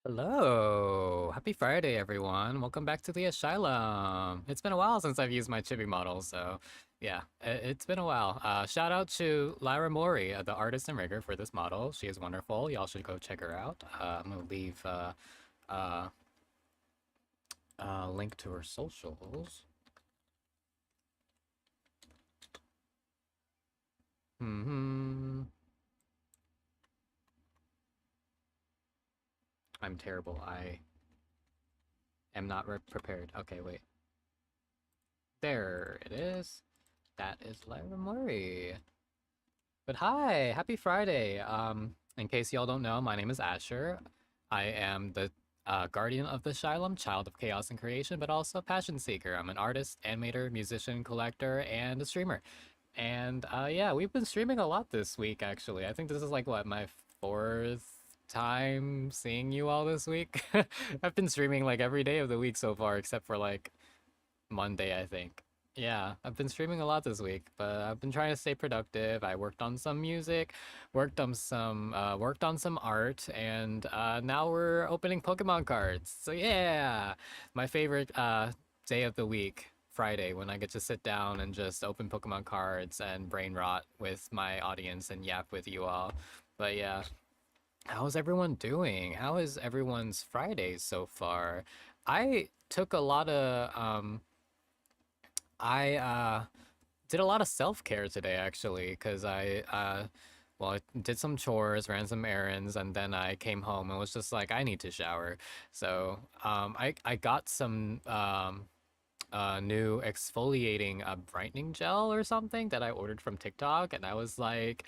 Hello! Happy Friday, everyone. Welcome back to the Asylum. It's been a while since I've used my chibi model, so yeah, it's been a while. Shout out to Lyra Mori, the artist and rigger for this model. She is wonderful. Y'all should go check her out. I'm gonna leave uh, a link to her socials. Hmm. I'm terrible. I am not prepared. Okay, wait. There it is. That is Lyra Mori. But hi, happy Friday. In case y'all don't know, my name is Asher. I am the guardian of the Shylum, child of chaos and creation, but also passion seeker. I'm an artist, animator, musician, collector, and a streamer. And yeah, we've been streaming a lot this week, actually. I think this is like what, my fourth time seeing you all this week. I've been streaming like every day of the week so far, except for like Monday, I think. Yeah, I've been streaming a lot this week, but I've been trying to stay productive. I worked on some music, worked on some art, and now we're opening Pokemon cards. So yeah, my favorite day of the week, Friday, when I get to sit down and just open Pokemon cards and brain rot with my audience and yap with you all. But yeah, how's everyone doing? How is everyone's Friday so far? I took a lot of I did a lot of self-care today actually because I did some chores, ran some errands, and then I came home and was just like I need to shower. So I got some new exfoliating brightening gel or something that I ordered from TikTok, and I was like,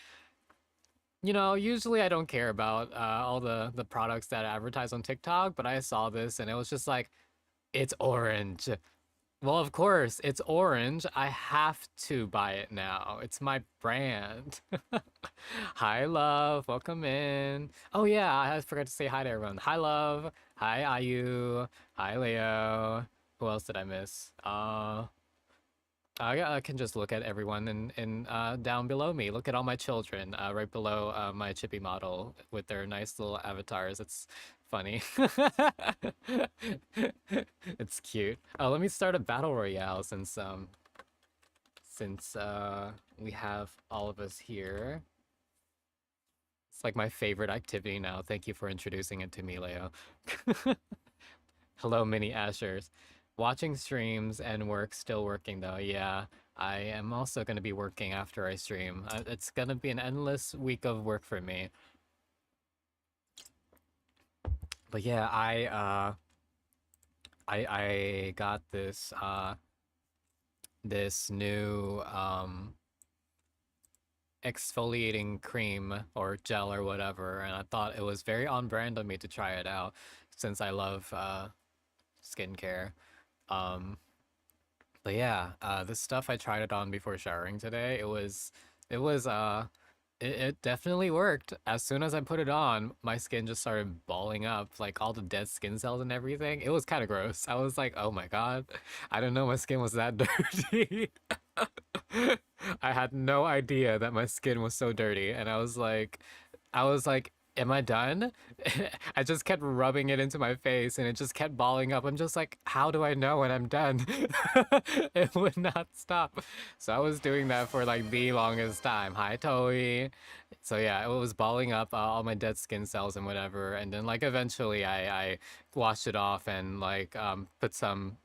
usually I don't care about all the products that I advertise on TikTok, but I saw this and it was just like it's orange. Well, of course, it's orange. I have to buy it now. It's my brand. Hi, love. Welcome in. Oh, yeah, I forgot to say hi to everyone. Hi, love. Hi, Ayu. Hi, Leo. Who else did I miss? I can just look at everyone in down below me. Look at all my children right below my chippy model with their nice little avatars. It's funny. It's cute. Oh, let me start a battle royale since we have all of us here. It's like my favorite activity now. Thank you for introducing it to me, Leo. Hello, mini Ashers. Watching streams and work, still working though. Yeah, I am also going to be working after I stream. It's going to be an endless week of work for me. But yeah, I got this new exfoliating cream or gel or whatever, and I thought it was very on brand of me to try it out since I love skincare. Um, But yeah, this stuff I tried it on before showering today. It was, it definitely worked. As soon as I put it on, my skin just started balling up, like all the dead skin cells and everything. It was kind of gross. I was like, oh my God, I didn't know my skin was that dirty. I had no idea that my skin was so dirty, and I was like, am I done? I just kept rubbing it into my face and it just kept balling up. I'm just like, how do I know when I'm done? It would not stop. So I was doing that for like the longest time. Hi, Toei. So yeah, it was balling up all my dead skin cells and whatever. And then like eventually I washed it off and like put some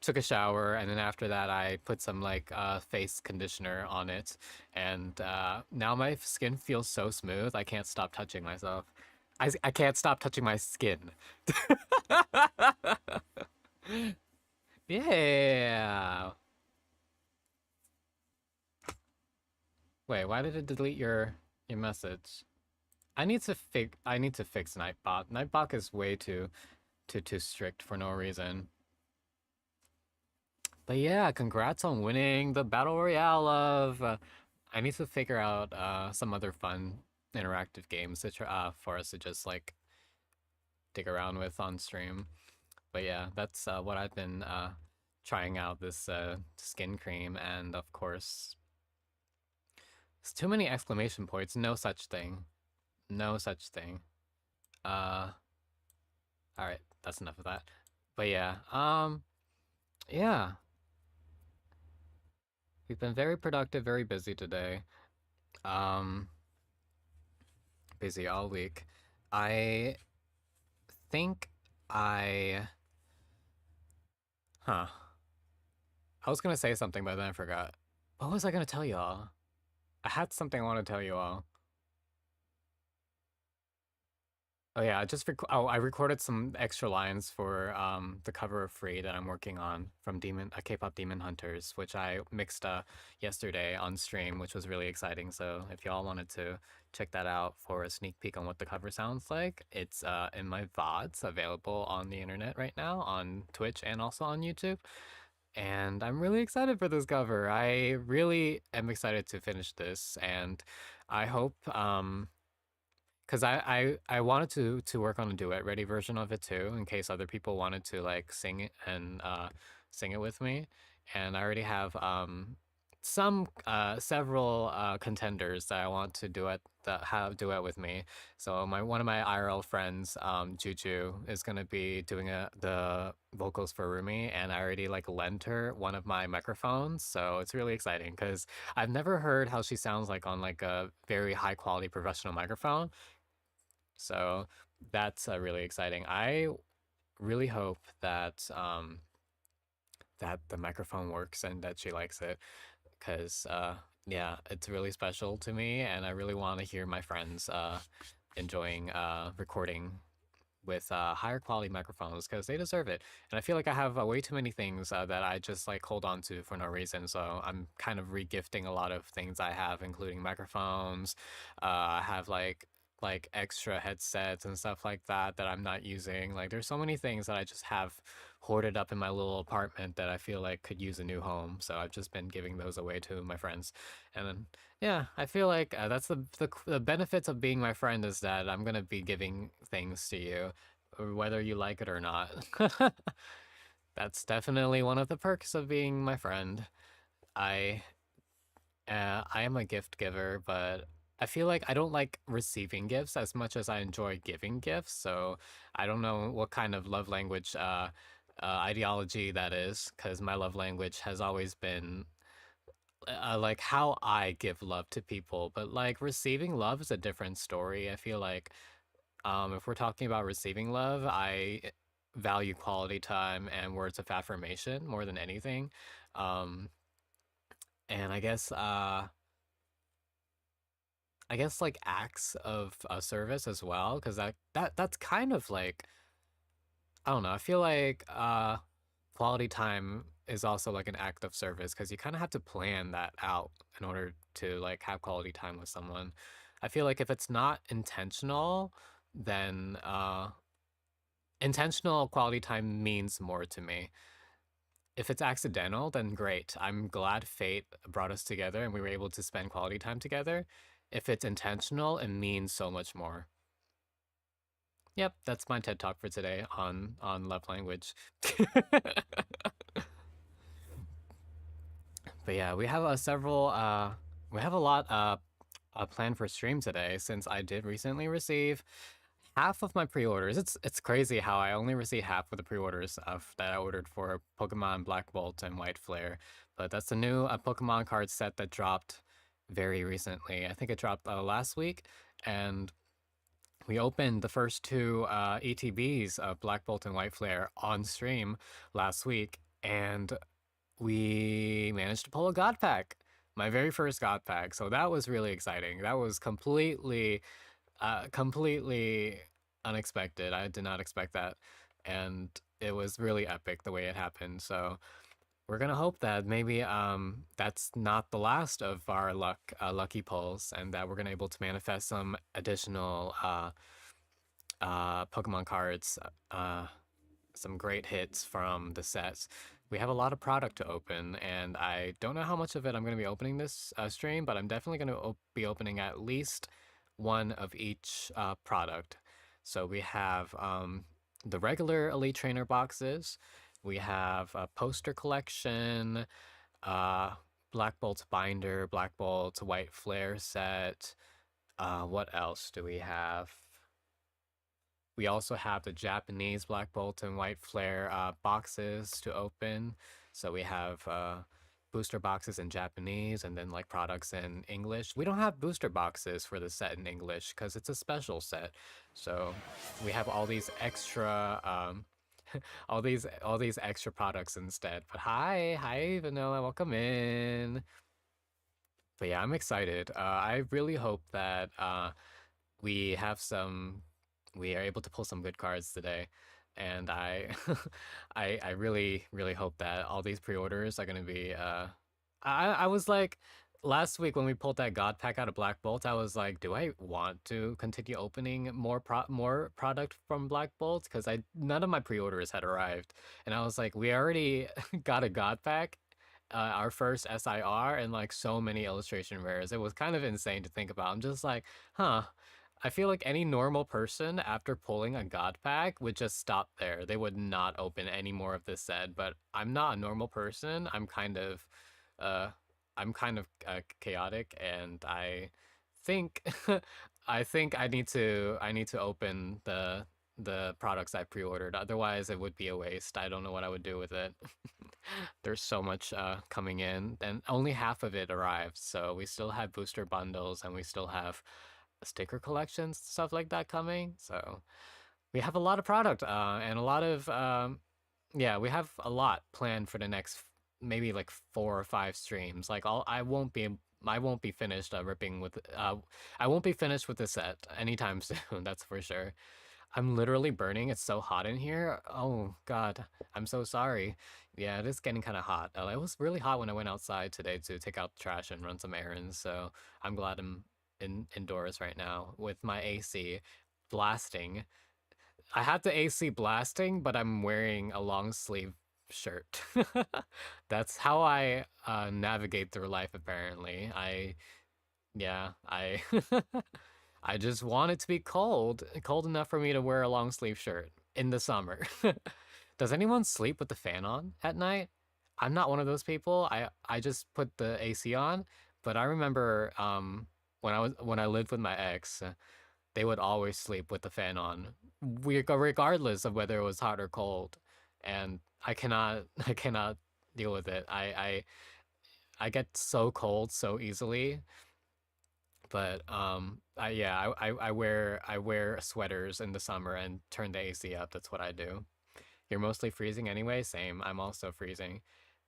took a shower, and then after that I put some like face conditioner on it, and now my skin feels so smooth I can't stop touching myself. I can't stop touching my skin. Yeah. Wait, why did it delete your message? I need to fix Nightbot. Nightbot is way too strict for no reason. But yeah, congrats on winning the Battle Royale of. I need to figure out some other fun interactive games to try, for us to just like dig around with on stream. But yeah, that's what I've been trying out this skin cream, and of course, it's too many exclamation points. No such thing. No such thing. Uh, All right, that's enough of that. But yeah, yeah, we've been very productive, very busy today. Um, Busy all week. I think I, huh. I was gonna say something, but then I forgot. What was I gonna tell y'all? I had something I want to tell you all. Oh yeah, I recorded some extra lines for the cover of Free that I'm working on from K-pop Demon Hunters, which I mixed yesterday on stream, which was really exciting. So if y'all wanted to check that out for a sneak peek on what the cover sounds like, it's in my VODs available on the internet right now on Twitch and also on YouTube. And I'm really excited for this cover. I really am excited to finish this, and I hope because I wanted to work on a duet ready version of it too, in case other people wanted to like sing it and sing it with me. And I already have some several contenders that I want to duet that have duet with me. So my one of my IRL friends, Juju, is gonna be doing the vocals for Rumi, and I already like lent her one of my microphones, so it's really exciting because I've never heard how she sounds like on like a very high quality professional microphone. So that's really exciting. I really hope that that the microphone works and that she likes it, because yeah, it's really special to me, and I really want to hear my friends enjoying recording with higher quality microphones because they deserve it. And I feel like I have way too many things that I just like hold on to for no reason. So I'm kind of regifting a lot of things I have, including microphones. I have like extra headsets and stuff like that that I'm not using. Like there's so many things that I just have hoarded up in my little apartment that I feel like could use a new home. So I've just been giving those away to my friends. And then yeah, I feel like that's the benefits of being my friend is that I'm gonna be giving things to you, whether you like it or not. That's definitely one of the perks of being my friend. I I am a gift giver, but I feel like I don't like receiving gifts as much as I enjoy giving gifts. So I don't know what kind of love language ideology that is, because my love language has always been like how I give love to people, but like receiving love is a different story. I feel like if we're talking about receiving love, I value quality time and words of affirmation more than anything. Um, and I guess like acts of service as well, because that's kind of like I don't know. I feel like quality time is also like an act of service because you kind of have to plan that out in order to like have quality time with someone. I feel like if it's not intentional, then intentional quality time means more to me. If it's accidental, then great. I'm glad fate brought us together and we were able to spend quality time together. If it's intentional, it means so much more. Yep, that's my TED Talk for today on love language. But yeah, we have we have a lot planned for stream today since I did recently receive half of my pre-orders. It's crazy how I only received half of the pre-orders of that I ordered for Pokemon Black Bolt and White Flare. But that's the new Pokemon card set that dropped very recently. I think it dropped last week, and we opened the first two ETBs of Black Bolt and White Flare on stream last week, and we managed to pull a God Pack. My very first God Pack. So that was really exciting. That was completely unexpected. I did not expect that. And it was really epic the way it happened. So we're gonna hope that maybe that's not the last of our lucky pulls, and that we're gonna able to manifest some additional Pokemon cards, some great hits from the sets. We have a lot of product to open, and I don't know how much of it I'm going to be opening this stream, but I'm definitely going to be opening at least one of each product. So we have the regular Elite Trainer boxes, we have a poster collection, uh, Black Bolt's binder, Black Bolt's White Flare set. What else do we have? We also have the Japanese Black Bolt and White Flare boxes to open. So we have booster boxes in Japanese and then like products in English. We don't have booster boxes for the set in English because it's a special set. So we have all these extra all these extra products instead. But hi Vanilla, welcome in. But yeah, I'm excited. I really hope that we have some we are able to pull some good cards today. And I I really hope that all these pre-orders are gonna be I was like last week when we pulled that God pack out of Black Bolt, I was like, do I want to continue opening more product from Black Bolt? Because I none of my pre-orders had arrived. And I was like, we already got a God pack, our first SIR, and like so many illustration rares. It was kind of insane to think about. I'm just like, huh. I feel like any normal person after pulling a God pack would just stop there. They would not open any more of this set, but I'm not a normal person. Uh, I'm kind of chaotic, and I think, I need to open the products I pre-ordered. Otherwise, it would be a waste. I don't know what I would do with it. There's so much coming in, and only half of it arrived. So we still have booster bundles, and we still have sticker collections, stuff like that coming. So we have a lot of product and a lot of yeah, we have a lot planned for the next maybe like 4 or 5 streams. Like I won't be finished ripping with I won't be finished with the set anytime soon. That's for sure. I'm literally burning. It's so hot in here. Oh God, I'm so sorry. Yeah, it is getting kind of hot. It was really hot when I went outside today to take out the trash and run some errands. So I'm glad I'm indoors right now with my AC blasting. I have the AC blasting, but I'm wearing a long sleeve shirt. That's how I navigate through life. Apparently, I I just want it to be cold enough for me to wear a long sleeve shirt in the summer. Does anyone sleep with the fan on at night? I'm not one of those people. I just put the AC on, but I remember when I lived with my ex, they would always sleep with the fan on, regardless of whether it was hot or cold. And I cannot I cannot deal with it. I get so cold so easily. But I wear sweaters in the summer and turn the AC up. That's what I do. You're mostly freezing anyway. Same. I'm also freezing.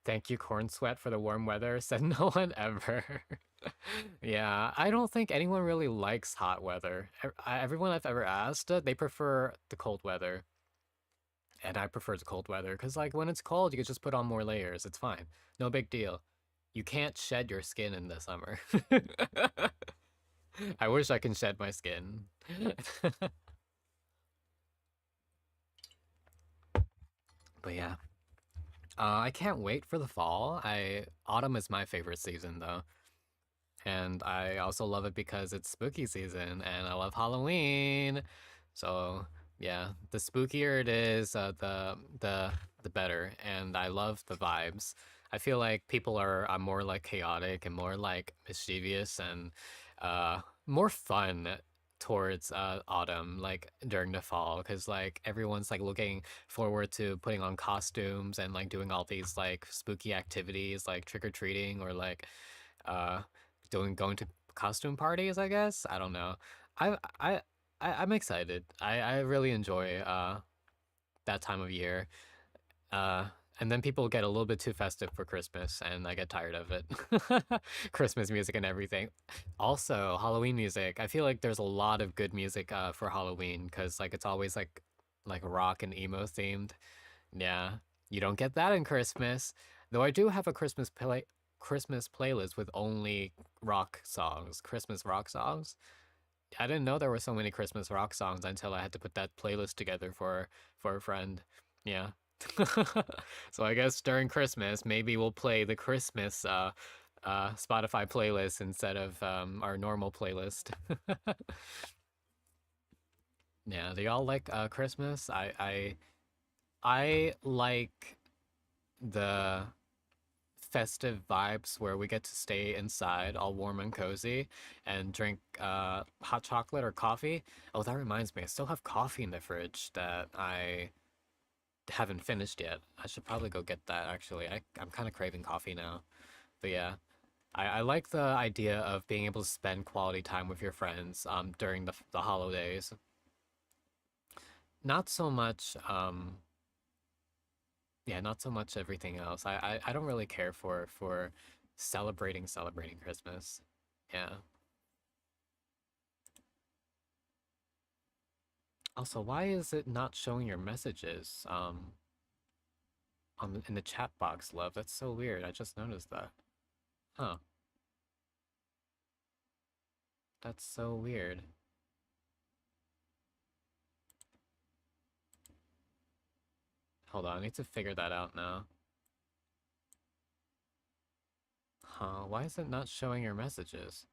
Thank you, Corn Sweat, for the warm weather. Said no one ever. Yeah, I don't think anyone really likes hot weather. Everyone I've ever asked, they prefer the cold weather, and I prefer the cold weather because, like, when it's cold, you can just put on more layers. It's fine. No big deal. You can't shed your skin in the summer. I wish I can shed my skin. But yeah, I can't wait for the fall. I Autumn is my favorite season though, and I also love it because it's spooky season, and I love Halloween. So yeah, the spookier it is, the better, and I love the vibes. I feel like people are more like chaotic and more like mischievous and more fun towards autumn, like during the fall, because like everyone's like looking forward to putting on costumes and like doing all these like spooky activities like trick-or-treating or like uh going to costume parties, I guess. I don't know. I I I'm excited. I really enjoy that time of year. Uh, and then people get a little bit too festive for Christmas, and I get tired of it. Christmas music and everything. Also, Halloween music. I feel like there's a lot of good music for Halloween because like it's always like rock and emo themed. Yeah, you don't get that in Christmas. Though I do have a Christmas playlist with only rock songs, Christmas rock songs. I didn't know there were so many Christmas rock songs until I had to put that playlist together for a friend. Yeah. So I guess during Christmas, maybe we'll play the Christmas Spotify playlist instead of our normal playlist. Yeah, do y'all like Christmas? I like the festive vibes where we get to stay inside all warm and cozy and drink hot chocolate or coffee. Oh, that reminds me, I still have coffee in the fridge that I haven't finished yet. I should probably go get that actually. I'm kind of craving coffee now. But yeah, I like the idea of being able to spend quality time with your friends during the holidays. Not so much yeah, not so much everything else. I don't really care for celebrating Christmas. Yeah. Also, why is it not showing your messages in the chat box, love? That's so weird. I just noticed that. Huh. That's so weird. Hold on, I need to figure that out now. Huh, why is it not showing your messages?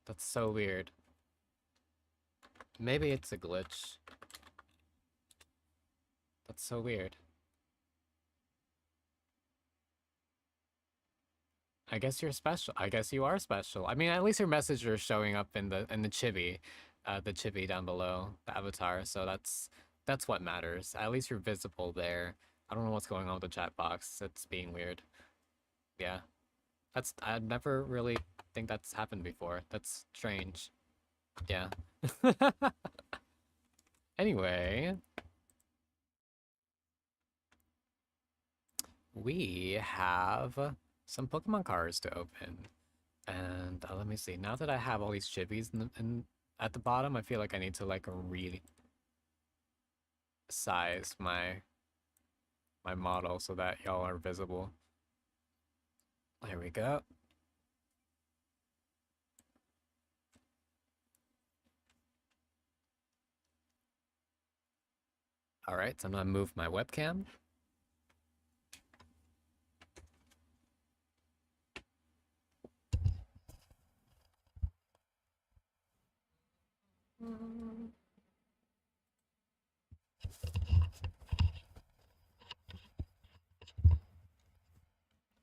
That's so weird. Maybe it's a glitch. That's so weird. I guess you're special. I guess you are special. I mean, at least your messages are showing up in the chibi down below, the avatar. So that's what matters. At least you're visible there. I don't know what's going on with the chat box. It's being weird. Yeah. I'd never really think that's happened before. That's strange. Yeah. Anyway, we have some Pokemon cards to open. And let me see. Now that I have all these chibis at the bottom, I feel like I need to like really size my model so that y'all are visible. There we go. All right, so I'm gonna move my webcam.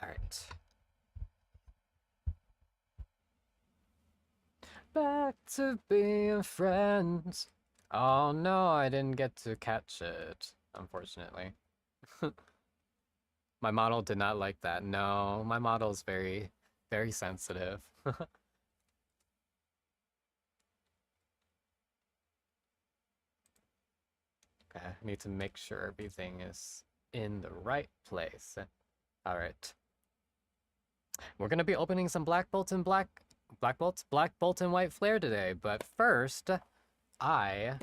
All right. Back to being friends. Oh no, I didn't get to catch it, unfortunately. My model did not like that. No, my model is very sensitive. Okay, I need to make sure everything is in the right place. All right. We're gonna be opening some Black Bolt and White Flare today, but first, I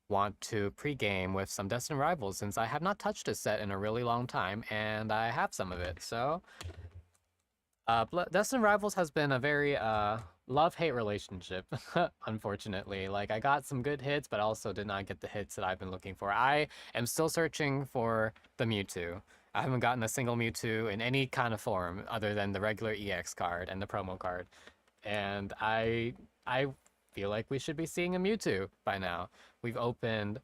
want to pregame with some Destined Rivals since I have not touched a set in a really long time, and I have some of it. So, Destined Rivals has been a very love-hate relationship, unfortunately. Like, I got some good hits, but also did not get the hits that I've been looking for. I am still searching for the Mewtwo. I haven't gotten a single Mewtwo in any kind of form other than the regular EX card and the promo card. And I feel like we should be seeing a Mewtwo by now. We've opened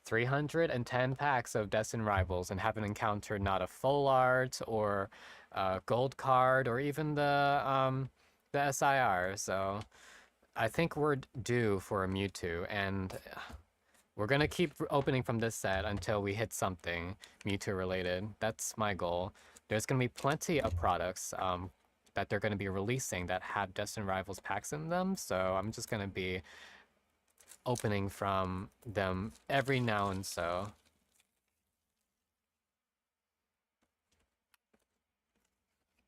310 packs of Destined Rivals and haven't encountered not a full art or a gold card or even the SIR. So I think we're due for a Mewtwo, and we're gonna keep opening from this set until we hit something Mewtwo related. That's my goal. There's gonna be plenty of products that they're gonna be releasing that have Destined Rivals packs in them. So I'm just gonna be opening from them every now and so.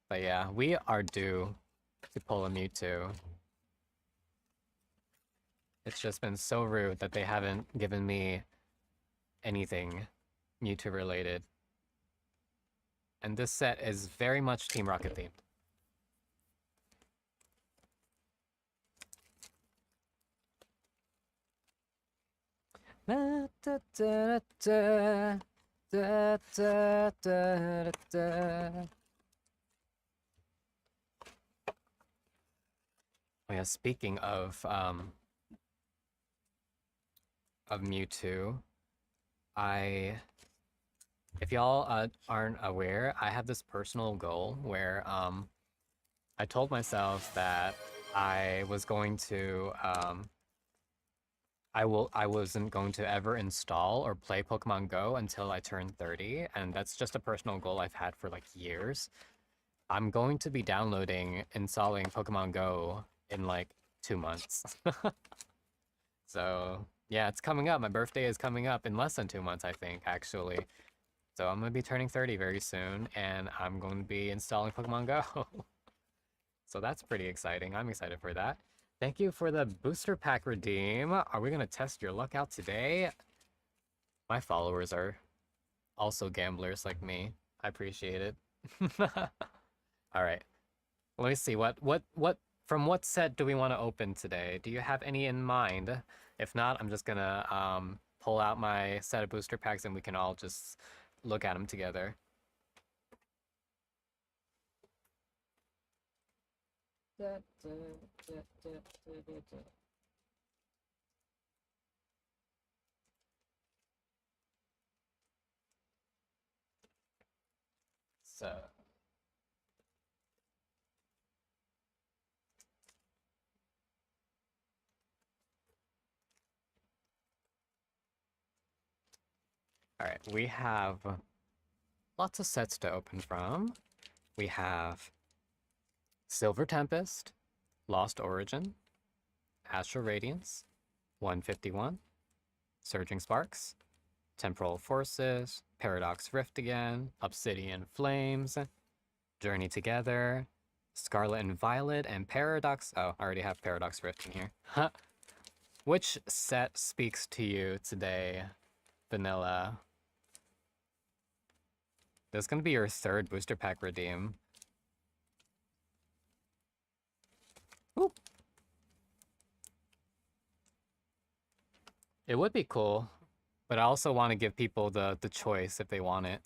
But yeah, we are due to pull a Mewtwo. It's just been so rude that they haven't given me anything Mewtwo related. And this set is very much Team Rocket themed. Da, da, da, da, da, da, da, da. Oh yeah, speaking of of Mewtwo, if y'all aren't aware, I have this personal goal where I told myself that I was going to I wasn't going to ever install or play Pokemon Go until I turned 30, and that's just a personal goal I've had for like years. I'm going to be installing Pokemon Go in like 2 months. So yeah, it's coming up. My birthday is coming up in less than 2 months, I think, actually. So I'm gonna be turning 30 very soon, and I'm going to be installing Pokemon Go. So that's pretty exciting. I'm excited for that. Thank you for the booster pack redeem. Are we gonna test your luck out today? My followers are also gamblers like me. I appreciate it. All right. Let me see from what set do we want to open today? Do you have any in mind? If not, I'm just gonna pull out my set of booster packs and we can all just look at them together. So, all right, we have lots of sets to open from. We have Silver Tempest, Lost Origin, Ashr Radiance, 151, Surging Sparks, Temporal Forces, Paradox Rift again, Obsidian Flames, Journey Together, Scarlet and Violet, and Paradox. Oh, I already have Paradox Rift in here. Huh. Which set speaks to you today, Vanilla? This is gonna be your third booster pack redeem. Ooh. It would be cool, but I also want to give people the choice if they want it.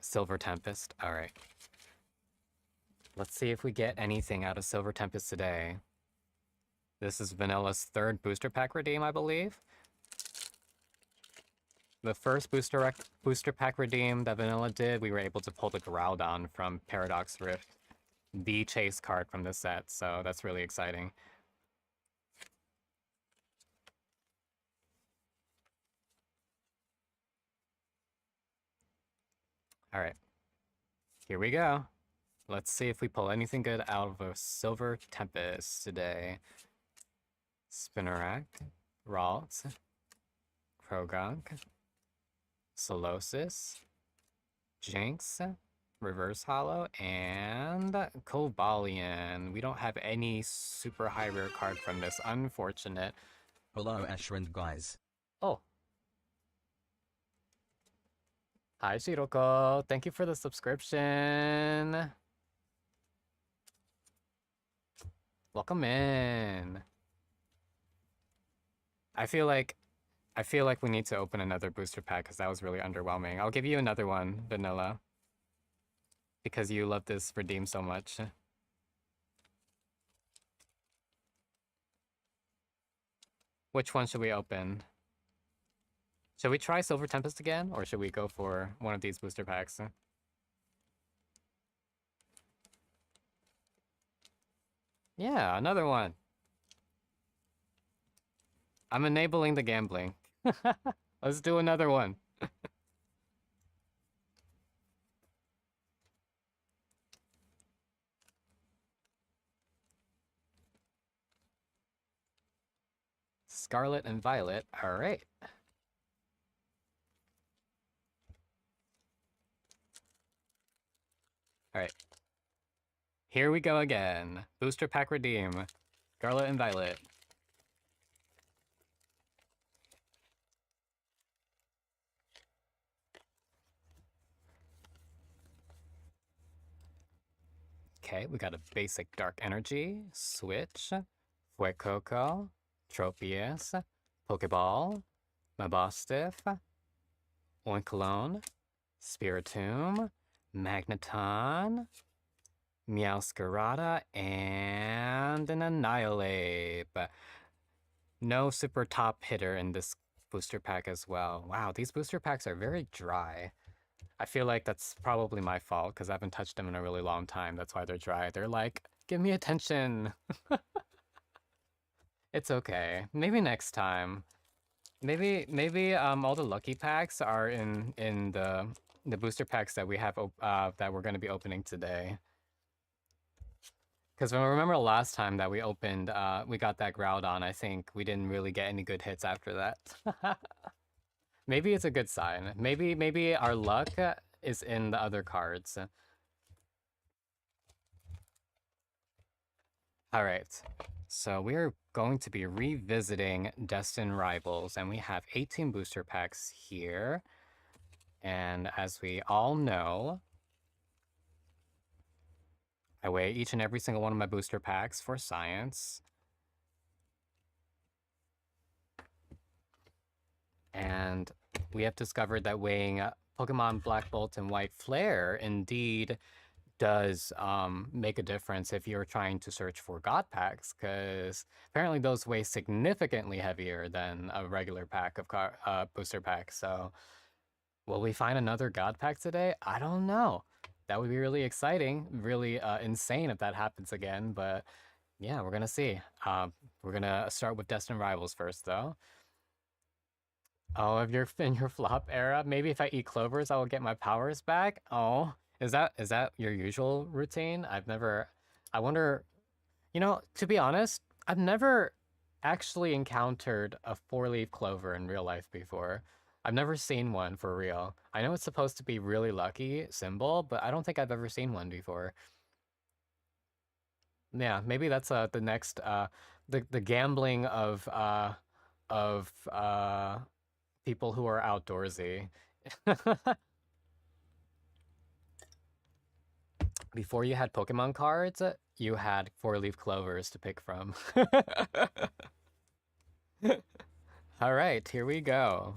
Silver Tempest. All right. Let's see if we get anything out of Silver Tempest today. This is Vanilla's third booster pack redeem, I believe. The first booster pack redeem that Vanilla did, we were able to pull the Groudon from Paradox Rift, the chase card from the set, so that's really exciting. All right, here we go. Let's see if we pull anything good out of a Silver Tempest today. Spinarak, Ralt, Croagunk, Solosis, Jinx, Reverse Hollow, and Cobalion. We don't have any super high rare card from this, unfortunate. Hello Ashr and guys. Oh. Hi Shiroko, thank you for the subscription. Welcome in. I feel like we need to open another booster pack because that was really underwhelming. I'll give you another one, Vanilla. Because you love this redeem so much. Which one should we open? Should we try Silver Tempest again? Or should we go for one of these booster packs? Yeah, another one. I'm enabling the gambling. Let's do another one. Scarlet and Violet. All right. All right. Here we go again. Booster pack redeem. Scarlet and Violet. Okay, we got a basic Dark Energy, Switch, Fuecoco, Tropius, Pokeball, Mabostiff, Oinkologne, Spiritomb, Magneton, Meowscarada, and an Annihilate. But no super top hitter in this booster pack as well. Wow, these booster packs are very dry. I feel like that's probably my fault because I haven't touched them in a really long time. That's why they're dry. They're like, give me attention. It's okay. Maybe next time. Maybe all the lucky packs are in the booster packs that we have that we're going to be opening today. Because I remember last time that we opened, we got that Groudon. I think we didn't really get any good hits after that. Maybe it's a good sign. Maybe our luck is in the other cards. All right. So we're going to be revisiting Destined Rivals, and we have 18 booster packs here. And as we all know, I weigh each and every single one of my booster packs for science. And we have discovered that weighing Pokemon Black Bolt and White Flare indeed does make a difference if you're trying to search for God packs, because apparently those weigh significantly heavier than a regular pack of booster packs. So will we find another God pack today? I don't know. That would be really exciting, really insane if that happens again. But yeah, we're gonna see. We're gonna start with Destined Rivals first, though. Oh, if you're in your flop era, maybe if I eat clovers, I will get my powers back. Oh, is that your usual routine? I wonder, to be honest, I've never actually encountered a four-leaf clover in real life before. I've never seen one for real. I know it's supposed to be really lucky symbol, but I don't think I've ever seen one before. Yeah, maybe that's the next the gambling of people who are outdoorsy. Before you had Pokemon cards, you had four-leaf clovers to pick from. All right, here we go.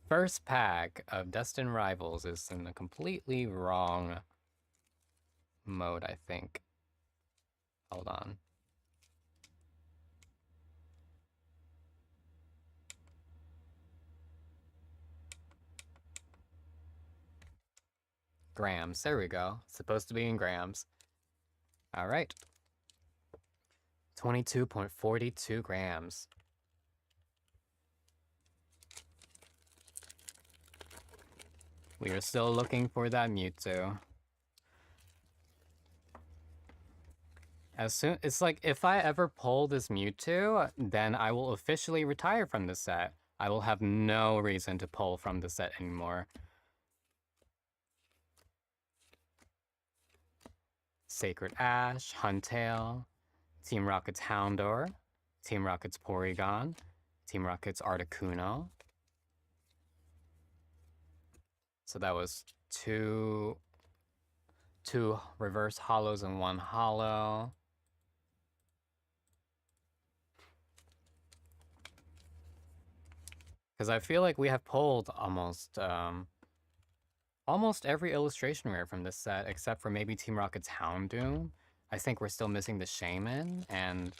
First pack of Destined Rivals is in a completely wrong mode, I think. Hold on. Grams. There we go. It's supposed to be in grams. All right. 22.42 grams. We are still looking for that Mewtwo. It's like if I ever pull this Mewtwo, then I will officially retire from the set. I will have no reason to pull from the set anymore. Sacred Ash, Huntail, Team Rocket's Houndour, Team Rocket's Porygon, Team Rocket's Articuno. So that was two reverse hollows and one hollow. Because I feel like we have pulled almost every illustration rare from this set, except for maybe Team Rocket's Houndoom. I think we're still missing the Shaman, and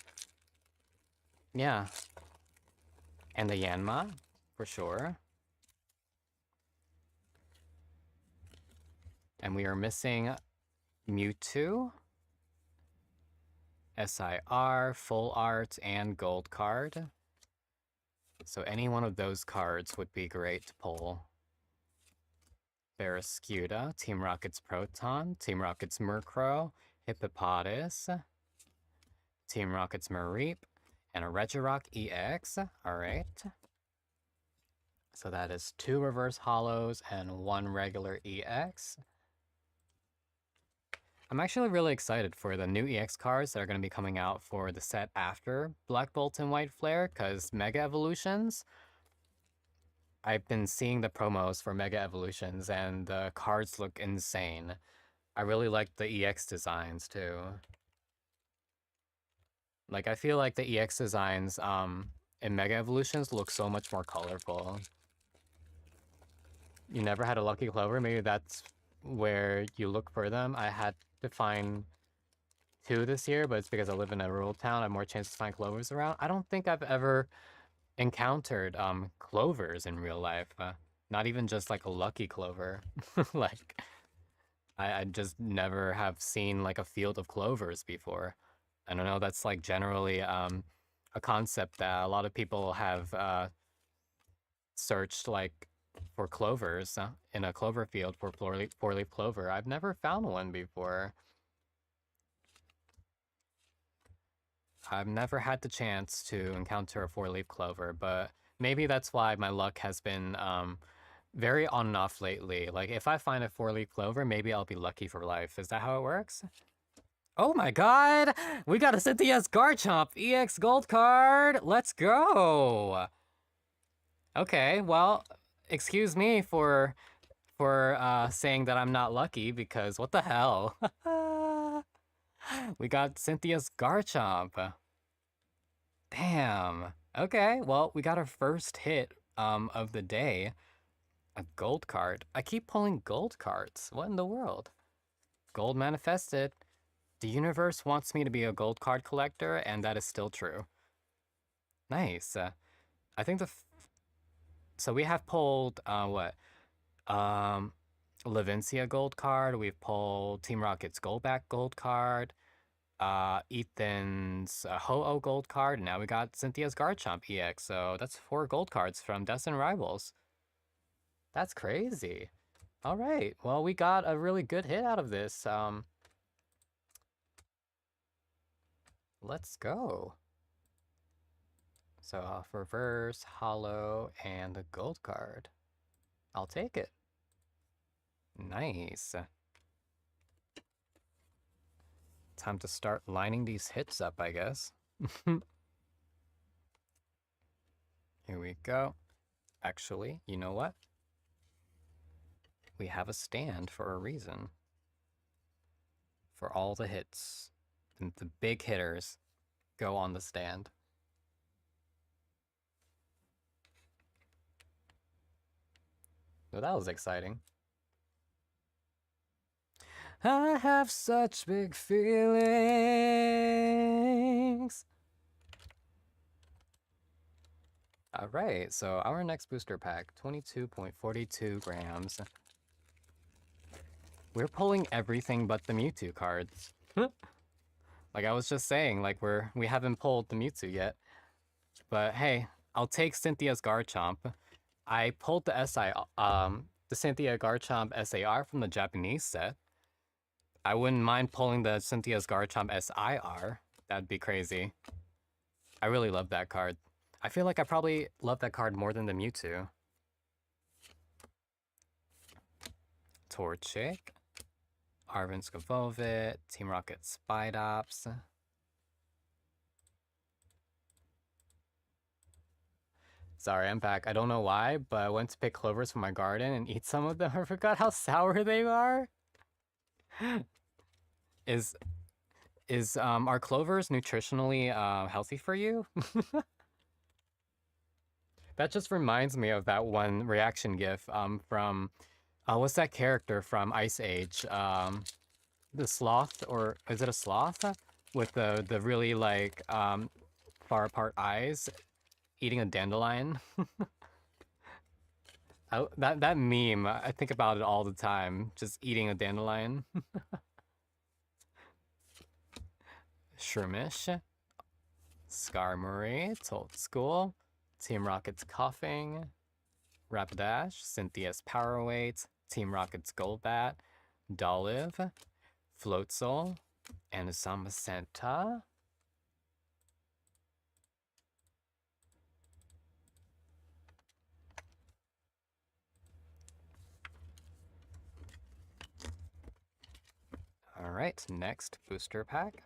yeah. And the Yanma, for sure. And we are missing Mewtwo, SIR, Full Art, and Gold card. So any one of those cards would be great to pull. Barraskewda, Team Rocket's Proton, Team Rocket's Murkrow, Hippopotas, Team Rocket's Mareep, and a Regirock EX. Alright. So that is 2 reverse hollows and 1 regular EX. I'm actually really excited for the new EX cards that are going to be coming out for the set after Black Bolt and White Flare, because Mega Evolutions, I've been seeing the promos for Mega Evolutions, and the cards look insane. I really like the EX designs, too. Like, I feel like the EX designs in Mega Evolutions look so much more colorful. You never had a Lucky Clover? Maybe that's where you look for them. I had to find two this year, but it's because I live in a rural town. I have more chances to find clovers around. I don't think I've ever encountered clovers in real life. Not even just like a lucky clover. Like I just never have seen like a field of clovers before. I don't know. That's like generally a concept that a lot of people have searched like for clovers in a clover field for four-leaf clover. I've never found one before. I've never had the chance to encounter a four-leaf clover, but maybe that's why my luck has been very on and off lately. Like if I find a four-leaf clover, maybe I'll be lucky for life. Is that how it works? Oh my god! We got a Cynthia's Garchomp EX Gold card! Let's go! Okay, well, excuse me for saying that I'm not lucky because what the hell? We got Cynthia's Garchomp. Damn. Okay, well, we got our first hit of the day. A gold card. I keep pulling gold cards. What in the world? Gold manifested. The universe wants me to be a gold card collector, and that is still true. Nice. I think so we have pulled what? Um Levincia gold card. We've pulled Team Rocket's Goldback gold card. Ethan's Ho-Oh gold card. And now we got Cynthia's Garchomp EX. So that's 4 gold cards from Destined Rivals. That's crazy. All right. Well, we got a really good hit out of this. Let's go. So off reverse, hollow, and a gold card. I'll take it. Nice. Time to start lining these hits up, I guess. Here we go. Actually, you know what? We have a stand for a reason. For all the hits. And the big hitters go on the stand. So that was exciting. I have such big feelings. All right, so our next booster pack, 22.42 grams. We're pulling everything but the Mewtwo cards. Like I was just saying, like we haven't pulled the Mewtwo yet. But hey, I'll take Cynthia's Garchomp. I pulled the the Cynthia Garchomp SAR from the Japanese set. I wouldn't mind pulling the Cynthia's Garchomp SIR. That'd be crazy. I really love that card. I feel like I probably love that card more than the Mewtwo. Torchic. Arvin Skavovit. Team Rocket Spidops. Sorry, I'm back. I don't know why, but I went to pick clovers from my garden and eat some of them. I forgot how sour they are. Is are clovers nutritionally healthy for you? That just reminds me of that one reaction gif from what's that character from Ice Age? The sloth, or is it a sloth with the really like far apart eyes eating a dandelion? That meme, I think about it all the time, just eating a dandelion. Shroomish, Skarmory, Told School, Team Rocket's Coughing, Rapidash, Cynthia's Power Weight, Team Rocket's Golbat, Dolive, Floatzel, and Zamazenta. All right, next booster pack.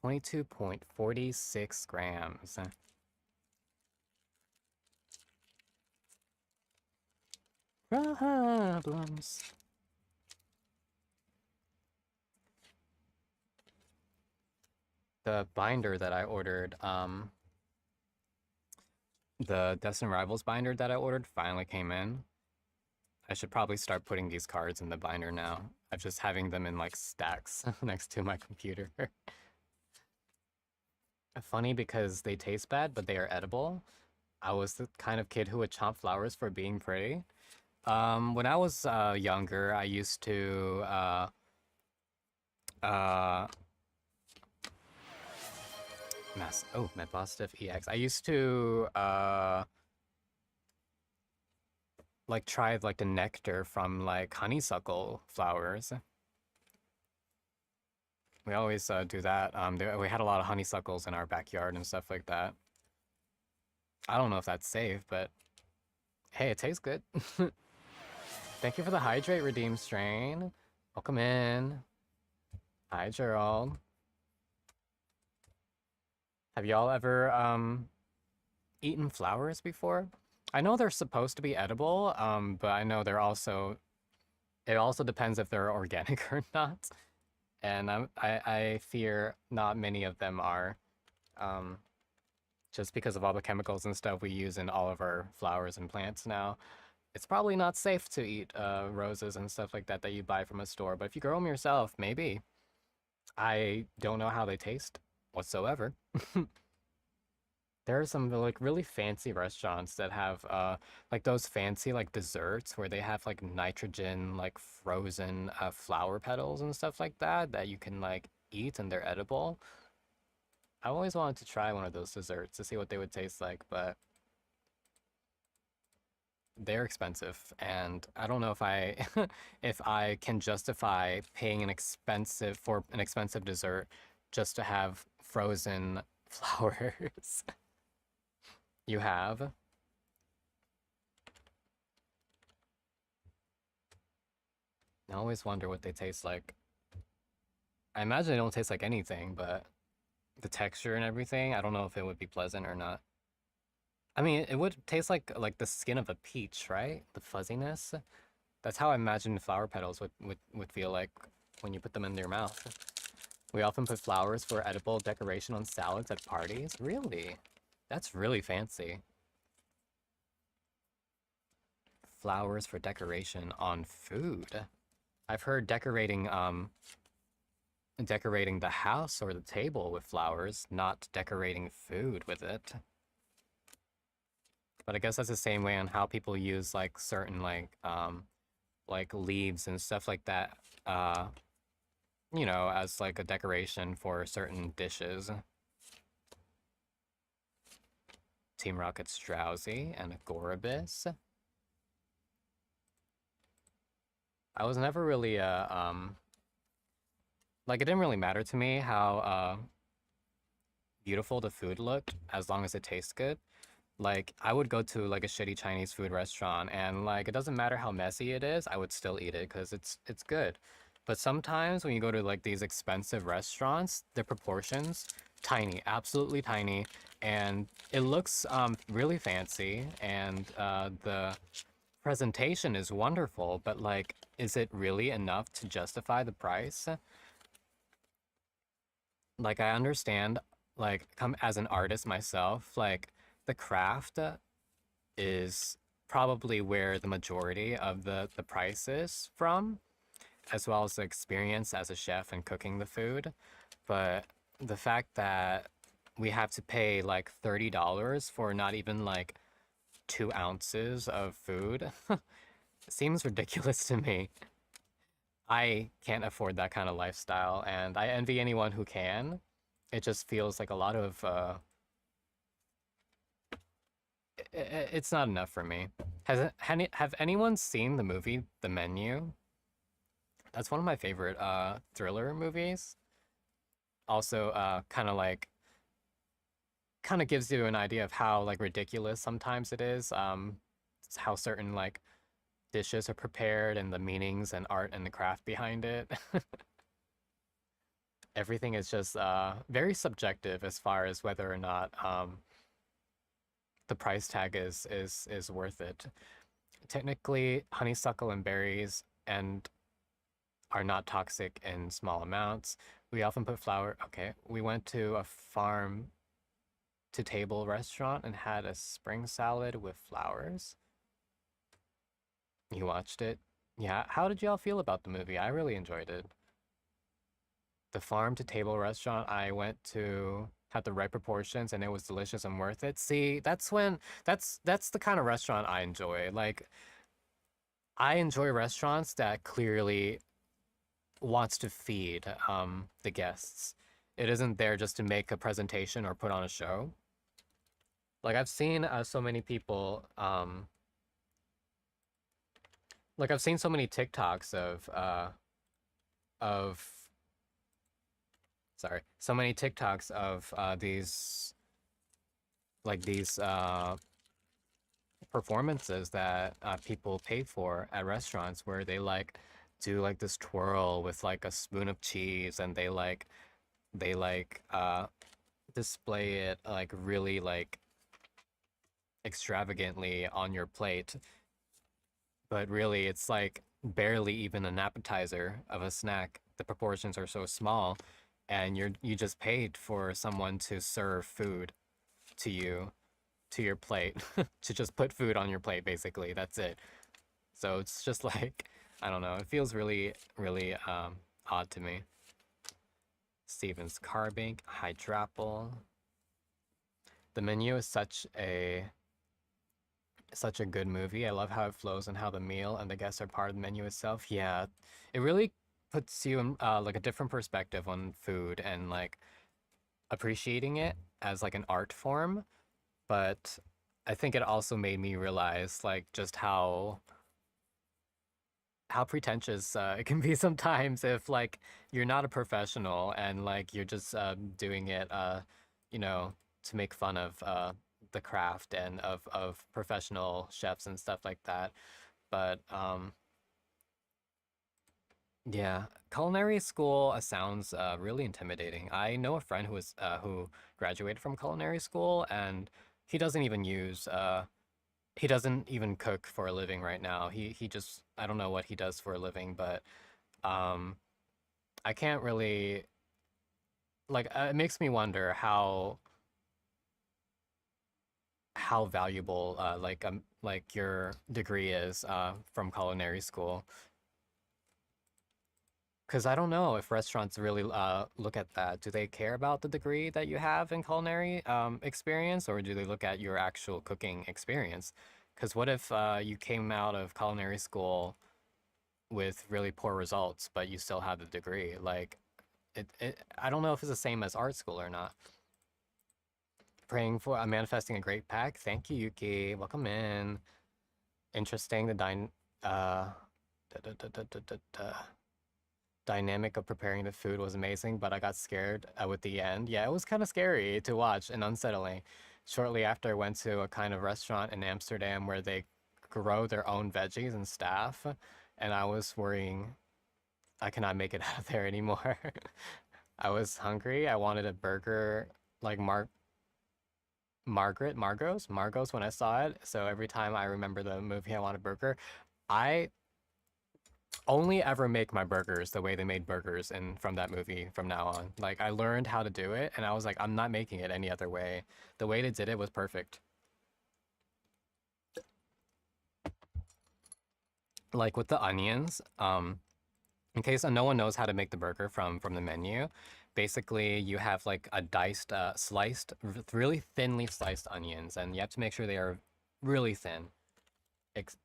22.46 grams. Problems. The binder that I ordered, the Destined Rivals binder that I ordered finally came in. I should probably start putting these cards in the binder now. I'm just having them in like stacks next to my computer. Funny because they taste bad, but they are edible. I was the kind of kid who would chomp flowers for being pretty. When I was younger, I used to uh, Medpositive EX. I used to like try like the nectar from like honeysuckle flowers. We always do that. We had a lot of honeysuckles in our backyard and stuff like that. I don't know if that's safe, but hey, it tastes good. Thank you for the hydrate redeem strain. Welcome in. Hi, Gerald. Have y'all ever eaten flowers before? I know they're supposed to be edible, but I know they're also it also depends if they're organic or not. And I fear not many of them are, um, just because of all the chemicals and stuff we use in all of our flowers and plants now. It's probably not safe to eat roses and stuff like that that you buy from a store, but if you grow them yourself, maybe. I don't know how they taste whatsoever. There are some like really fancy restaurants that have like those fancy like desserts where they have like nitrogen like frozen flower petals and stuff like that that you can like eat and they're edible. I always wanted to try one of those desserts to see what they would taste like, but they're expensive and I don't know if I if I can justify paying an expensive dessert just to have frozen flowers. You have? I always wonder what they taste like. I imagine they don't taste like anything, but the texture and everything, I don't know if it would be pleasant or not. I mean, it would taste like the skin of a peach, right? The fuzziness. That's how I imagine flower petals would feel like when you put them in your mouth. We often put flowers for edible decoration on salads at parties. Really? That's really fancy. Flowers for decoration on food. I've heard decorating the house or the table with flowers, not decorating food with it. But I guess that's the same way on how people use like certain like leaves and stuff like that, uh, as like a decoration for certain dishes. Team Rocket's Drowsy and Goribus. I was never really like it didn't really matter to me how beautiful the food looked as long as it tastes good. Like I would go to like a shitty Chinese food restaurant and like it doesn't matter how messy it is, I would still eat it because it's good. But sometimes when you go to like these expensive restaurants, the proportions tiny, absolutely tiny, and it looks really fancy and the presentation is wonderful, but like is it really enough to justify the price? Like I understand like come as an artist myself, like the craft is probably where the majority of the price is from, as well as the experience as a chef and cooking the food. But the fact that we have to pay like $30 for not even like 2 ounces of food seems ridiculous to me. I can't afford that kind of lifestyle, and I envy anyone who can. It just feels like a lot of it's not enough for me. Have anyone seen the movie The Menu? That's one of my favorite thriller movies. Also kind of gives you an idea of how like ridiculous sometimes it is. How certain like dishes are prepared and the meanings and art and the craft behind it. Everything is just very subjective as far as whether or not the price tag is worth it. Technically, honeysuckle and berries and are not toxic in small amounts. We often put flour. Okay, we went to a farm to table restaurant and had a spring salad with flowers. You watched it? Yeah. How did y'all feel about the movie? I really enjoyed it. The farm to table restaurant I went to had the right proportions and it was delicious and worth it. See, that's the kind of restaurant I enjoy. Like I enjoy restaurants that clearly wants to feed the guests. It isn't there just to make a presentation or put on a show. Like I've seen so many people like I've seen so many TikToks of sorry, so many TikToks of these performances that people pay for at restaurants where they like do like this twirl with like a spoon of cheese and they display it like really like extravagantly on your plate, but really it's like barely even an appetizer of a snack. The proportions are so small and you just paid for someone to serve food to you to your plate to just put food on your plate basically. That's it. So it's just like I don't know, it feels really odd to me. Steven's Carbink, Hydrapple. The menu is such a good movie. I love how it flows and how the meal and the guests are part of the menu itself. Yeah, it really puts you in like a different perspective on food and like appreciating it as like an art form. But I think it also made me realize like just how pretentious it can be sometimes if like you're not a professional and like you're just doing it you know to make fun of the craft and of professional chefs and stuff like that. But yeah, culinary school sounds really intimidating. I know a friend who graduated from culinary school and he doesn't even use he doesn't even cook for a living right now. He just I don't know what he does for a living, but um I can't really like it makes me wonder how valuable like your degree is from culinary school. Because I don't know if restaurants really look at that. Do they care about the degree that you have in culinary experience, or do they look at your actual cooking experience? Because what if you came out of culinary school with really poor results, but you still have the degree? Like, I don't know if it's the same as art school or not. Praying for manifesting a great pack. Thank you, Yuki. Welcome in. Interesting. Uh, dynamic of preparing the food was amazing, but I got scared with the end. Yeah, it was kind of scary to watch and unsettling. Shortly after, I went to a kind of restaurant in Amsterdam where they grow their own veggies and stuff, and I was worrying I cannot make it out of there anymore. I was hungry. I wanted a burger like Margot's when I saw it. So every time I remember the movie, I want a burger. I only ever make my burgers the way they made burgers in from that movie from now on. Like I learned how to do it and I was like, I'm not making it any other way. The way they did it was perfect. Like with the onions, in case no one knows how to make the burger from the menu, basically you have like a diced, sliced, really thinly sliced onions, and you have to make sure they are really thin,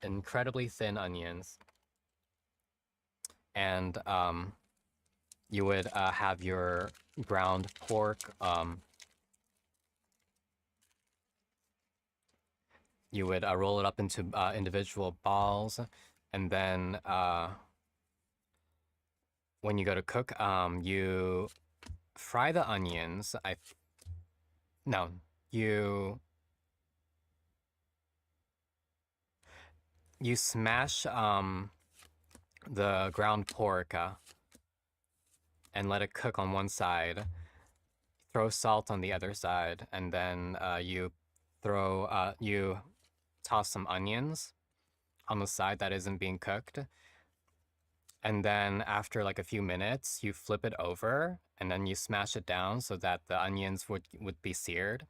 incredibly thin onions. And you would have your ground pork. You would roll it up into individual balls, and then when you go to cook, you fry the onions. No, you you smash the ground pork and let it cook on one side. Throw salt on the other side, and then you toss some onions on the side that isn't being cooked. And then after like a few minutes, you flip it over and then you smash it down so that the onions would be seared.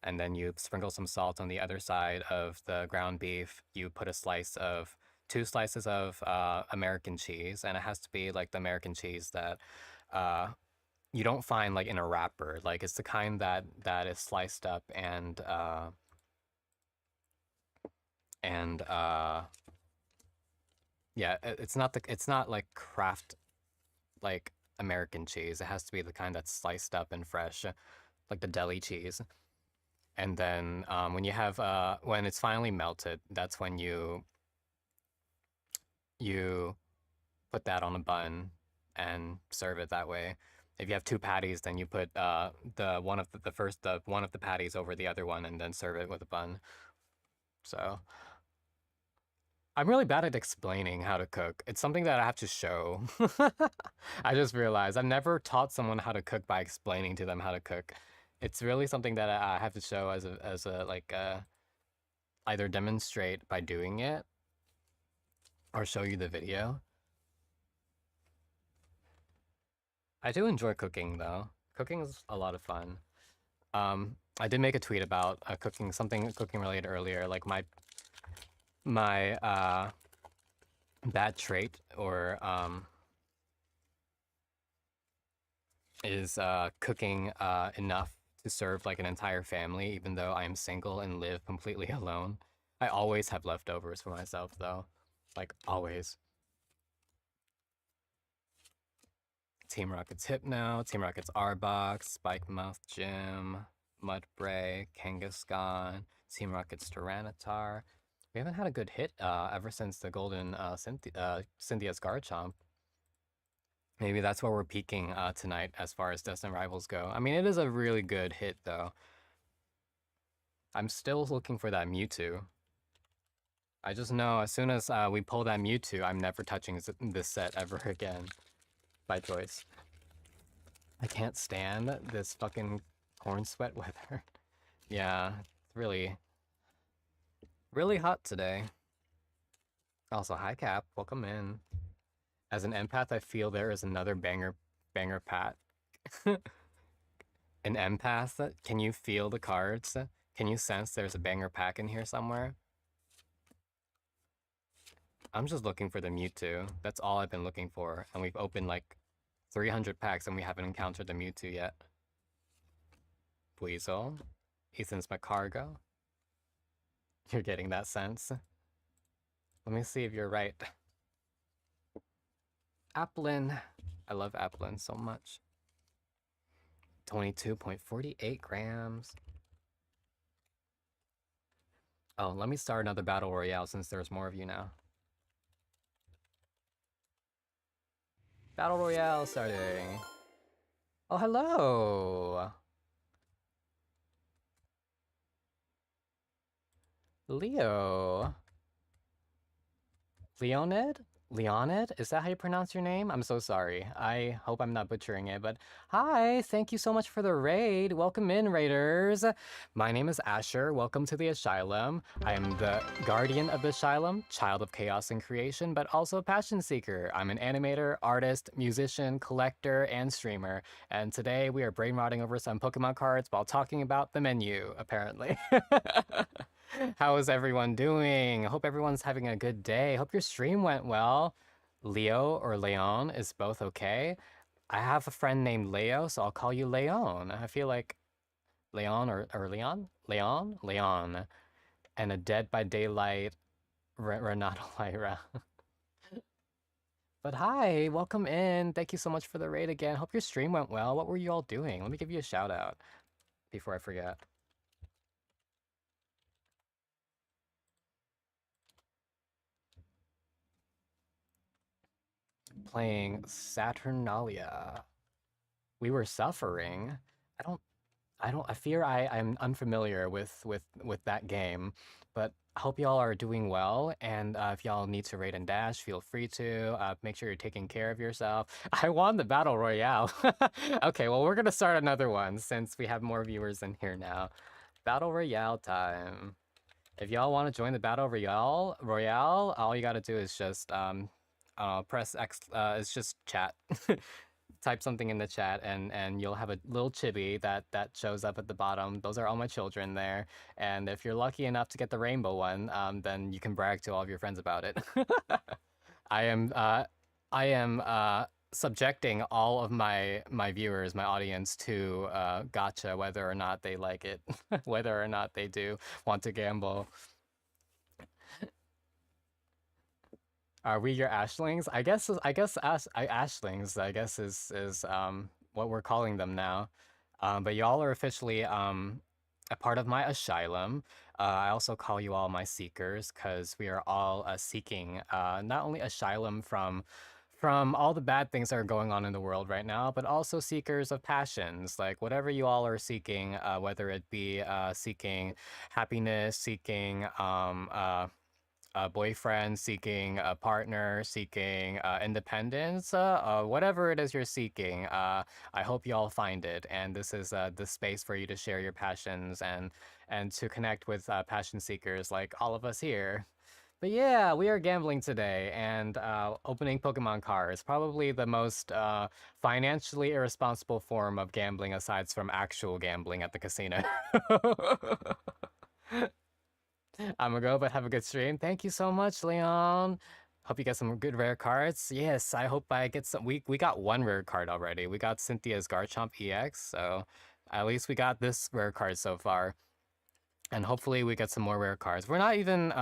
And then you sprinkle some salt on the other side of the ground beef. You put a slice of 2 slices of American cheese, and it has to be like the American cheese that uh, you don't find like in a wrapper. Like it's the kind that is sliced up and yeah, it's not like Kraft like American cheese. It has to be the kind that's sliced up and fresh, like the deli cheese. And then when you have when it's finally melted, that's when you put that on a bun and serve it that way. If you have 2 patties, then you put the one of the one of the patties over the other one, and then serve it with a bun. So I'm really bad at explaining how to cook. It's something that I have to show. I just realized I've never taught someone how to cook by explaining to them how to cook. It's really something that I have to show as a like either demonstrate by doing it or show you the video. I do enjoy cooking though. Cooking is a lot of fun. I did make a tweet about cooking something cooking related earlier, like my bad trait or is cooking enough to serve like an entire family, even though I am single and live completely alone. I always have leftovers for myself though, like always. Team Rocket's Hypno, Team Rocket's Arbok, Spike Mouth Jim, Mudbray, Kangaskhan, Team Rocket's Tyranitar. We haven't had a good hit ever since the golden Cynthia's Garchomp. Maybe that's where we're peaking tonight as far as Destined Rivals go. I mean, it is a really good hit, though. I'm still looking for that Mewtwo. I just know as soon as we pull that Mewtwo, I'm never touching this set ever again. By choice. I can't stand this fucking corn sweat weather. Yeah, it's really, really hot today. Also, hi Cap, welcome in. As an empath, I feel there is another banger pat. An empath? Can you feel the cards? Can you sense there's a banger pack in here somewhere? I'm just looking for the Mewtwo. That's all I've been looking for. And we've opened like 300 packs and we haven't encountered the Mewtwo yet. Weasel. Ethan's McCargo. You're getting that sense. Let me see if you're right. Applin. I love Applin so much. 22.48 grams. Oh, let me start another battle royale since there's more of you now. Battle royale starting. Oh, hello. Leo. Leonid? Leonid? Is that how you pronounce your name? I'm so sorry. I hope I'm not butchering it, but hi, thank you so much for the raid. Welcome in, raiders. My name is Asher. Welcome to the Asylum. I am the guardian of the Asylum, child of chaos and creation, but also a passion seeker. I'm an animator, artist, musician, collector, and streamer. And today we are brainrotting over some Pokemon cards while talking about the menu, apparently. How is everyone doing? I hope everyone's having a good day. Hope your stream went well. Leo or Leon is both okay. I have a friend named Leo, so I'll call you Leon. I feel like Leon or Leon? Leon? Leon. And a Dead by Daylight Renato Lyra. But hi, welcome in. Thank you so much for the raid again. Hope your stream went well. What were you all doing? Let me give you a shout out before I forget. Playing Saturnalia. We were suffering. I don't I fear I'm unfamiliar with that game, but I hope y'all are doing well. And if y'all need to raid and dash, feel free to. Make sure you're taking care of yourself. I won the battle royale. Okay, well we're gonna start another one since we have more viewers in here now. Battle royale time. If y'all want to join the battle royale, all you gotta do is just press X. It's just chat. type something in the chat, and you'll have a little chibi that shows up at the bottom. Those are all my children there. And if you're lucky enough to get the rainbow one, then you can brag to all of your friends about it. I am I am subjecting all of my viewers, my audience, to gotcha, whether or not they like it, whether or not they do want to gamble. Are we your ashlings? Ashlings, I guess is what we're calling them now. But y'all are officially a part of my asylum. I also call you all my seekers because we are all seeking not only asylum from all the bad things that are going on in the world right now, but also seekers of passions. Like whatever you all are seeking, whether it be seeking happiness, seeking a boyfriend, seeking a partner, seeking independence, whatever it is you're seeking. I hope you all find it, and this is the space for you to share your passions and to connect with passion seekers like all of us here. But yeah, we are gambling today and opening Pokemon cards. Probably the most financially irresponsible form of gambling aside from actual gambling at the casino. I'm gonna go, but have a good stream. Thank you so much, Leon. Hope you get some good rare cards. Yes, I hope I get some. We got one rare card already. We got Cynthia's Garchomp EX, so at least we got this rare card so far. And hopefully we get some more rare cards. We're not even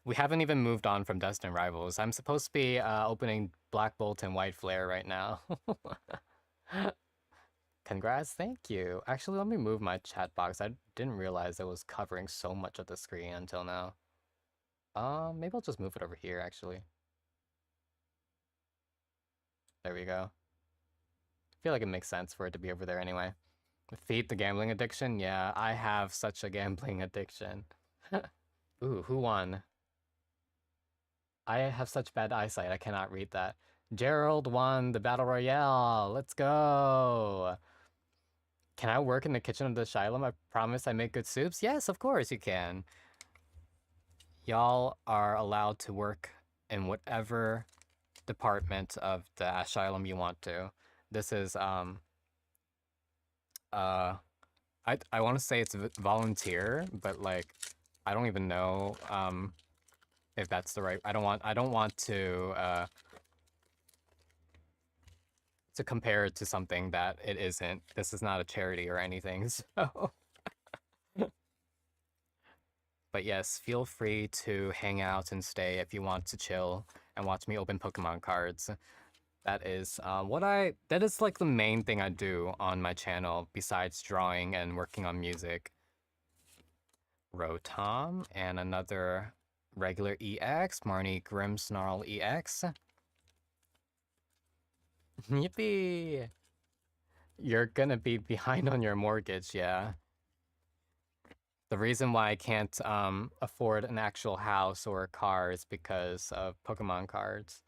we haven't even moved on from Destined Rivals. I'm supposed to be opening Black Bolt and White Flare right now. Congrats, thank you. Actually, let me move my chat box. I didn't realize it was covering so much of the screen until now. Maybe I'll just move it over here, actually. There we go. I feel like it makes sense for it to be over there anyway. Feed the gambling addiction? Yeah, I have such a gambling addiction. Ooh, who won? I have such bad eyesight, I cannot read that. Gerald won the Battle Royale. Let's go. Can I work in the kitchen of the Shylum? I promise I make good soups. Yes, of course you can. Y'all are allowed to work in whatever department of the Asylum you want to. This is I want to say it's volunteer, but like I don't even know if that's the right. I don't want to compare it to something that it isn't. This is not a charity or anything. So but yes, feel free to hang out and stay if you want to chill and watch me open Pokemon cards. That is that is like the main thing I do on my channel besides drawing and working on music. Rotom and another regular EX, Marnie Grimmsnarl EX. Yippee! You're gonna be behind on your mortgage, yeah. The reason why I can't afford an actual house or a car is because of Pokemon cards.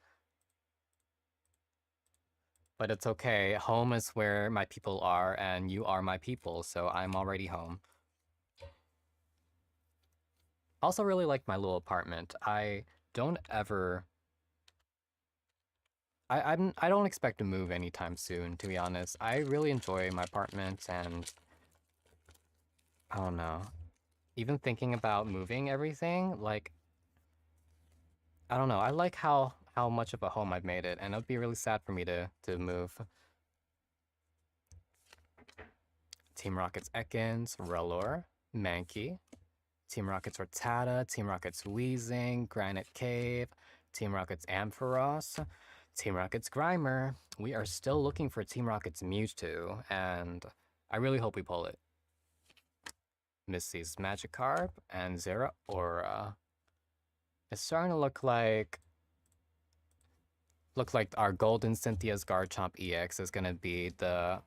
But it's okay. Home is where my people are, and you are my people, so I'm already home. Also really like my little apartment. I don't ever... I don't expect to move anytime soon, to be honest. I really enjoy my apartment, and... I don't know. Even thinking about moving everything, like... I don't know. I like how much of a home I've made it, and it would be really sad for me to move. Team Rocket's Ekans, Rellor, Mankey, Team Rocket's Rattata, Team Rocket's Weezing, Granite Cave, Team Rocket's Ampharos, Team Rocket's Grimer. We are still looking for Team Rocket's Mewtwo, and I really hope we pull it. Missy's Magikarp and Zeraora. It's starting to look like our Golden Cynthia's Garchomp EX is gonna be the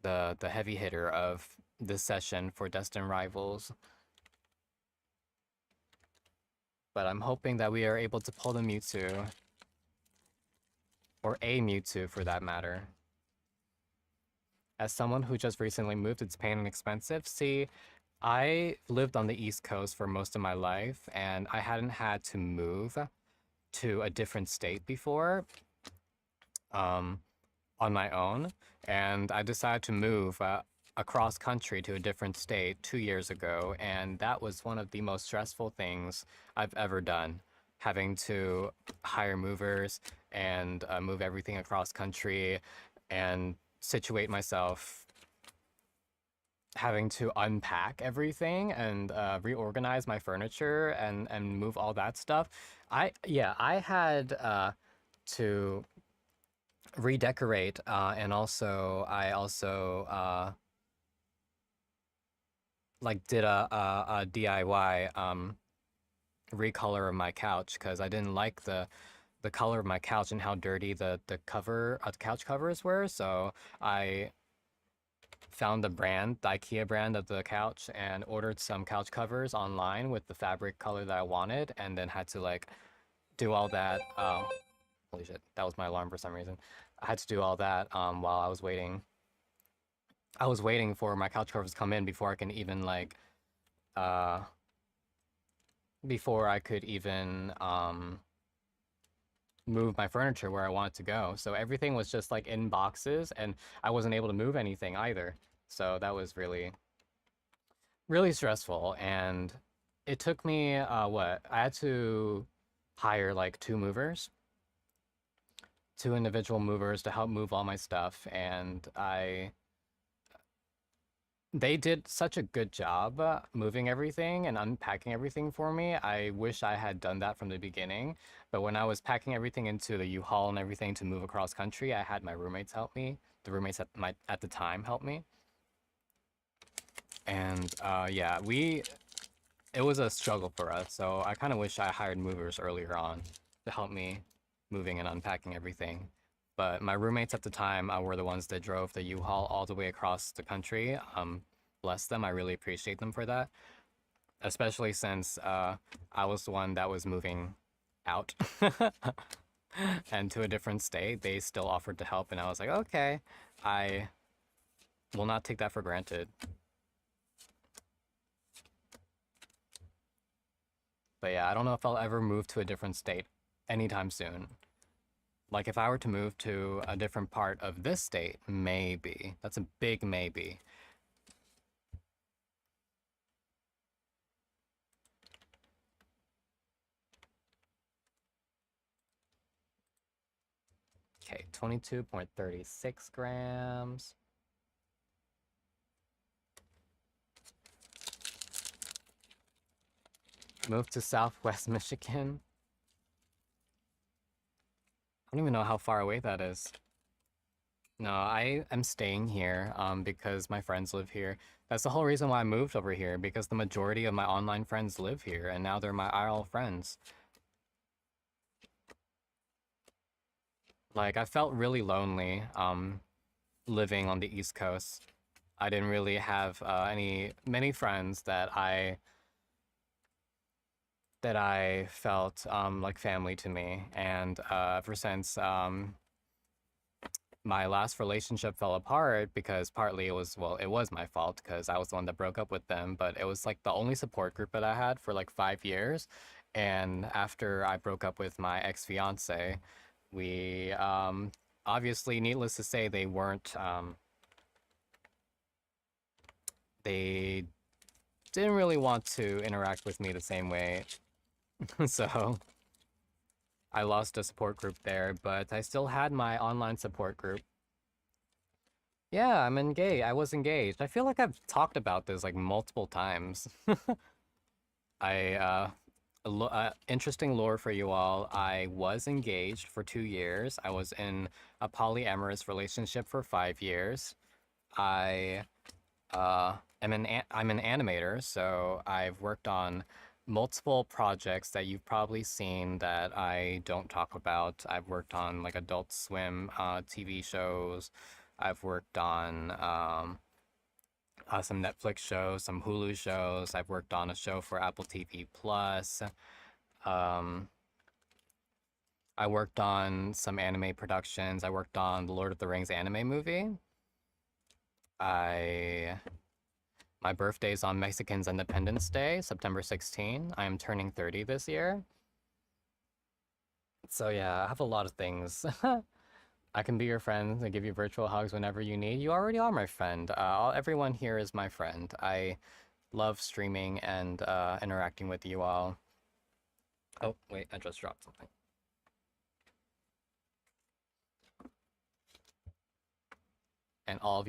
heavy hitter of this session for Destined Rivals. But I'm hoping that we are able to pull the Mewtwo. Or a Mewtwo, for that matter. As someone who just recently moved, it's pain and expensive. See, I lived on the East Coast for most of my life, and I hadn't had to move to a different state before. on my own, and I decided to move across country to a different state 2 years ago, and that was one of the most stressful things I've ever done. Having to hire movers and move everything across country and situate myself, having to unpack everything and reorganize my furniture and move all that stuff. I had to redecorate, and also I also like did a DIY recolor of my couch because I didn't like the color of my couch and how dirty the couch covers were. So I found the IKEA brand of the couch, and ordered some couch covers online with the fabric color that I wanted, and then had to like do all that. Holy shit, that was my alarm for some reason. I had to do all that while I was waiting. I was waiting for my couch covers to come in before I can even like uh before I could even move my furniture where I want it to go. So everything was just like in boxes, and I wasn't able to move anything either. So that was really stressful, and it took me what? I had to hire like two individual movers to help move all my stuff, and I they did such a good job moving everything and unpacking everything for me. I wish I had done that from the beginning. But when I was packing everything into the U-Haul and everything to move across country, I had my roommates help me. The roommates at the time helped me. And yeah, it was a struggle for us. So I kind of wish I hired movers earlier on to help me moving and unpacking everything. But my roommates at the time were the ones that drove the U-Haul all the way across the country. Bless them. I really appreciate them for that, especially since I was the one that was moving out and to a different state. They still offered to help, and I was like, okay, I will not take that for granted. But yeah, I don't know if I'll ever move to a different state anytime soon. Like if I were to move to a different part of this state, maybe. That's a big maybe. Okay, 22.36 grams. Move to Southwest Michigan. I don't even know how far away that is. No, I am staying here because my friends live here. That's the whole reason why I moved over here, because the majority of my online friends live here, and now they're my IRL friends. Like, I felt really lonely living on the East Coast. I didn't really have many friends that I felt like family to me, and ever since my last relationship fell apart, because partly it was my fault because I was the one that broke up with them, but it was like the only support group that I had for like 5 years. And after I broke up with my ex-fiance, we obviously, needless to say, they didn't really want to interact with me the same way. So I lost a support group there, but I still had my online support group. Yeah, I'm engaged. I was engaged. I feel like I've talked about this like multiple times. I interesting lore for you all. I was engaged for 2 years. I was in a polyamorous relationship for 5 years. I I'm an animator, so I've worked on multiple projects that you've probably seen that I don't talk about. I've worked on like Adult Swim TV shows. I've worked on some Netflix shows, some Hulu shows. I've worked on a show for Apple TV Plus. Um, I worked on some anime productions. I worked on the Lord of the Rings anime movie. I My birthday is on Mexican's Independence Day, September 16. I am turning 30 this year. So yeah, I have a lot of things. I can be your friend and give you virtual hugs whenever you need. You already are my friend. Everyone here is my friend. I love streaming and interacting with you all. Oh, wait, I just dropped something. And all of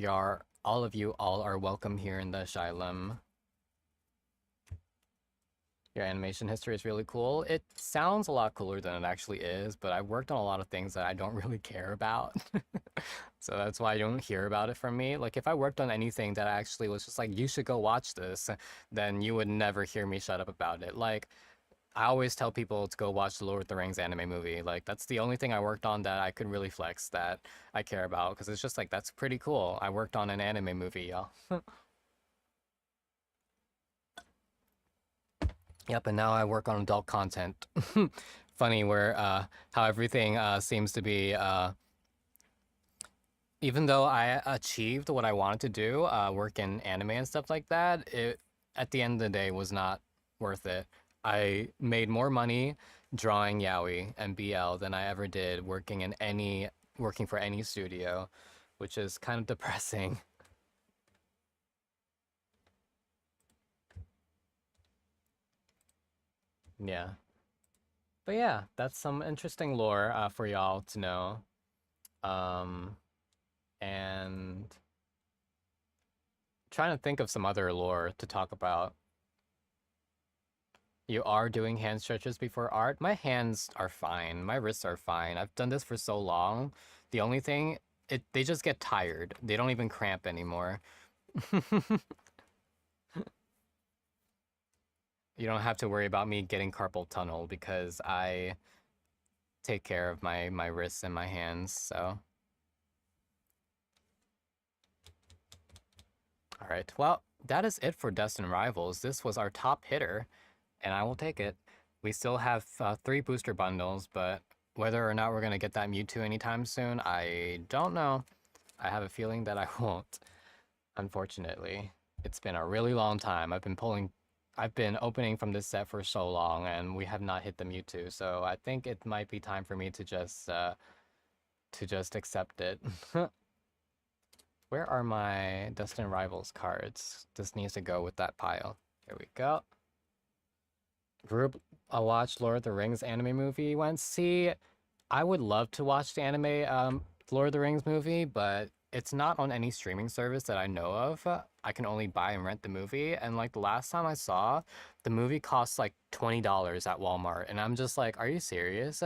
you all are welcome here in the asylum. Your animation history is really cool. It sounds a lot cooler than it actually is, but I've worked on a lot of things that I don't really care about. So that's why you don't hear about it from me. Like, if I worked on anything that actually was just like, you should go watch this, then you would never hear me shut up about it. Like, I always tell people to go watch the Lord of the Rings anime movie. Like, that's the only thing I worked on that I could really flex that I care about, because it's just like, that's pretty cool. I worked on an anime movie, y'all. Yep, and now I work on adult content. Funny where how everything seems to be even though I achieved what I wanted to do, work in anime and stuff like that, it at the end of the day was not worth it. I made more money drawing yaoi and BL than I ever did working for any studio, which is kind of depressing. Yeah. But yeah, that's some interesting lore for y'all to know. Um, and trying to think of some other lore to talk about. You are doing hand stretches before art? My hands are fine. My wrists are fine. I've done this for so long. The only thing, they just get tired. They don't even cramp anymore. You don't have to worry about me getting carpal tunnel because I take care of my wrists and my hands, so. All right. Well, that is it for Destin Rivals. This was our top hitter, and I will take it. We still have 3 booster bundles, but whether or not we're going to get that Mewtwo anytime soon, I don't know. I have a feeling that I won't, unfortunately. It's been a really long time. I've been opening from this set for so long, and we have not hit the Mewtwo, so I think it might be time for me to just accept it. Where are my Destin Rivals cards? This needs to go with that pile. Here we go. Group, I watched Lord of the Rings anime movie once. See, I would love to watch the anime Lord of the Rings movie, but it's not on any streaming service that I know of. I can only buy and rent the movie, and like the last time I saw, the movie costs like $20 at Walmart, and I'm just like, are you serious?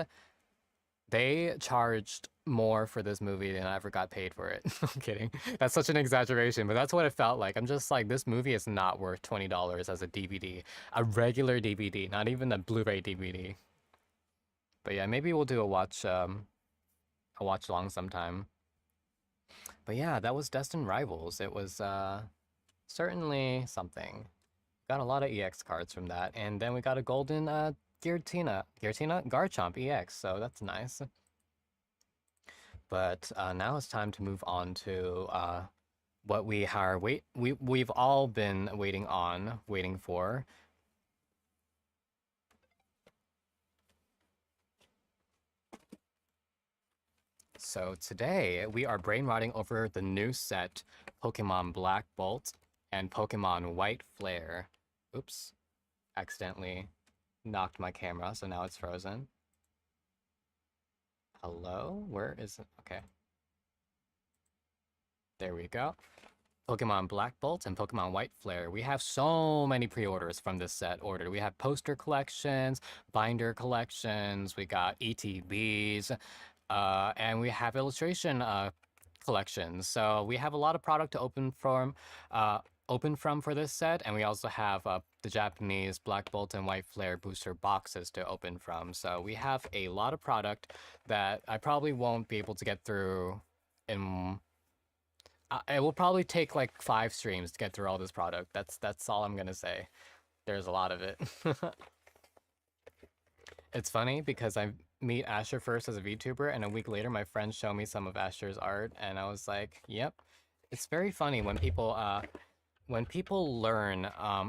They charged more for this movie than I ever got paid for it. I'm kidding. That's such an exaggeration, but that's what it felt like. I'm just like, this movie is not worth $20 as a DVD, a regular DVD, not even a Blu-ray DVD. But yeah, maybe we'll do a watch along sometime. But yeah, that was Destined Rivals. It was certainly something. Got a lot of EX cards from that, and then we got a golden Garchomp EX, so that's nice. But now it's time to move on to what we've all been waiting for. So today we are brainrotting over the new set Pokemon Black Bolt and Pokemon White Flare. Oops, accidentally knocked my camera, so now it's frozen. Hello? Where is it? Okay. There we go. Pokemon Black Bolt and Pokemon White Flare. We have so many pre-orders from this set ordered. We have poster collections, binder collections, we got ETBs, and we have illustration collections. So we have a lot of product to open from for this set, and we also have the Japanese Black Bolt and White Flare booster boxes to open from. So we have a lot of product that I probably won't be able to get through in it will probably take like 5 streams to get through all this product. That's all I'm gonna say. There's a lot of it. It's funny because I meet Asher first as a VTuber, and a week later my friends show me some of Asher's art, and I was like, "Yep." It's very funny when people learn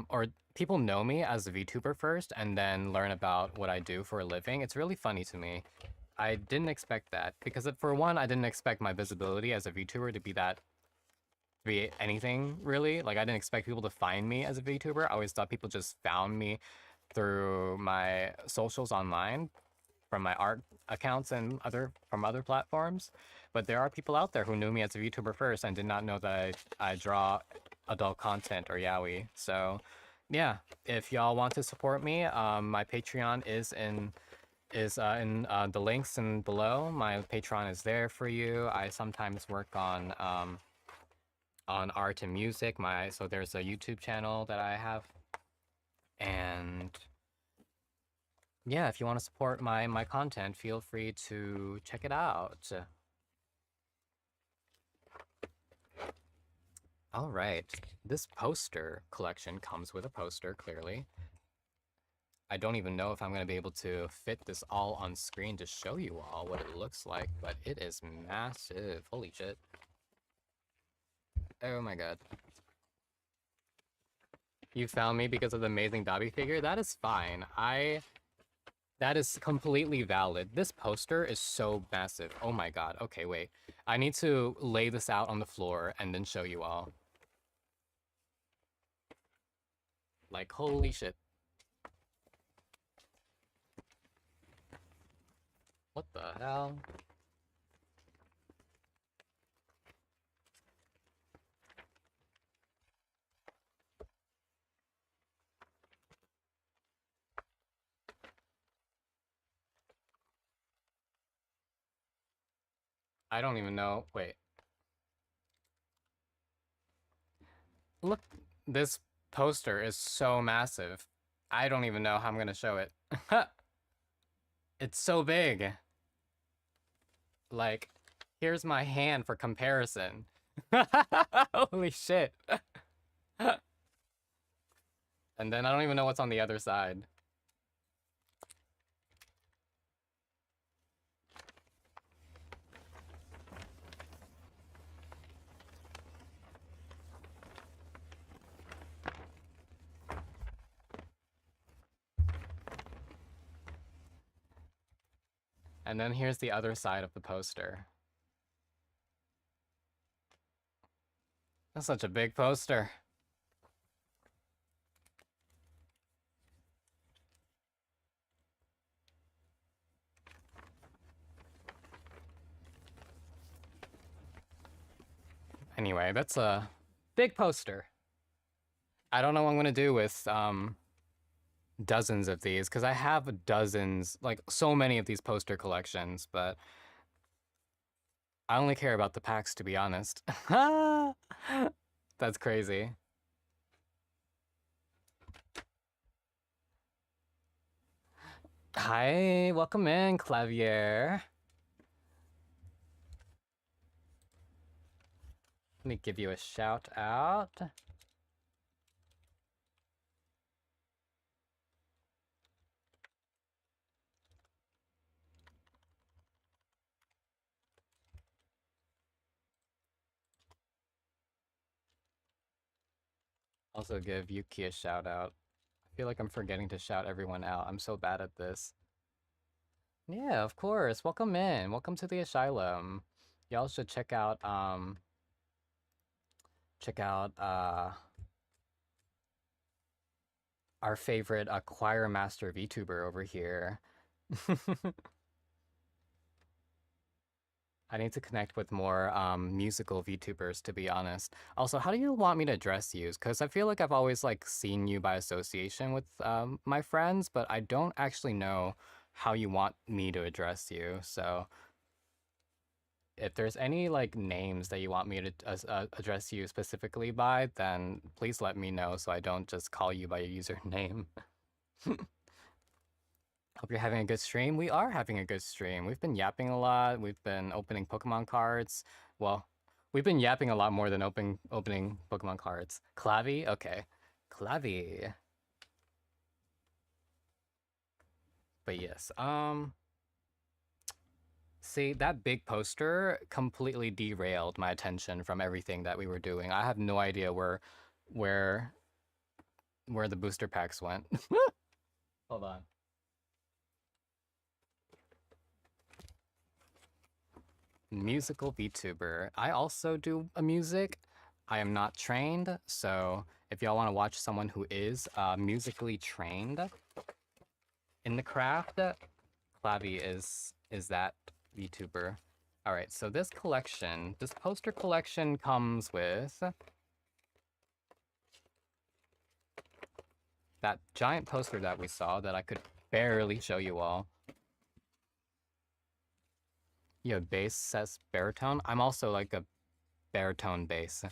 or people know me as a VTuber first, and then learn about what I do for a living. It's really funny to me. I didn't expect that because for one, I didn't expect my visibility as a VTuber to be anything really. Like I didn't expect people to find me as a VTuber. I always thought people just found me through my socials online from my art accounts and other platforms. But there are people out there who knew me as a VTuber first and did not know that I draw adult content or yaoi. So yeah, if y'all want to support me, my Patreon is in the links and below. My Patreon is there for you. I sometimes work on art and music. So there's a YouTube channel that I have, and yeah, if you want to support my content, feel free to check it out. All right, this poster collection comes with a poster. Clearly, I don't even know if I'm gonna be able to fit this all on screen to show you all what it looks like, but it is massive. Holy shit! Oh my god. You found me because of the amazing Dobby figure? That is fine. That is completely valid. This poster is so massive. Oh my god. Okay, wait. I need to lay this out on the floor and then show you all. Like, holy shit. What the hell? I don't even know. Wait. Look, this poster is so massive. I don't even know how I'm gonna show it. It's so big. Like, here's my hand for comparison. Holy shit. And then I don't even know what's on the other side. And then here's the other side of the poster. That's such a big poster. Anyway, that's a big poster. I don't know what I'm gonna do with dozens of these because I have dozens, like so many of these poster collections, but I only care about the packs to be honest. That's crazy. Hi, welcome in, Clavier. Let me give you a shout out. Also give Yuki a shout out. I feel like I'm forgetting to shout everyone out. I'm so bad at this. Yeah, of course. Welcome in. Welcome to the asylum. Y'all should check out our favorite choir master VTuber over here. I need to connect with more musical VTubers, to be honest. Also, how do you want me to address you? Because I feel like I've always like seen you by association with my friends, but I don't actually know how you want me to address you. So if there's any like names that you want me to address you specifically by, then please let me know so I don't just call you by your username. Hope you're having a good stream. We are having a good stream. We've been yapping a lot. We've been opening Pokemon cards. Well, we've been yapping a lot more than opening Pokemon cards. Clavy? Okay. Clavy. But yes, see, that big poster completely derailed my attention from everything that we were doing. I have no idea where where the booster packs went. Hold on. musical VTuber. I also do a music. I am not trained, so if y'all want to watch someone who is musically trained in the craft, Clavy is that VTuber. All right, so this collection, this poster collection comes with that giant poster that we saw that I could barely show you all. Yeah, bass says baritone. I'm also like a baritone bass.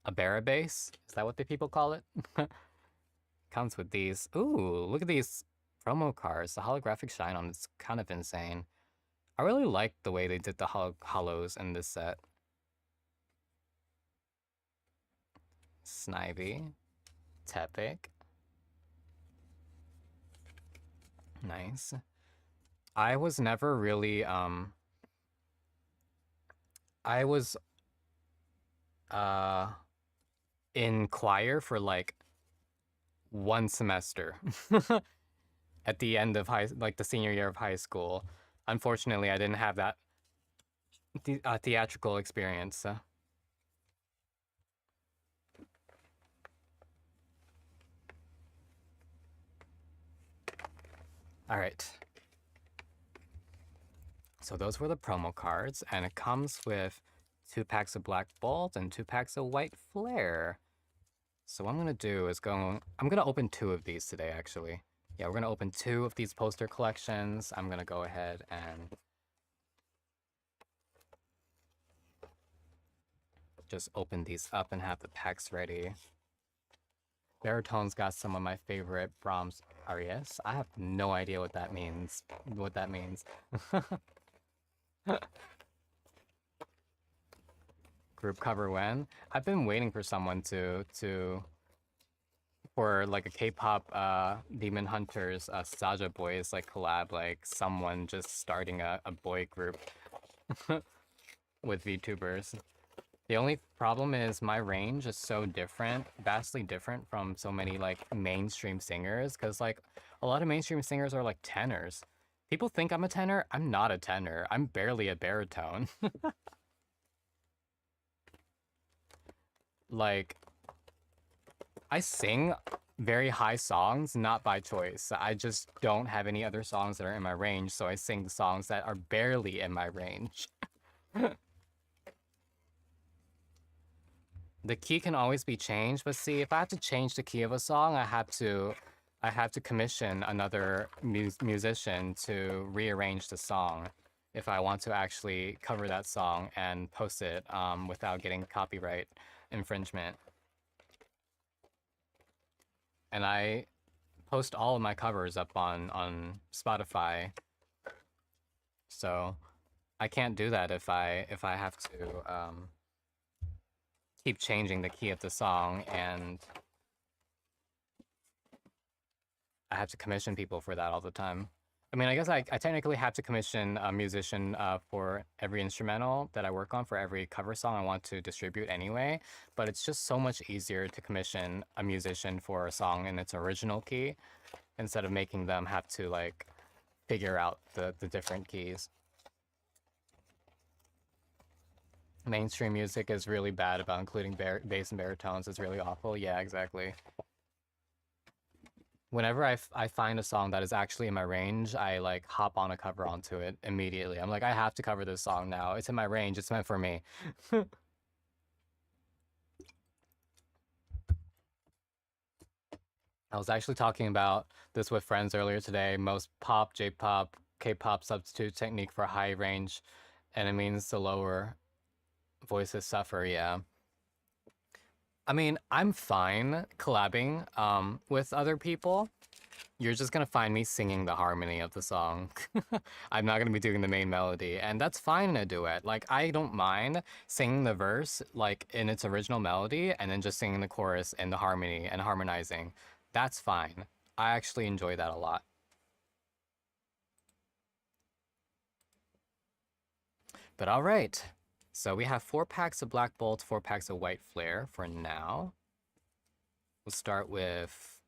A bara bass? Is that what the people call it? Comes with these. Ooh, look at these promo cards. The holographic shine on it's kind of insane. I really like the way they did the hollows in this set. Snivy. Tepic. Nice. I was never really I was uh in choir for like one semester at the end of the senior year of high school. Unfortunately, I didn't have that theatrical experience. All right. So those were the promo cards, and it comes with 2 packs of Black Bolt and 2 packs of White Flare. So what I'm gonna do is I'm gonna open 2 of these today, actually. Yeah, we're gonna open 2 of these poster collections. I'm gonna go ahead and just open these up and have the packs ready. Baritone's got some of my favorite Brahms arias. I have no idea what that means. Group cover when? I've been waiting for someone for like a K-pop Demon Hunters Saja Boys like collab, like someone just starting a boy group with VTubers. The only problem is my range is so different, vastly different from so many like mainstream singers, because like a lot of mainstream singers are like tenors. People think I'm a tenor. I'm not a tenor. I'm barely a baritone. Like, I sing very high songs, not by choice. I just don't have any other songs that are in my range, so I sing the songs that are barely in my range. The key can always be changed, but see, if I have to change the key of a song, I have to commission another musician to rearrange the song if I want to actually cover that song and post it without getting copyright infringement. And I post all of my covers up on Spotify, so I can't do that if I have to keep changing the key of the song, and I have to commission people for that all the time. I mean, I guess I technically have to commission a musician for every instrumental that I work on, for every cover song I want to distribute anyway, but it's just so much easier to commission a musician for a song in its original key instead of making them have to like figure out the different keys. Mainstream music is really bad about including bass and baritones. It's really awful. Yeah, exactly. Whenever I find a song that is actually in my range, I like hop on a cover onto it immediately. I'm like, I have to cover this song now. It's in my range. It's meant for me. I was actually talking about this with friends earlier today. Most pop, J-pop, K-pop substitute technique for high range, and it means the lower voices suffer. Yeah. I mean, I'm fine collabing with other people. You're just gonna find me singing the harmony of the song. I'm not gonna be doing the main melody, and that's fine in a duet. Like, I don't mind singing the verse like in its original melody and then just singing the chorus in the harmony and harmonizing. That's fine. I actually enjoy that a lot. But all right. So we have 4 packs of Black Bolt, 4 packs of White Flare for now. We'll start with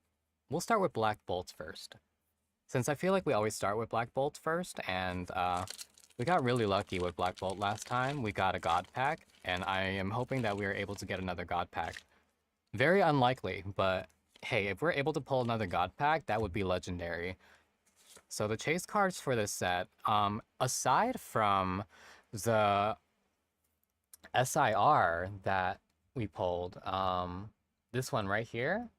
Black Bolt first. Since I feel like we always start with Black Bolt first, and We got really lucky with Black Bolt last time. We got a God Pack, and I am hoping that we are able to get another God Pack. Very unlikely, but hey, if we're able to pull another God Pack, that would be legendary. So the chase cards for this set, aside from the SIR that we pulled, this one right here.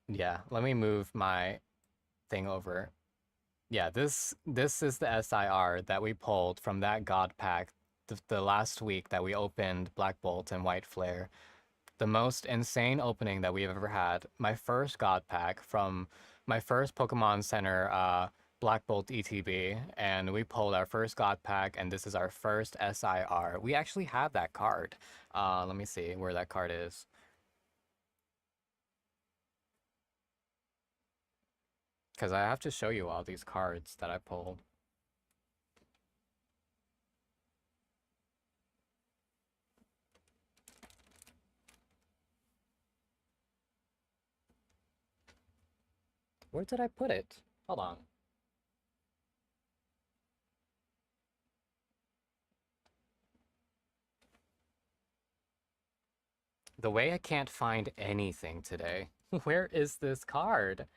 Yeah, let me move my thing over. Yeah, this is the SIR that we pulled from that God Pack the last week that we opened Black Bolt and White Flare. The most insane opening that we've ever had. My first God Pack from my first Pokemon Center Black Bolt ETB, and we pulled our first God Pack, and this is our first SIR. We actually have that card. Let me see where that card is. Because I have to show you all these cards that I pulled. Where did I put it? Hold on. The way I can't find anything today. Where is this card?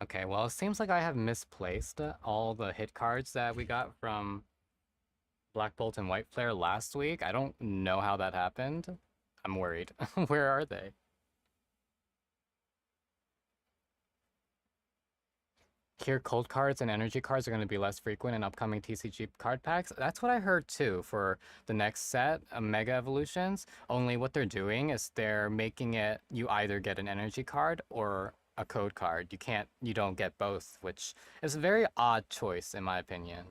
Okay, well, it seems like I have misplaced all the hit cards that we got from Black Bolt and White Flare last week. I don't know how that happened. I'm worried. Where are they? Here, cold cards and energy cards are going to be less frequent in upcoming TCG card packs. That's what I heard too for the next set of Mega Evolutions. Only what they're doing is they're making it you either get an energy card or a code card. You don't get both, which is a very odd choice in my opinion.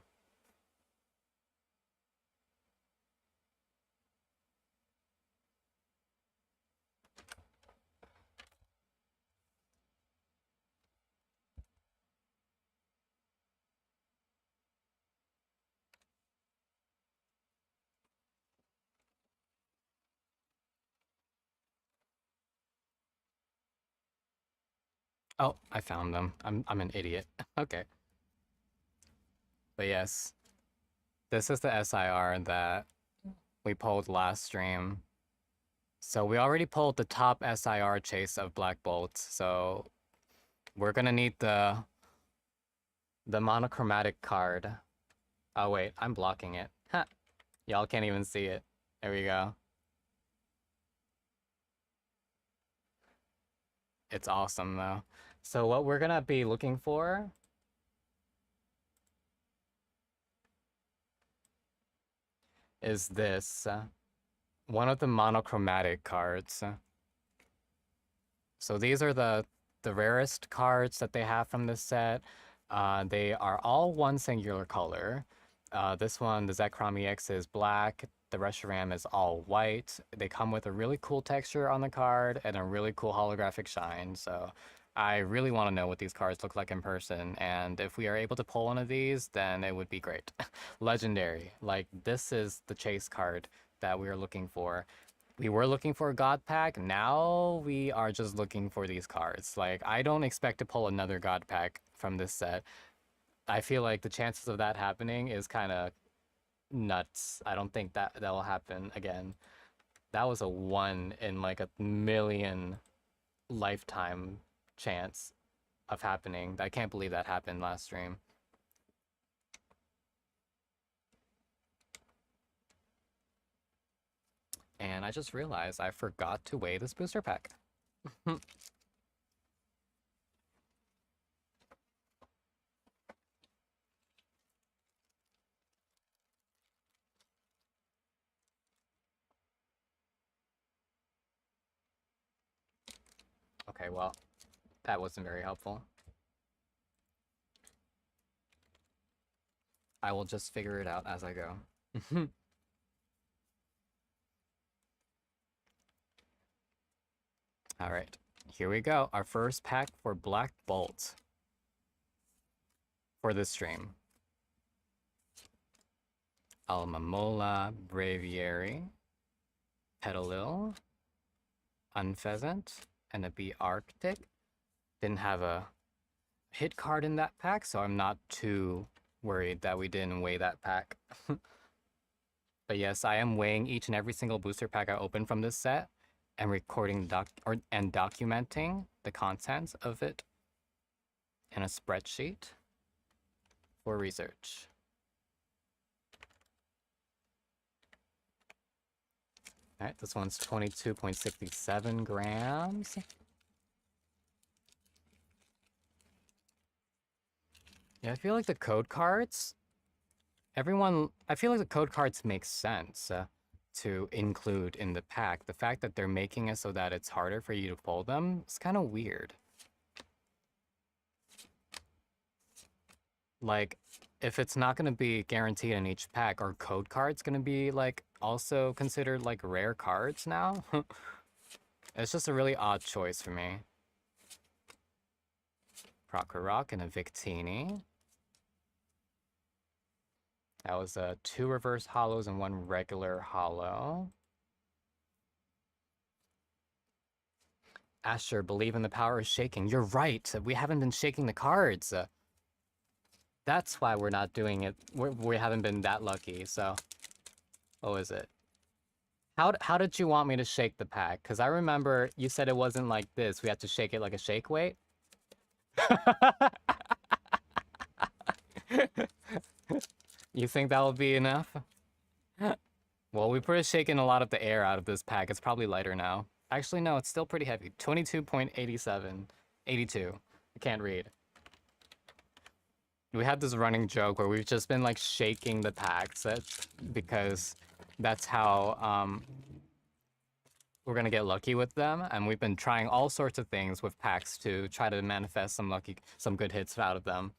Oh, I found them. I'm an idiot. Okay. But yes, this is the SIR that we pulled last stream. So we already pulled the top SIR chase of Black Bolt, so we're gonna need the monochromatic card. Oh wait, I'm blocking it. Ha! Y'all can't even see it. There we go. It's awesome though. So what we're gonna be looking for is this. One of the monochromatic cards. So these are the rarest cards that they have from this set. They are all one singular color. This one, the Zekrom EX, is black. The Reshiram is all white. They come with a really cool texture on the card and a really cool holographic shine. So I really want to know what these cards look like in person. And if we are able to pull one of these, then it would be great. Legendary. Like, this is the chase card that we are looking for. We were looking for a God Pack. Now we are just looking for these cards. Like, I don't expect to pull another God Pack from this set. I feel like the chances of that happening is kind of nuts. I don't think that will happen again. That was a 1 in like a million lifetime chance of happening. I can't believe that happened last stream. And I just realized I forgot to weigh this booster pack. Okay, well, that wasn't very helpful. I will just figure it out as I go. Alright, here we go. Our first pack for Black Bolt. For this stream. Almamola, Braviary, Petalil, Unpheasant, and a Bee Arctic. Didn't have a hit card in that pack, so I'm not too worried that we didn't weigh that pack. But yes, I am weighing each and every single booster pack I open from this set and recording and documenting the contents of it in a spreadsheet for research. Alright, this one's 22.67 grams. Yeah, I feel like the code cards, I feel like the code cards make sense to include in the pack. The fact that they're making it so that it's harder for you to pull them is kind of weird. Like, if it's not going to be guaranteed in each pack, are code cards going to be, like, also considered, like, rare cards now? It's just a really odd choice for me. Rock and a Victini. That was 2 reverse hollows and 1 regular hollow. Asher, believe in the power of shaking. You're right. We haven't been shaking the cards. That's why we're not doing it. We haven't been that lucky, so... What was it? How did you want me to shake the pack? Because I remember you said it wasn't like this. We had to shake it like a shake weight. You think that will be enough? Well, we put shaking a lot of the air out of this pack. It's probably lighter now. Actually, no, it's still pretty heavy. 22.87. 82. I can't read. We had this running joke where we've just been like shaking the packs because that's how we're gonna get lucky with them, and we've been trying all sorts of things with packs to try to manifest some good hits out of them.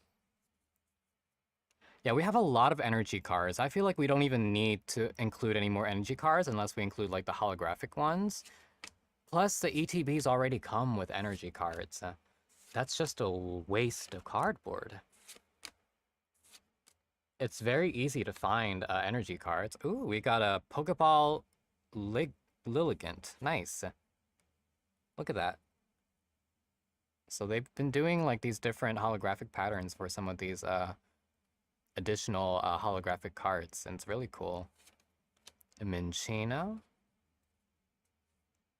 Yeah, we have a lot of energy cards. I feel like we don't even need to include any more energy cards unless we include like the holographic ones. Plus, the ETBs already come with energy cards. That's just a waste of cardboard. It's very easy to find energy cards. Ooh, we got a Pokeball Lilligant. Nice. Look at that. So they've been doing like these different holographic patterns for some of these additional holographic cards, and it's really cool. A Minchino.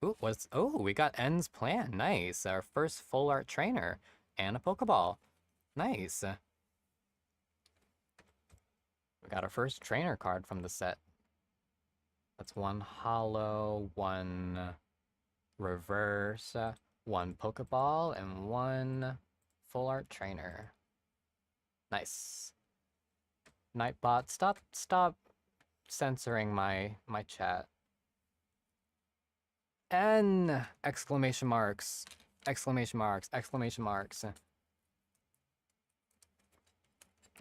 Ooh, we got N's Plan. Nice. Our first full art trainer. And a Pokeball. Nice. We got our first trainer card from the set. That's 1 hollow, 1 reverse, 1 Pokeball, and 1 full art trainer. Nice. Nightbot, stop censoring my chat. N! Exclamation marks. Exclamation marks. Exclamation marks.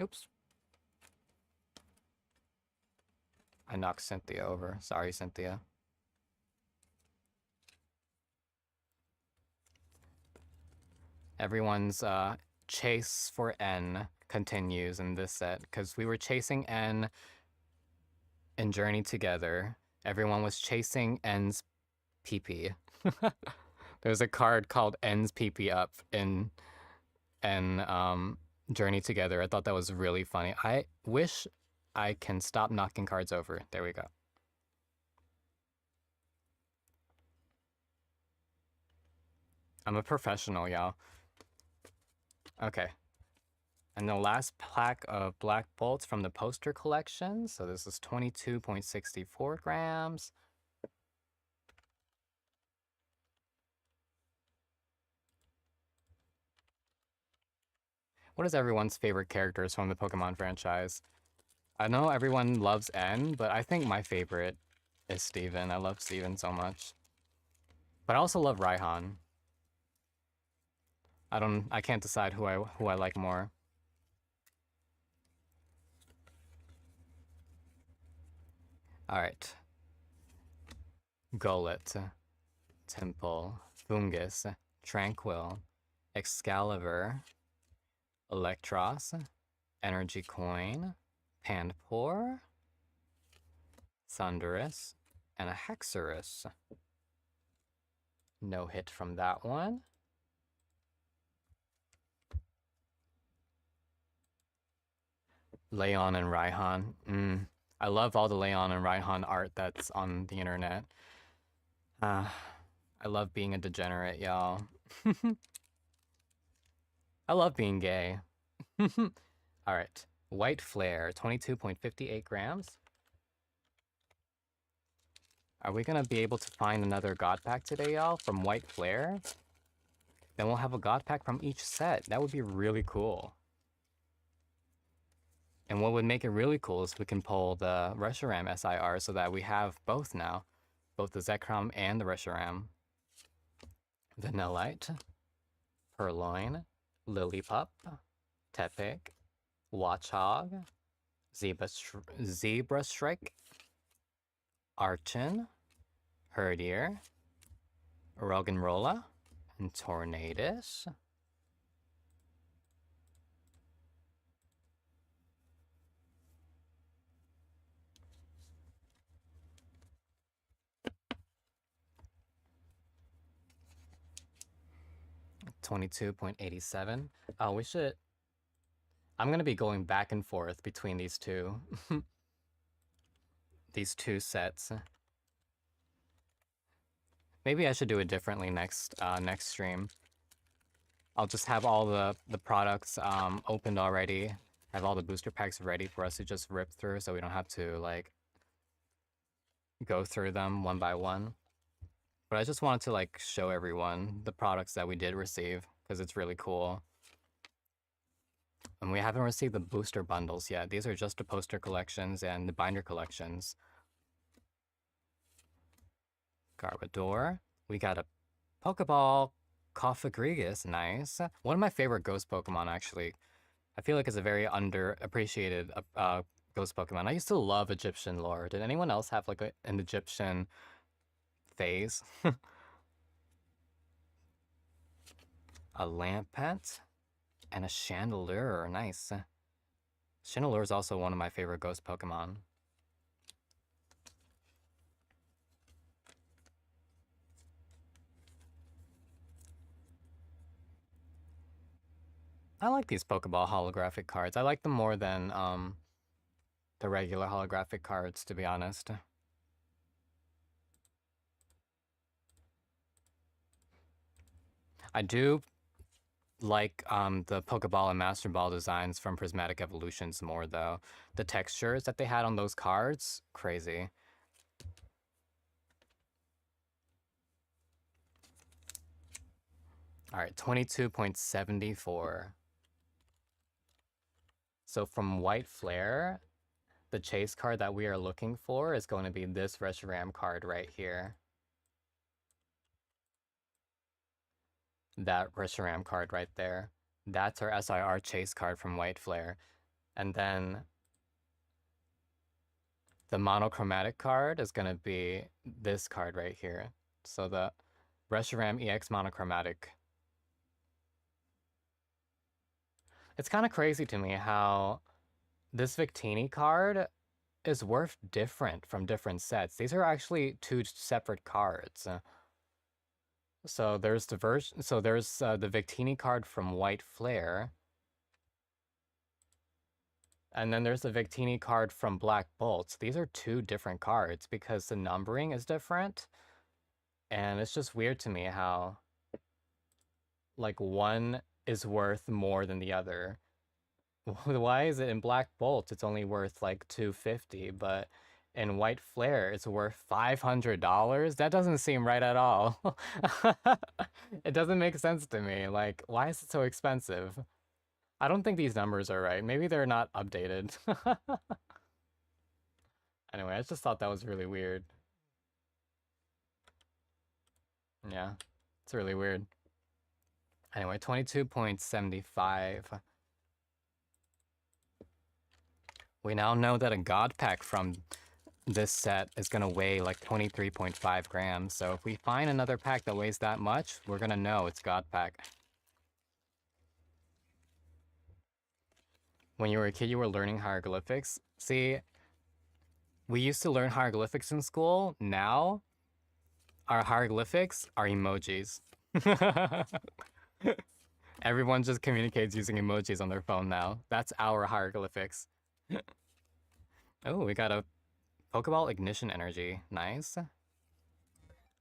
Oops. I knocked Cynthia over. Sorry, Cynthia. Everyone's chase for N continues in this set, because we were chasing N in Journey together. Everyone was chasing N's PP. There's a card called N's PP up in Journey Together. I thought that was really funny. I wish I can stop knocking cards over. There we go. I'm a professional, y'all. Okay. And the last pack of Black Bolts from the poster collection. So this is 22.64 grams. What is everyone's favorite characters from the Pokemon franchise? I know everyone loves N, but I think my favorite is Steven. I love Steven so much. But I also love Raihan. I can't decide who I like more. All right. Gullet, Temple, Fungus, Tranquil, Excalibur, Electros, Energy Coin, Pandpour, Thunderous, and a Hexerus. No hit from that one. Leon and Raihan. I love all the Leon and Raihan art that's on the internet. I love being a degenerate, y'all. I love being gay. All right. White Flare, 22.58 grams. Are we going to be able to find another God Pack today, y'all, from White Flare? Then we'll have a God Pack from each set. That would be really cool. And what would make it really cool is we can pull the Reshiram SIR so that we have both now. Both the Zekrom and the Reshiram. Vanillite, Purloin, Lillipup, Tepig, Watchog, Zebra Shrike, Archon, Herdier, Roggenrola, and Tornadus. $22.87. Oh, we should. I'm gonna be going back and forth between these two. These two sets. Maybe I should do it differently next stream. I'll just have all the products opened already. Have all the booster packs ready for us to just rip through, so we don't have to like go through them one by one. But I just wanted to like show everyone the products that we did receive because it's really cool. And we haven't received the booster bundles yet. These are just the poster collections and the binder collections. Garbodor. We got a Pokeball Coffagrigus. Nice. One of my favorite ghost Pokemon, actually. I feel like it's a very underappreciated ghost Pokemon. I used to love Egyptian lore. Did anyone else have like an Egyptian phase? A Lampent and a Chandelure. Nice. Chandelure is also one of my favorite ghost Pokemon. I like these Pokeball holographic cards. I like them more than the regular holographic cards, to be honest. I do like the Pokeball and Master Ball designs from Prismatic Evolutions more, though. The textures that they had on those cards, crazy. All right, 22.74. So from White Flare, the chase card that we are looking for is going to be this Reshiram card right here. That Reshiram card right there. That's our SIR chase card from White Flare. And then the monochromatic card is going to be this card right here. So the Reshiram EX monochromatic. It's kind of crazy to me how this Victini card is worth different from different sets. These are actually two separate cards. So there's the the Victini card from White Flare. And then there's the Victini card from Black Bolt. These are two different cards because the numbering is different. And it's just weird to me how like one is worth more than the other. Why is it in Black Bolt it's only worth like $250, but in White Flare it's worth $500? That doesn't seem right at all. It doesn't make sense to me. Like, why is it so expensive? I don't think these numbers are right. Maybe they're not updated. Anyway, I just thought that was really weird. Yeah, it's really weird. Anyway, 22.75. We now know that a god pack from this set is going to weigh like 23.5 grams. So if we find another pack that weighs that much, we're going to know it's god pack. When you were a kid, you were learning hieroglyphics. See, we used to learn hieroglyphics in school. Now, our hieroglyphics are emojis. Everyone just communicates using emojis on their phone now. That's our hieroglyphics. Oh, we got a Pokeball Ignition Energy. Nice.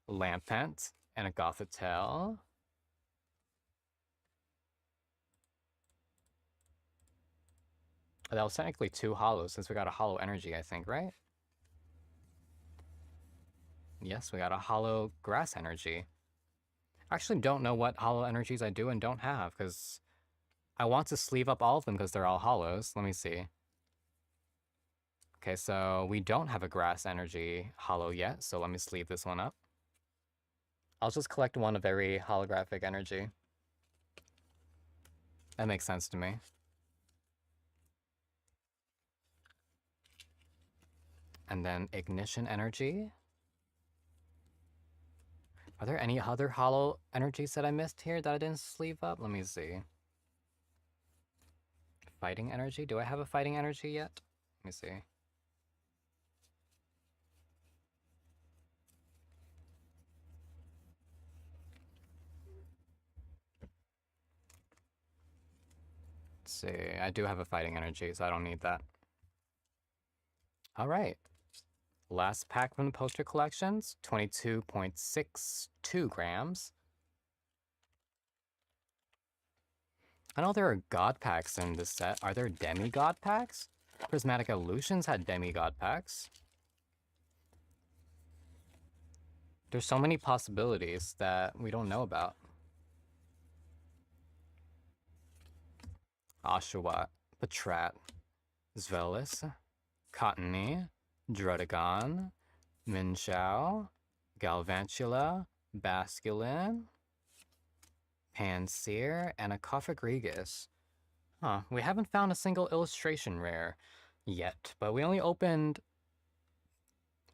Lampent and a Gothitelle. That was technically 2 hollows since we got a hollow energy, I think, right? Yes, we got a hollow grass energy. I actually don't know what hollow energies I do and don't have, because I want to sleeve up all of them because they're all hollows. Let me see. Okay, so we don't have a grass energy hollow yet, so let me sleeve this one up. I'll just collect one of every holographic energy. That makes sense to me. And then ignition energy. Are there any other hollow energies that I missed here that I didn't sleeve up? Let me see. Fighting energy? Do I have a fighting energy yet? Let me see. Let's see. I do have a fighting energy, so I don't need that. All right. Last pack from the poster collections, 22.62 grams. I know there are god packs in this set. Are there demigod packs? Prismatic Evolutions had demigod packs. There's so many possibilities that we don't know about. Oshawott, Patrat, Zweilous, Cottony, Druddigon, Minshao, Galvantula, Basculin, Pansear, and a Cophagrigus. Huh, we haven't found a single illustration rare yet, but we only opened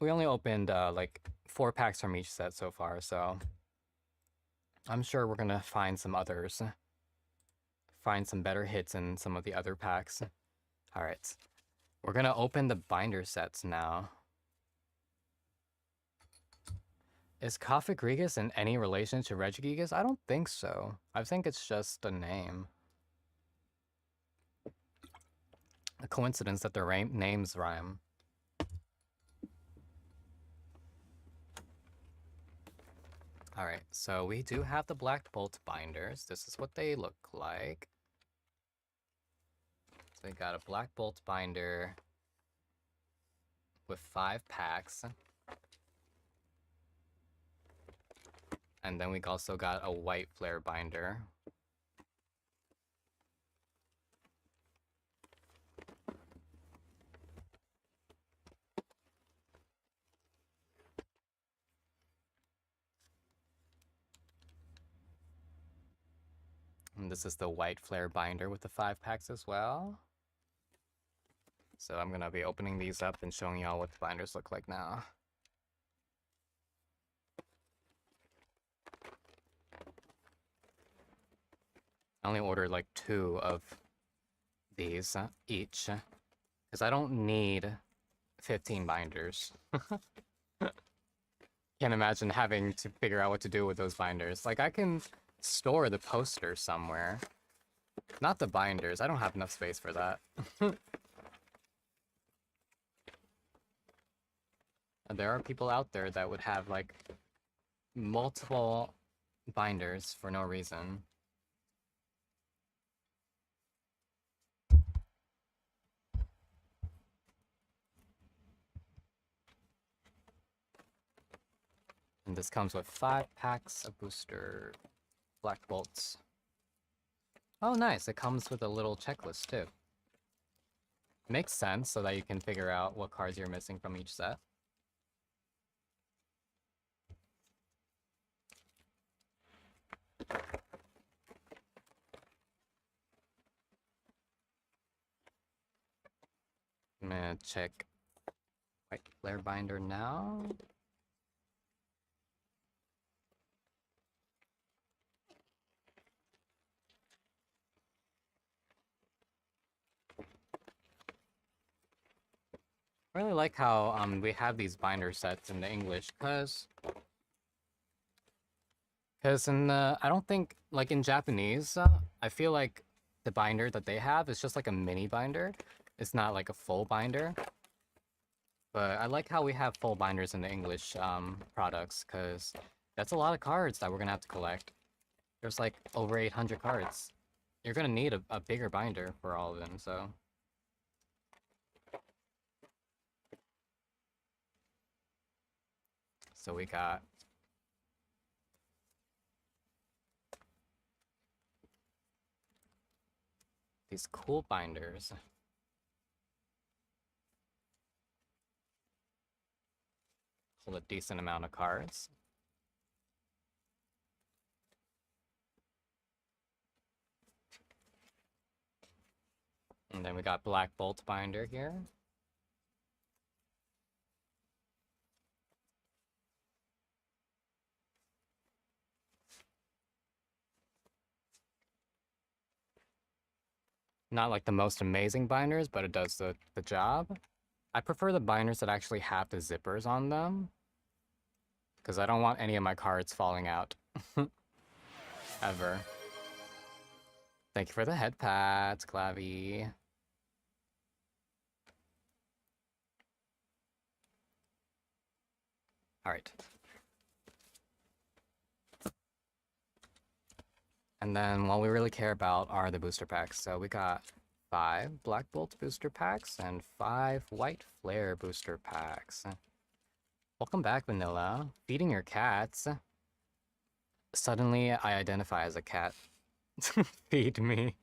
like 4 packs from each set so far, so I'm sure we're gonna find some others. Find some better hits in some of the other packs. Alright. We're gonna open the binder sets now. Is Cophagrigus in any relation to Regigigas? I don't think so. I think it's just a name. A coincidence that their names rhyme. Alright, so we do have the Black Bolt binders. This is what they look like. So we got a Black Bolt binder with 5 packs. And then we also got a White Flare binder. And this is the White Flare binder with the 5 packs as well. So I'm gonna be opening these up and showing y'all what the binders look like now. I only ordered like 2 of these each, because I don't need 15 binders. Can't imagine having to figure out what to do with those binders. Like, I can store the poster somewhere. Not the binders. I don't have enough space for that. There are people out there that would have, like, multiple binders for no reason. And this comes with 5 packs of booster Black Bolts. Oh, nice. It comes with a little checklist, too. Makes sense so that you can figure out what cards you're missing from each set. gonna check White Flare binder now. I really like how we have these binder sets in the English, cause in the I don't think like in Japanese, I feel like the binder that they have is just like a mini binder. It's not like a full binder. But I like how we have full binders in the English products, cause that's a lot of cards that we're gonna have to collect. There's like over 800 cards. You're gonna need a bigger binder for all of them, so. So we got these cool binders. Hold a decent amount of cards. And then we got Black Bolt binder here. Not like the most amazing binders, but it does the job. I prefer the binders that actually have the zippers on them, because I don't want any of my cards falling out. Ever. Thank you for the head pats, Clavy. Alright. And then what we really care about are the booster packs. So we got 5 Black Bolt booster packs and 5 White Flare booster packs. Welcome back, Vanilla. Feeding your cats. Suddenly, I identify as a cat. Feed me.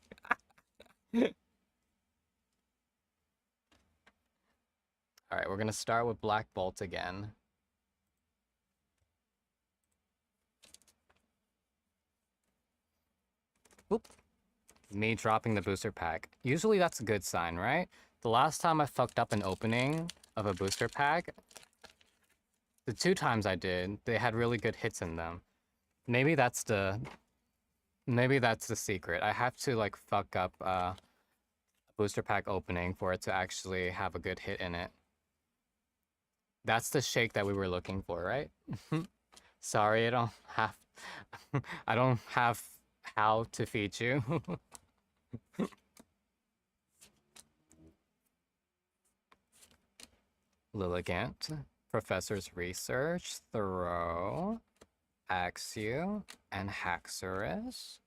Alright, we're gonna start with Black Bolt again. Oop. Me dropping the booster pack. Usually that's a good sign, right? The last time I fucked up an opening of a booster pack, the 2 times I did, they had really good hits in them. Maybe that's the secret. I have to like fuck up a booster pack opening for it to actually have a good hit in it. That's the shake that we were looking for, right? Sorry, I don't have I don't have how to feed you. Lilligant, Professor's Research, Thoreau, Axew, and Haxorus.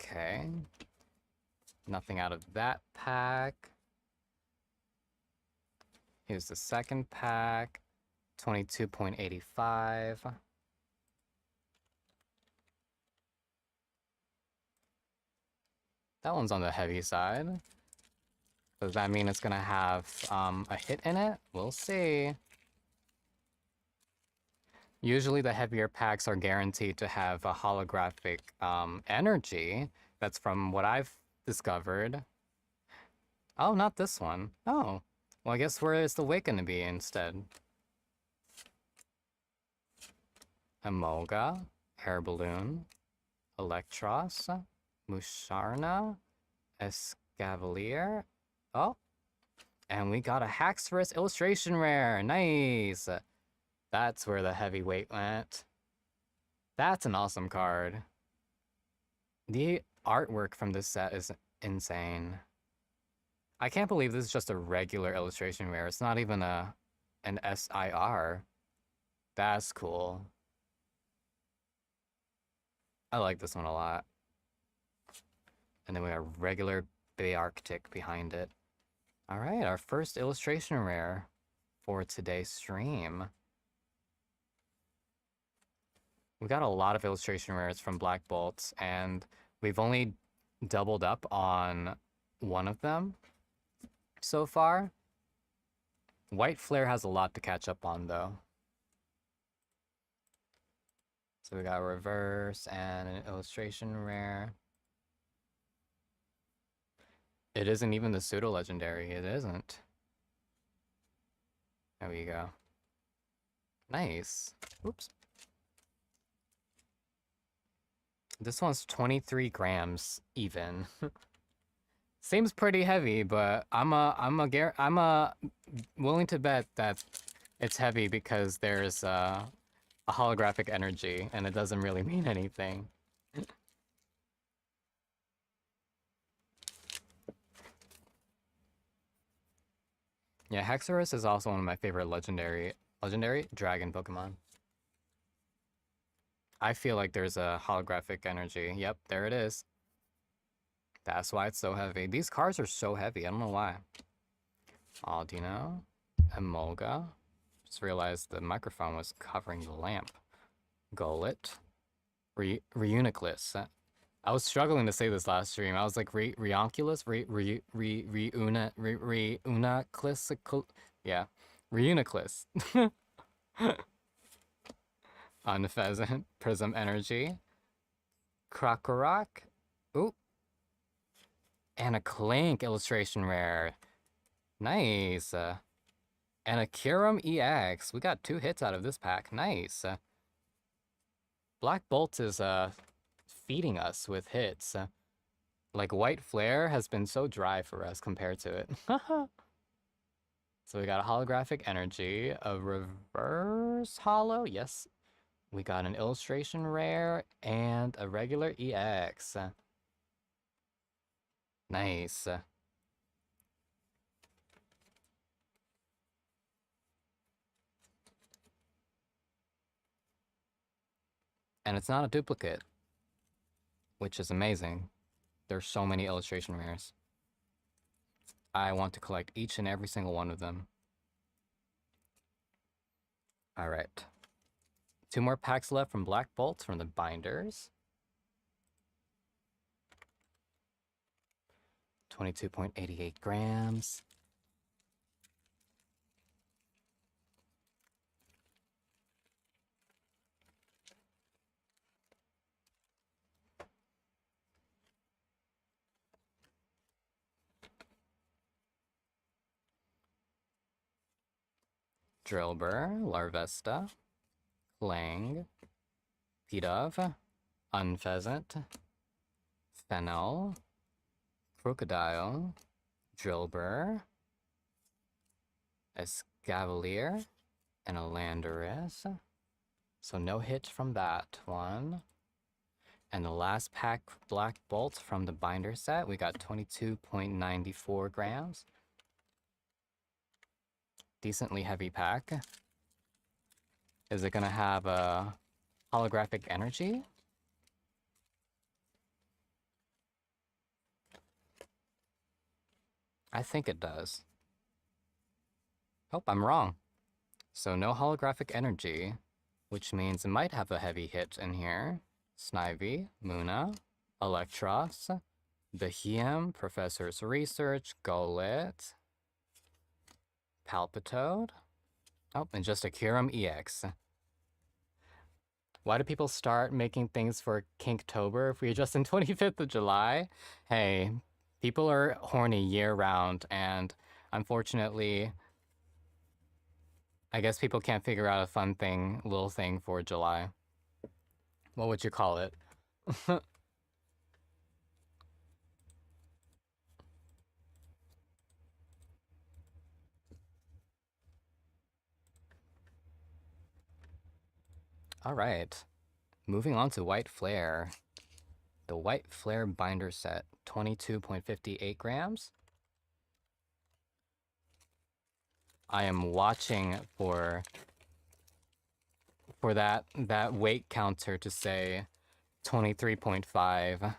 Okay. Nothing out of that pack. Here's the second pack. 22.85. That one's on the heavy side. Does that mean it's gonna have a hit in it? We'll see. Usually the heavier packs are guaranteed to have a holographic energy. That's from what I've discovered. Oh, not this one. Oh. Well, I guess where is the weight gonna be instead? Emolga, Air Balloon, Electros, Musharna, Escavalier. Oh. And we got a Haxorus illustration rare. Nice. That's where the heavyweight went. That's an awesome card. The artwork from this set is insane. I can't believe this is just a regular illustration rare. It's not even an SIR. That's cool. I like this one a lot. And then we got regular Bay Arctic behind it. Alright, our first illustration rare for today's stream. We got a lot of illustration rares from Black Bolts, and we've only doubled up on one of them so far. White Flare has a lot to catch up on, though. So we got a reverse and an illustration rare. It isn't even the pseudo legendary. It isn't. There we go. Nice. Oops. This one's 23 grams even. Seems pretty heavy, but I'm willing to bet that it's heavy because there's a holographic energy and it doesn't really mean anything. Yeah, Hexorus is also one of my favorite legendary dragon Pokemon. I feel like there's a holographic energy. Yep, there it is. That's why it's so heavy. These cards are so heavy. I don't know why. Aldino, Emolga. Just realized the microphone was covering the lamp. Golett, Reuniclus. I was struggling to say this last stream. I was like Reunculus, Reuniclus. Yeah, Reuniclus. Unpheasant, Prism Energy, Krokorok. Ooh, and a Clank illustration rare. Nice. And a Kyurem EX. We got 2 hits out of this pack. Nice. Black Bolt is feeding us with hits. Like White Flare has been so dry for us compared to it. So we got a holographic energy, a reverse holo. Yes. We got an illustration rare and a regular EX. Nice. And it's not a duplicate, which is amazing. There's so many illustration rares. I want to collect each and every single one of them. All right. 2 more packs left from Black Bolt from the binders. 22.88 grams. Drillbur, Larvesta, Clang, Pidove, Unpheasant, Fennel, Crocodile, Drillbur, Escavalier, and a Landorus. So no hit from that one. And the last pack, Black Bolt from the binder set, we got 22.94 grams. Decently heavy pack. Is it gonna have a holographic energy? I think it does. Oh, I'm wrong. So no holographic energy, which means it might have a heavy hit in here. Snivy, Muna, Electros, Behem, Professor's Research, Golett, Palpitoad. Oh, and just a Kyurem EX. Why do people start making things for Kinktober if we're just in 25th of July? Hey, people are horny year-round, and unfortunately, I guess people can't figure out a fun thing, little thing for July. What would you call it? All right. Moving on to White Flare. The White Flare binder set, 22.58 grams. I am watching for that weight counter to say 23.5.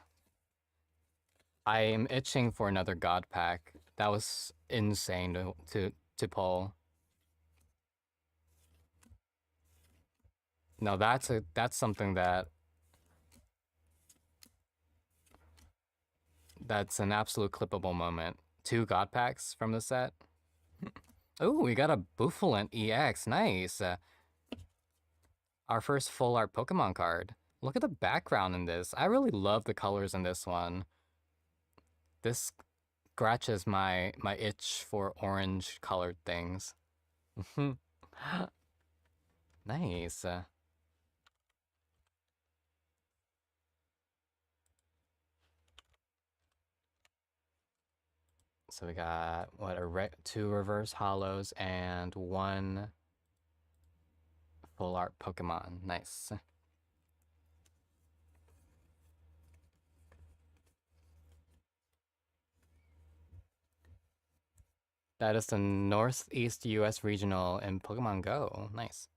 I am itching for another God pack. That was insane to pull. No, that's something that's an absolute clippable moment. 2 God packs from the set. Oh, we got a Buffalent EX. Nice. Our first full art Pokemon card. Look at the background in this. I really love the colors in this one. This scratches my itch for orange colored things. Nice. So we got what two reverse hollows and one full art Pokemon. Nice. That is the Northeast US Regional in Pokemon Go. Nice.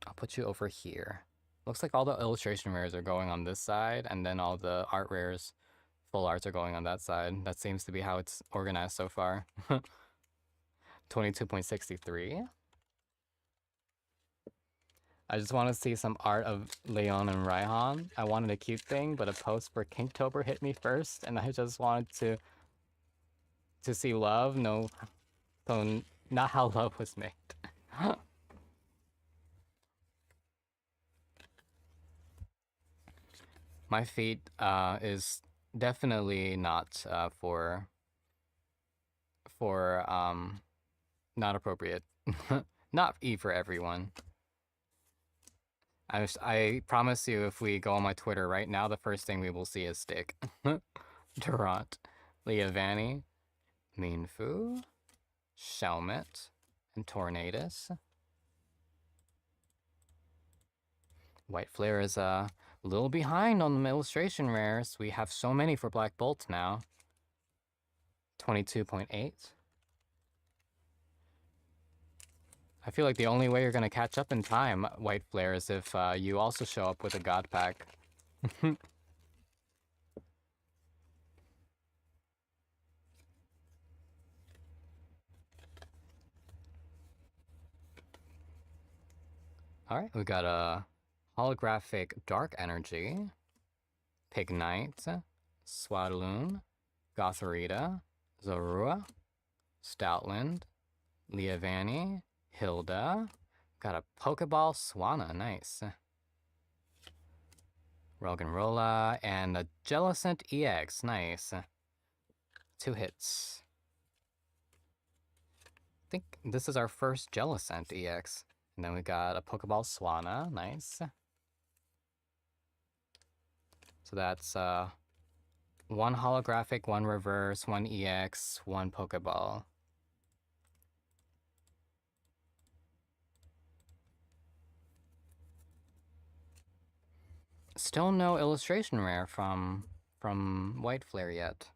I'll put you over here. Looks like all the illustration rares are going on this side, and then all the art rares, full arts, are going on that side. That seems to be how it's organized so far. 22.63. I just want to see some art of Leon and Raihan. I wanted a cute thing, but a post for Kinktober hit me first, and I just wanted to see love. No, so not how love was made. My feet is definitely not for not appropriate. Not E for everyone. I promise you, if we go on my Twitter right now, the first thing we will see is Stick. Durant, Leavanny, Meanfu, Shelmet, and Tornadus. White Flare is a little behind on the illustration rares. We have so many for Black Bolt now. 22.8. I feel like the only way you're going to catch up in time, White Flare, is if you also show up with a God Pack. Alright, we got a holographic Dark Energy, Pignite, Swadloon, Gothorita, Zorua, Stoutland, Leavanny, Hilda. Got a Pokeball Swanna, nice. Roggenrola, and a Jellicent EX, nice. 2 hits. I think this is our first Jellicent EX. And then we got a Pokeball Swanna, nice. So that's 1 holographic, 1 reverse, 1 EX, 1 Pokeball. Still no illustration rare from White Flare yet.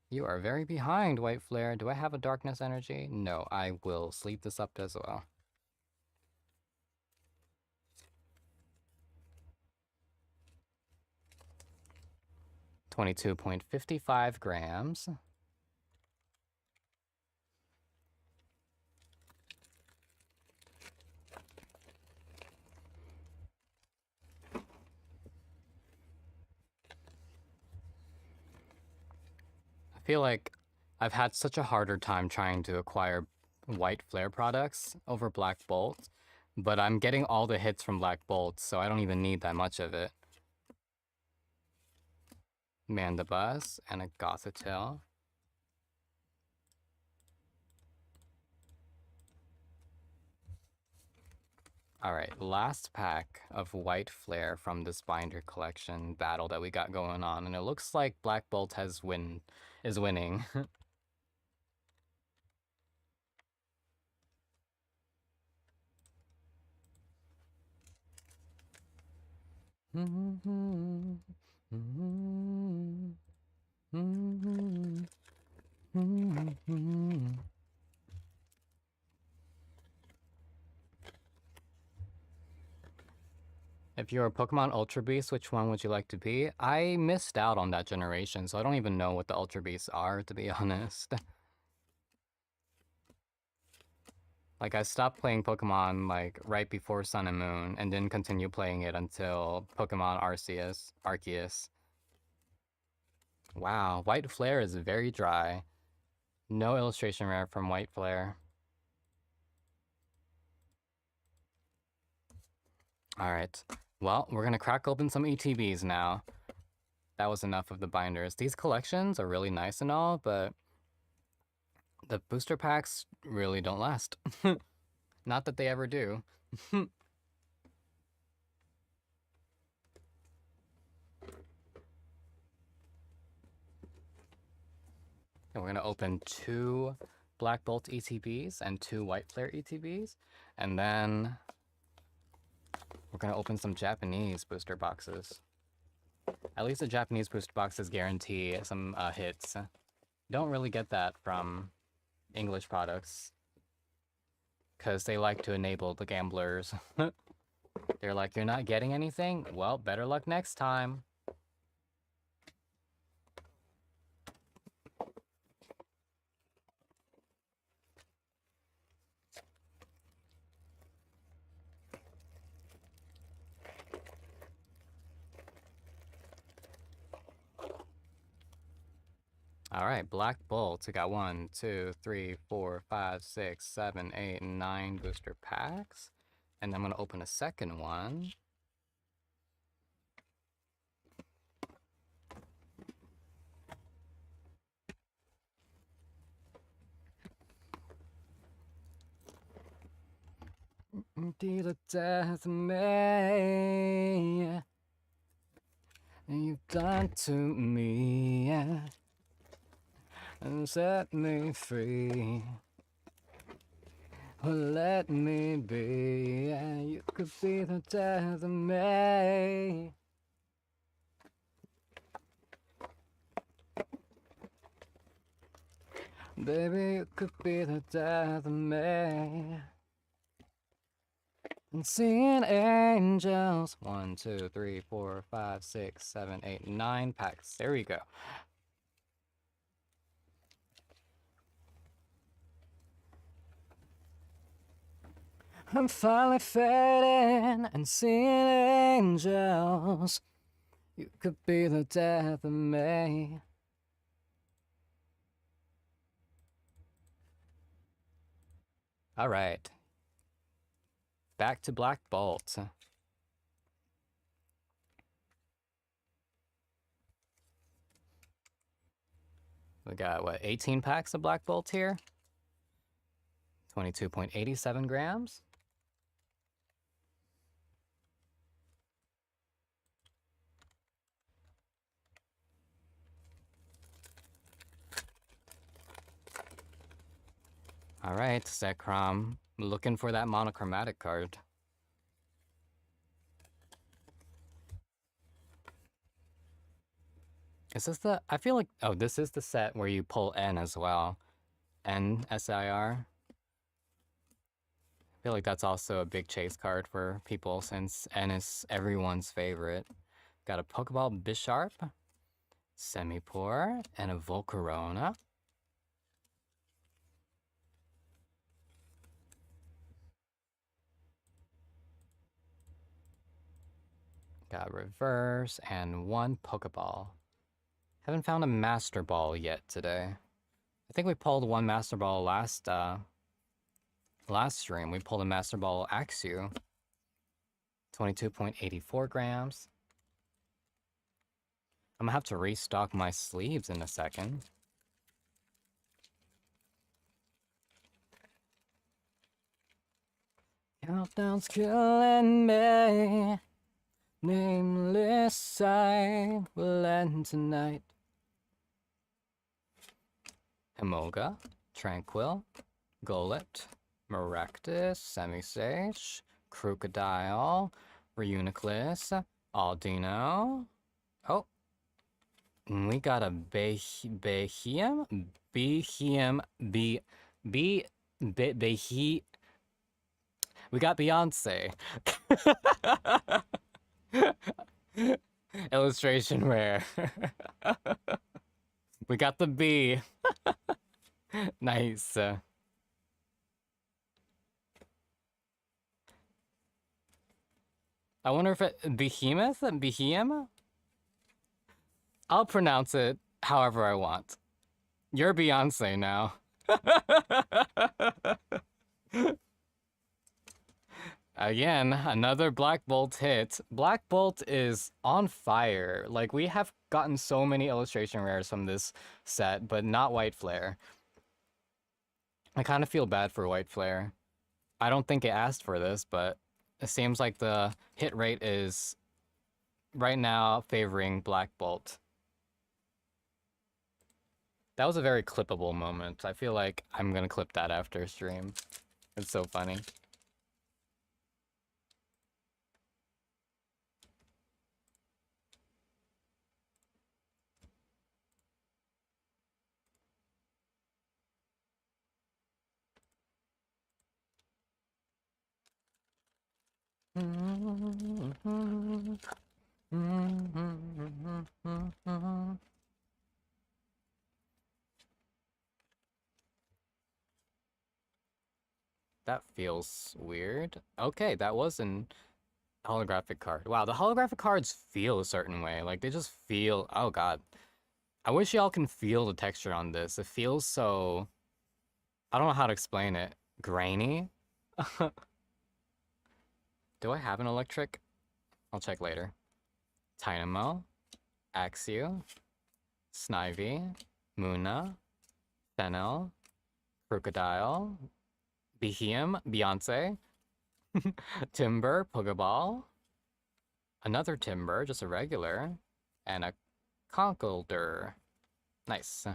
You are very behind, White Flare. Do I have a Darkness Energy? No, I will sleep this up as well. $22.55 grams. I feel like I've had such a harder time trying to acquire White Flare products over Black Bolt, but I'm getting all the hits from Black Bolt, so I don't even need that much of it. Mandibuzz and a Gothitelle. Alright, last pack of White Flare from this binder collection battle that we got going on, and it looks like Black Bolt is winning. If you're a Pokemon Ultra Beast, which one would you like to be? I missed out on that generation, so I don't even know what the Ultra Beasts are, to be honest. Like, I stopped playing Pokemon, like, right before Sun and Moon, and didn't continue playing it until Pokemon Arceus. Wow, White Flare is very dry. No illustration rare from White Flare. All right. Well, we're gonna crack open some ETBs now. That was enough of the binders. These collections are really nice and all, but the booster packs really don't last. Not that they ever do. And we're gonna open 2 Black Bolt ETBs and 2 White Flare ETBs, and then we're gonna open some Japanese booster boxes. At least the Japanese booster boxes guarantee some hits. Don't really get that from English products because they like to enable the gamblers. They're like, you're not getting anything? Well, better luck next time. All right, Black Bolt. We got 1, 2, 3, 4, 5, 6, 7, 8, 9 booster packs. And I'm going to open a second one. Until the death of me, you've done to me, and set me free. Well, let me be, you could be the death of me. Baby, you could be the death of me. And seeing angels. 1, 2, 3, 4, 5, 6, 7, 8, 9 packs. There we go. I'm finally fading and seeing angels. You could be the death of me. All right. Back to Black Bolt. We got, what, 18 packs of Black Bolt here? 22.87 grams. All right, Zekrom. Looking for that monochromatic card. Is this the... I feel like... Oh, this is the set where you pull N as well. N, S-I-R. I feel like that's also a big chase card for people since N is everyone's favorite. Got a Pokeball Bisharp, Semipour, and a Volcarona. Got Reverse and 1 Pokeball. Haven't found a Master Ball yet today. I think we pulled 1 Master Ball last stream. We pulled a Master Ball Axew. 22.84 grams. I'm gonna have to restock my sleeves in a second. Countdown's killing me. Nameless sight will end tonight. Himoga, Tranquil, Golett, Maractus, Semisage, Crocodile, Reuniclus, Aldino. Oh, we got a Behium, we got Beyonce. Illustration rare. We got the B. Nice. I wonder if it... Behemoth? Behemoth? I'll pronounce it however I want. You're Beyonce now. Again, another Black Bolt hit. Black Bolt is on fire. Like, we have gotten so many illustration rares from this set, but not White Flare. I kind of feel bad for White Flare. I don't think it asked for this, but it seems like the hit rate is right now favoring Black Bolt. That was a very clippable moment. I feel like I'm gonna clip that after stream. It's so funny. That feels weird. Okay, that was an holographic card. Wow, the holographic cards feel a certain way. Like, they just feel... Oh, God. I wish y'all can feel the texture on this. It feels so... I don't know how to explain it. Grainy? Do I have an electric? I'll check later. Dynamo, Axio, Snivy, Muna, Fennel, Crocodile, Behem, Beyonce, Timber, Pokeball, another Timber, just a regular, and a Conkeldurr. Nice.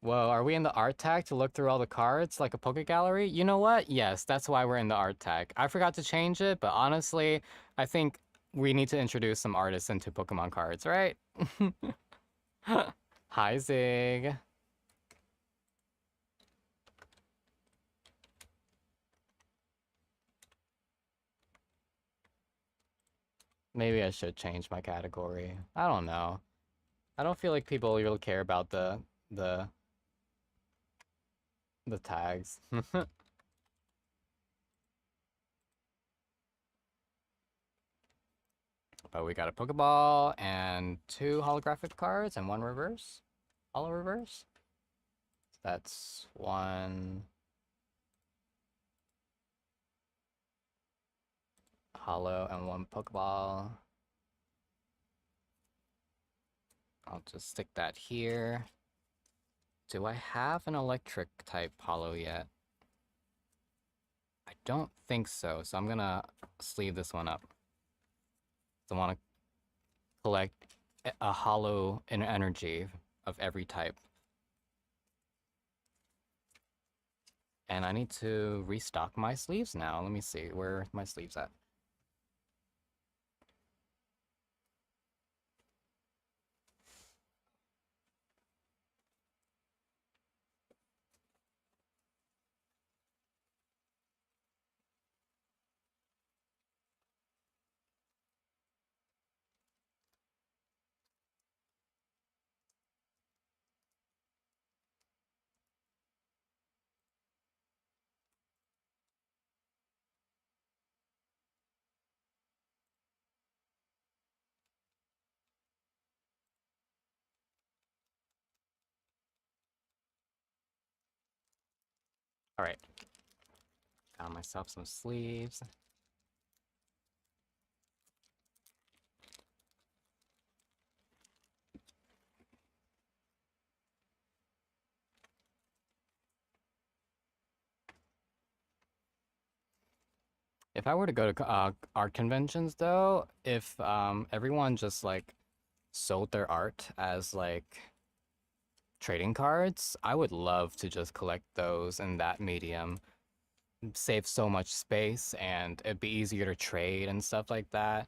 Whoa, are we in the art tag to look through all the cards like a Poke Gallery? You know what? Yes, that's why we're in the art tag. I forgot to change it, but honestly, I think we need to introduce some artists into Pokemon cards, right? Hi, Zig. Maybe I should change my category. I don't know. I don't feel like people really care about the the tags. But we got a Pokeball and two holographic cards and one reverse. Holo reverse. That's one holo and one Pokeball. I'll just stick that here. Do I have an electric type holo yet? I don't think so, so I'm gonna sleeve this one up. I want to collect a holo energy of every type. And I need to restock my sleeves now. Let me see, where are my sleeves at? All right, got myself some sleeves. If I were to go to art conventions, though, if everyone just like sold their art as like trading cards, I would love to just collect those in that medium. Save so much space, and it'd be easier to trade and stuff like that,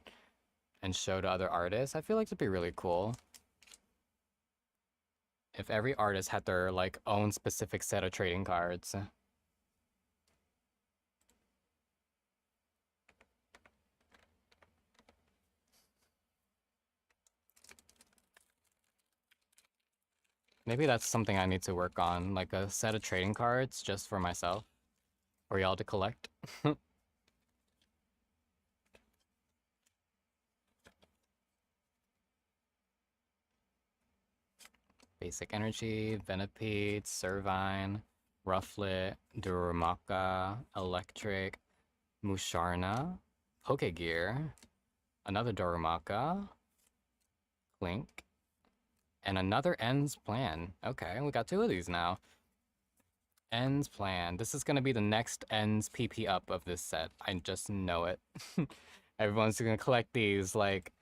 and show to other artists. I feel like it'd be really cool if every artist had their like own specific set of trading cards. Maybe that's something I need to work on, like a set of trading cards just for myself, for y'all to collect. Basic Energy, Venipede, Servine, Rufflet, Durumaka, Electric, Musharna, Pokegear, another Durumaka, Clink, and another Ends Plan. Okay, we got two of these now. Ends Plan. This is gonna be the next Ends PP up of this set. I just know it. Everyone's gonna collect these, like...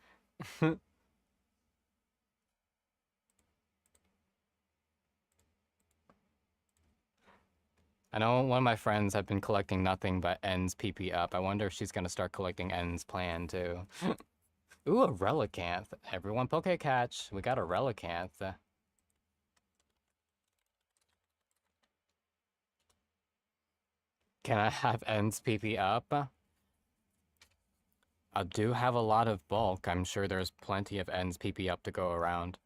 I know one of my friends have been collecting nothing but Ends PP up. I wonder if she's gonna start collecting Ends Plan, too. Ooh, a Relicanth. Everyone poke catch. We got a Relicanth. Can I have Ends PP up? I do have a lot of bulk. I'm sure there's plenty of Ends PP up to go around.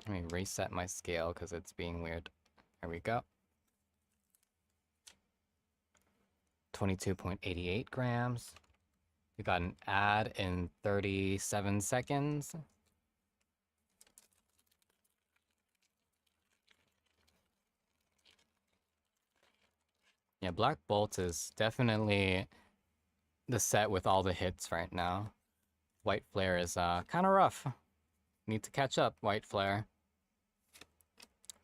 Let me reset my scale because it's being weird. There we go. 22.88 grams. We got an ad in 37 seconds. Yeah, Black Bolt is definitely the set with all the hits right now. White Flare is kind of rough. Need to catch up, White Flare.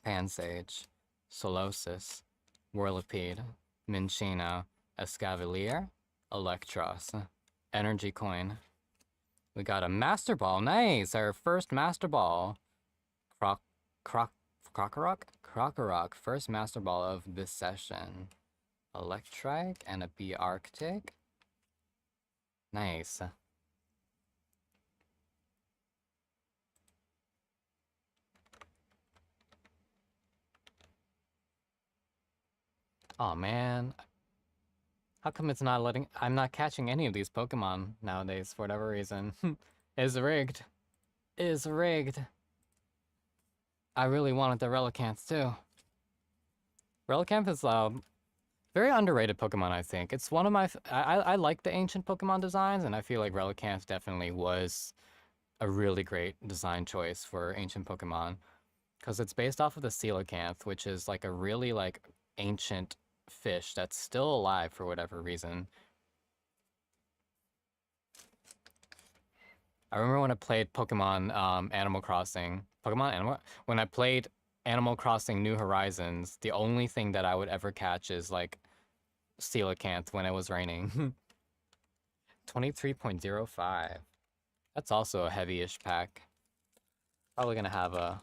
Pansage, Solosis, Whirlipede, Minccino, Escavalier, Electros, Energy Coin. We got a Master Ball. Nice! Our first Master Ball. Krokorok. First Master Ball of this session. Electrike and a B Arctic. Nice. Oh man. How come it's not letting... I'm not catching any of these Pokemon nowadays for whatever reason. It's rigged. It's rigged. I really wanted the Relicanth too. Relicanth is very underrated Pokemon, I think. It's one of my... I like the ancient Pokemon designs, and I feel like Relicanth definitely was a really great design choice for ancient Pokemon. Because it's based off of the Coelacanth, which is like a really like ancient fish that's still alive for whatever reason. I remember when I played Pokemon Animal Crossing. When I played Animal Crossing New Horizons, the only thing that I would ever catch is like Coelacanth when it was raining. 23.05. That's also a heavy-ish pack. Probably gonna have a...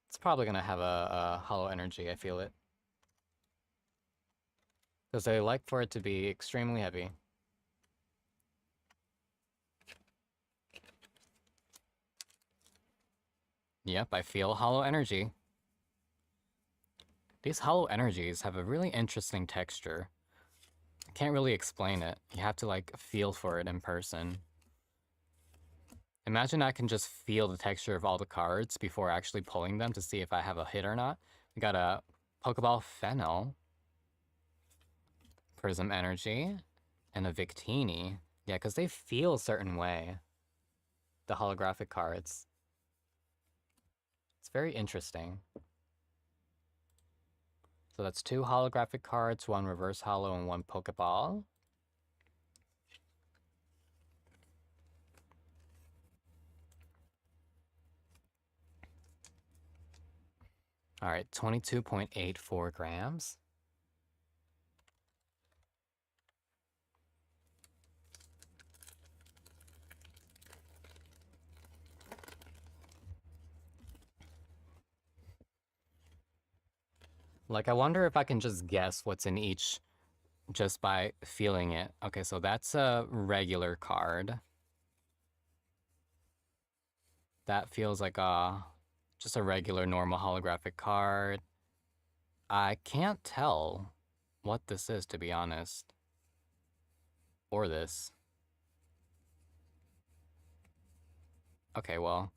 It's probably gonna have a Hollow Energy, I feel it. Because I like for it to be extremely heavy. Yep, I feel Hollow Energy. These Hollow Energies have a really interesting texture. I can't really explain it. You have to like feel for it in person. Imagine I can just feel the texture of all the cards before actually pulling them to see if I have a hit or not. We got a Pokeball Fennel, Prism Energy, and a Victini. Yeah, because they feel a certain way. The holographic cards. It's very interesting. So that's 2 holographic cards, 1 reverse holo, and 1 Pokeball. All right, 22.84 grams. Like, I wonder if I can just guess what's in each just by feeling it. Okay, so that's a regular card. That feels like just a regular normal holographic card. I can't tell what this is, to be honest. Or this. Okay, well,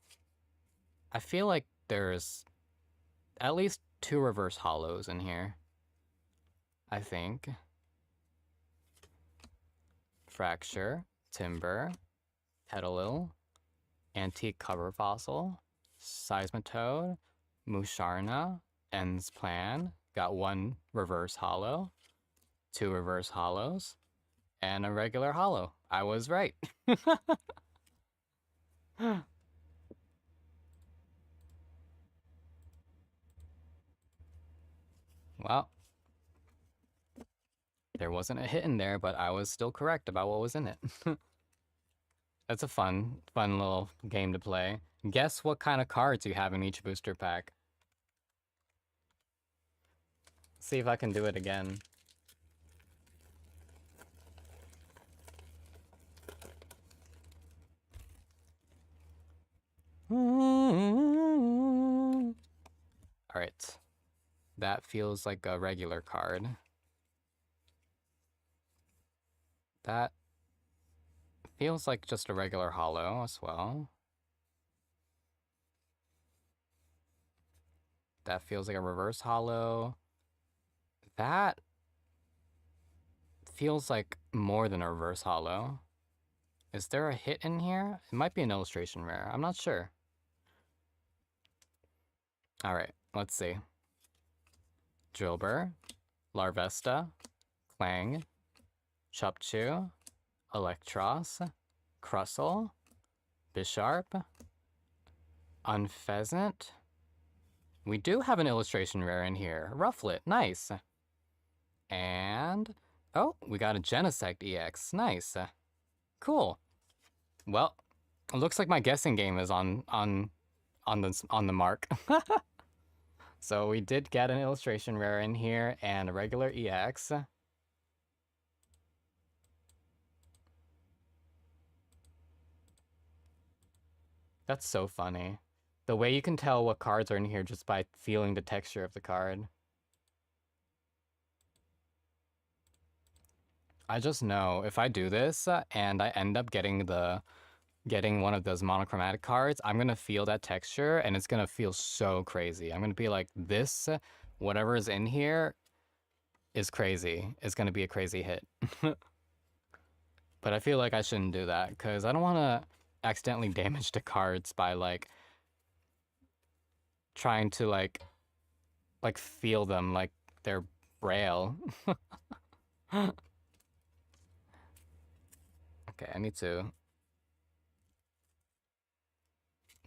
I feel like there's at least 2 reverse holos in here. I think. Fracture, Timber, Petalil, Antique Cover Fossil, Seismitoad, Musharna, End's Plan. Got one reverse hollow, two reverse hollows, and a regular hollow. I was right. Well, there wasn't a hit in there, but I was still correct about what was in it. That's a fun little game to play. Guess what kind of cards you have in each booster pack. See if I can do it again. Alright. That feels like a regular card. That feels like just a regular hollow as well. That feels like a reverse hollow. That feels like more than a reverse hollow. Is there a hit in here? It might be an illustration rare. I'm not sure. Alright, let's see. Drillbur, Larvesta, Clang, Chupchu, Electros, Crustle, Bisharp, Unpheasant. We do have an illustration rare in here. Rufflet, nice. And oh, we got a Genesect EX, nice. Cool. Well, it looks like my guessing game is on the mark. So we did get an illustration rare in here and a regular EX. That's so funny. The way you can tell what cards are in here just by feeling the texture of the card. I just know if I do this and I end up getting one of those monochromatic cards, I'm gonna feel that texture and it's gonna feel so crazy. I'm gonna be like, this, whatever is in here is crazy. It's gonna be a crazy hit. But I feel like I shouldn't do that because I don't want to accidentally damage the cards by like trying to like feel them like they're braille. Okay, I need to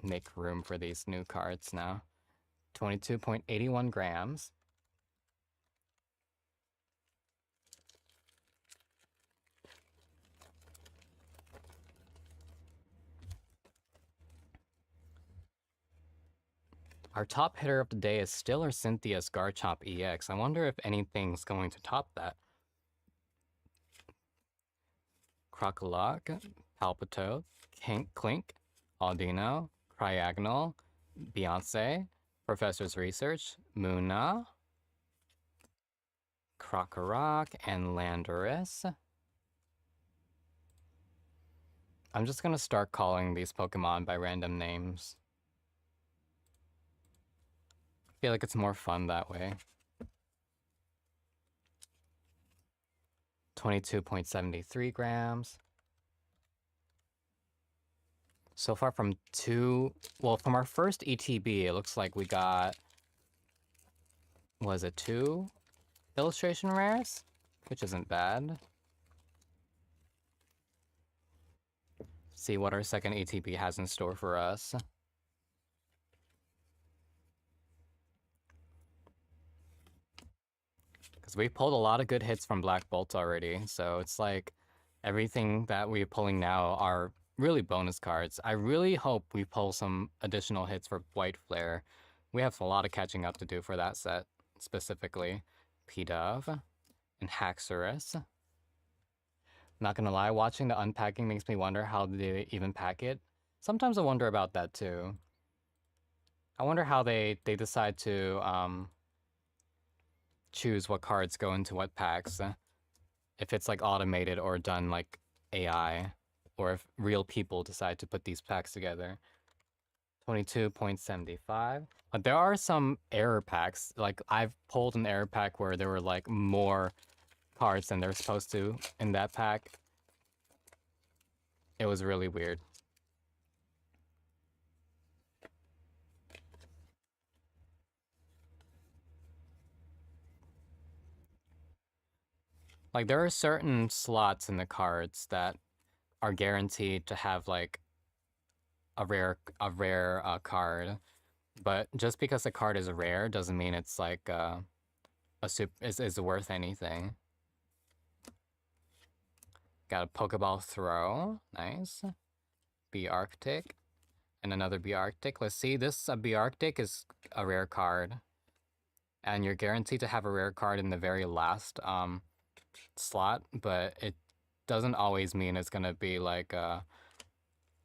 make room for these new cards now. 22.81 grams. Our top hitter of the day is still our Cynthia's Garchomp EX. I wonder if anything's going to top that. Crocolock, Palpitoad, Clink, Audino, Cryagonal, Beyonce, Professor's Research, Muna, Crocorock, and Landorus. I'm just gonna start calling these Pokemon by random names. I feel like it's more fun that way. 22.73 grams. So far from from our first ETB, it looks like we got, was it 2 illustration rares? Which isn't bad. See what our second ETB has in store for us. Because we pulled a lot of good hits from Black Bolt already, so it's like everything that we're pulling now are really bonus cards. I really hope we pull some additional hits for White Flare. We have a lot of catching up to do for that set, specifically. Pidove and Haxorus. Not gonna lie, watching the unpacking makes me wonder how they even pack it. Sometimes I wonder about that too. I wonder how they decide to choose what cards go into what packs. If it's like automated or done like AI, or if real people decide to put these packs together. 22.75. There are some error packs. Like I've pulled an error pack where there were like more cards than they're supposed to in that pack. It was really weird. Like there are certain slots in the cards that are guaranteed to have like a rare card, but just because a card is rare doesn't mean it's like a is worth anything. Got a Pokeball throw, nice. B Arctic and another B Arctic. Let's see, this B Arctic is a rare card, and you're guaranteed to have a rare card in the very last slot, but it doesn't always mean it's gonna be like a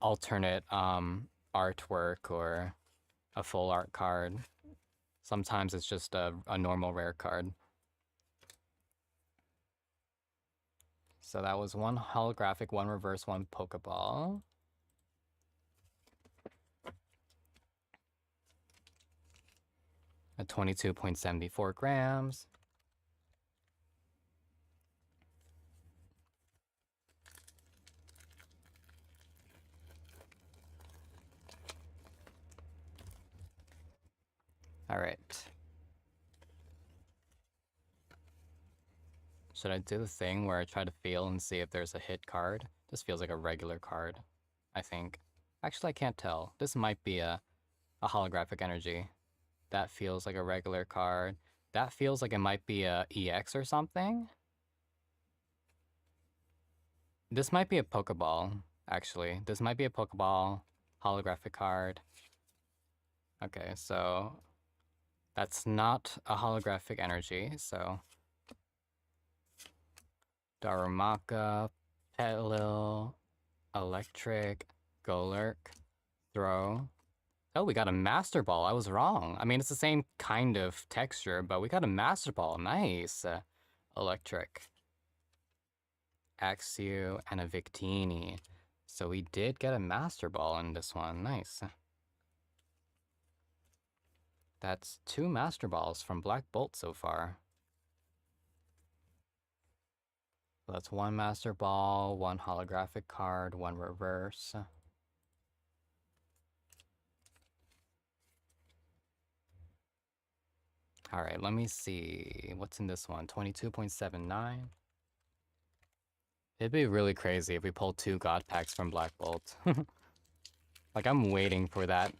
alternate artwork or a full art card. Sometimes it's just a normal rare card. So that was one holographic, one reverse, one Pokeball. At 22.74 grams. All right. Should I do the thing where I try to feel and see if there's a hit card? This feels like a regular card, I think. Actually, I can't tell. This might be a holographic energy. That feels like a regular card. That feels like it might be a EX or something. This might be a Pokeball, actually. This might be a Pokeball holographic card. Okay, so that's not a holographic energy, so Darumaka, Petlil, Electric, Golurk, Throw. Oh, we got a Master Ball. I was wrong. I mean, it's the same kind of texture, but we got a Master Ball. Nice. Electric, Axew, and a Victini. So we did get a Master Ball in this one. Nice. That's 2 Master Balls from Black Bolt so far. So that's 1 Master Ball, 1 holographic card, 1 reverse. All right, let me see. What's in this one? 22.79. It'd be really crazy if we pulled 2 God Packs from Black Bolt. Like, I'm waiting for that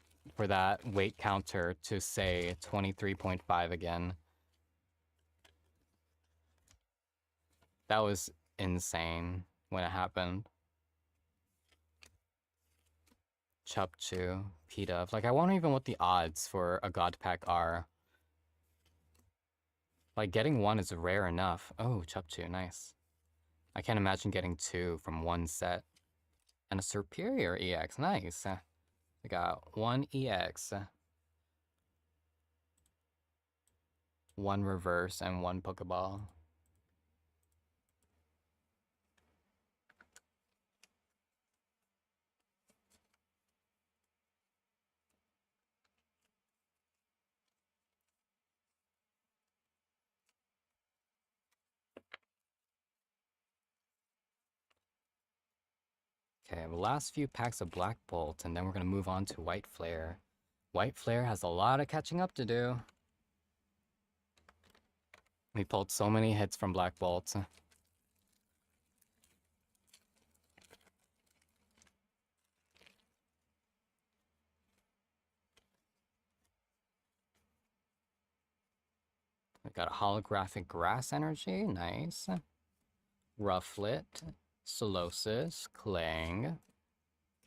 weight counter to say 23.5 again. That was insane when it happened. Chupchu, P-Dove. Like, I wonder even what the odds for a God Pack are. Like, getting 1 is rare enough. Oh, Chupchu, nice. I can't imagine getting 2 from 1 set. And a Superior EX, nice. We got 1 EX, 1 reverse, and 1 Pokeball. Okay, the last few packs of Black Bolt, and then we're gonna move on to White Flare. White Flare has a lot of catching up to do. We pulled so many hits from Black Bolt. We got a holographic grass energy, nice. Rufflet, Solosis, Clang,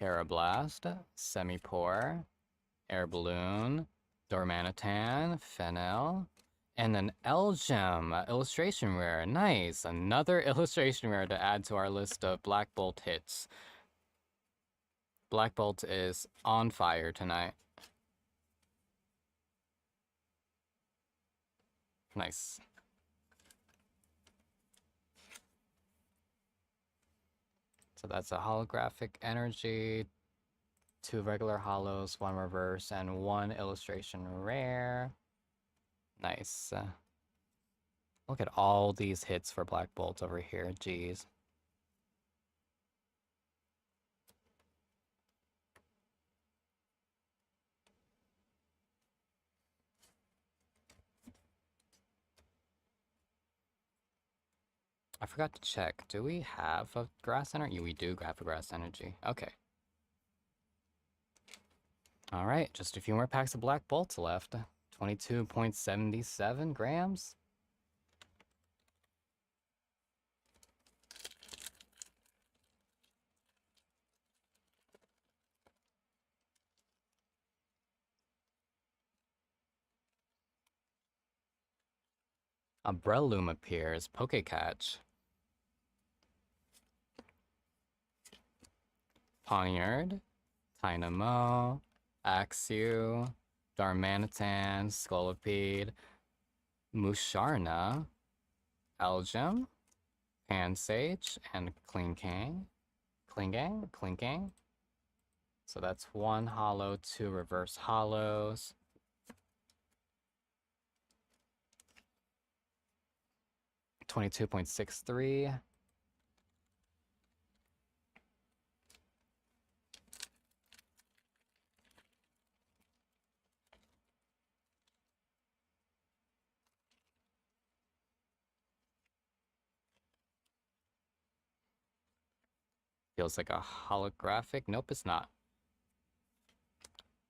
Carablast, Semipore, Air Balloon, Dormanitan, Fennel, and an Elgem illustration rare. Nice, another illustration rare to add to our list of Black Bolt hits. Black Bolt is on fire tonight. Nice. So that's a holographic energy, 2 regular holos, 1 reverse, and 1 illustration rare. Nice. Look at all these hits for Black Bolt over here. Jeez. I forgot to check. Do we have a grass energy? We do have a grass energy. Okay. All right, just a few more packs of black bolts left. 22.77 grams. A Breloom appears. Pokecatch. Poniard. Tynamo. Axew. Darmanitan. Scolipede. Musharna. Elgyem. Pansage. And Klinkang. Clinking. So that's one hollow, two reverse hollows. $22.63. Feels like a holographic. Nope, it's not.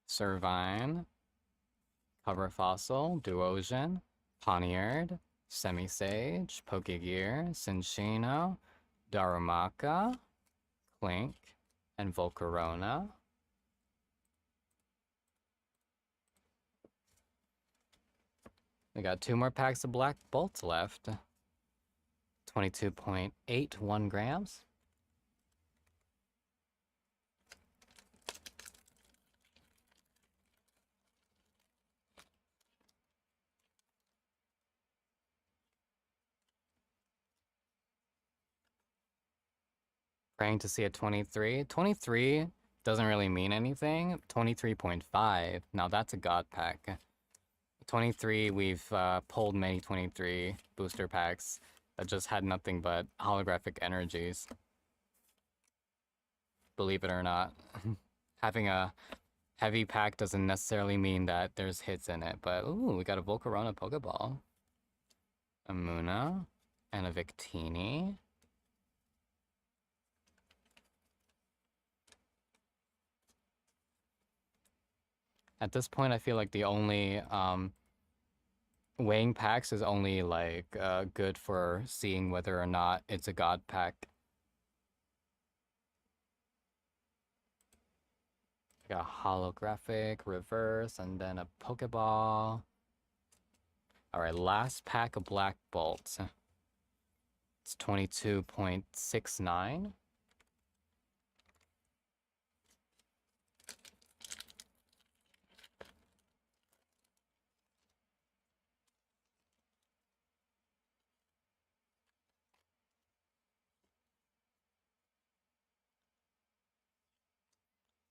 Servine, Cover Fossil, Duosion, Poniard, Semisage, Pokegear, Cinccino, Darumaka, Clink, and Volcarona. We got two more packs of black bolts left. 22.81 grams. Praying to see a 23. 23 doesn't really mean anything. 23.5. Now that's a god pack. 23, we've pulled many 23 booster packs that just had nothing but holographic energies. Believe it or not. Having a heavy pack doesn't necessarily mean that there's hits in it, but ooh, we got a Volcarona Pokeball. A Munna, and a Victini. At this point, I feel like the only weighing packs is only like good for seeing whether or not it's a god pack. Got a holographic, reverse, and then a Pokeball. Alright, last pack of Black Bolts. It's 22.69.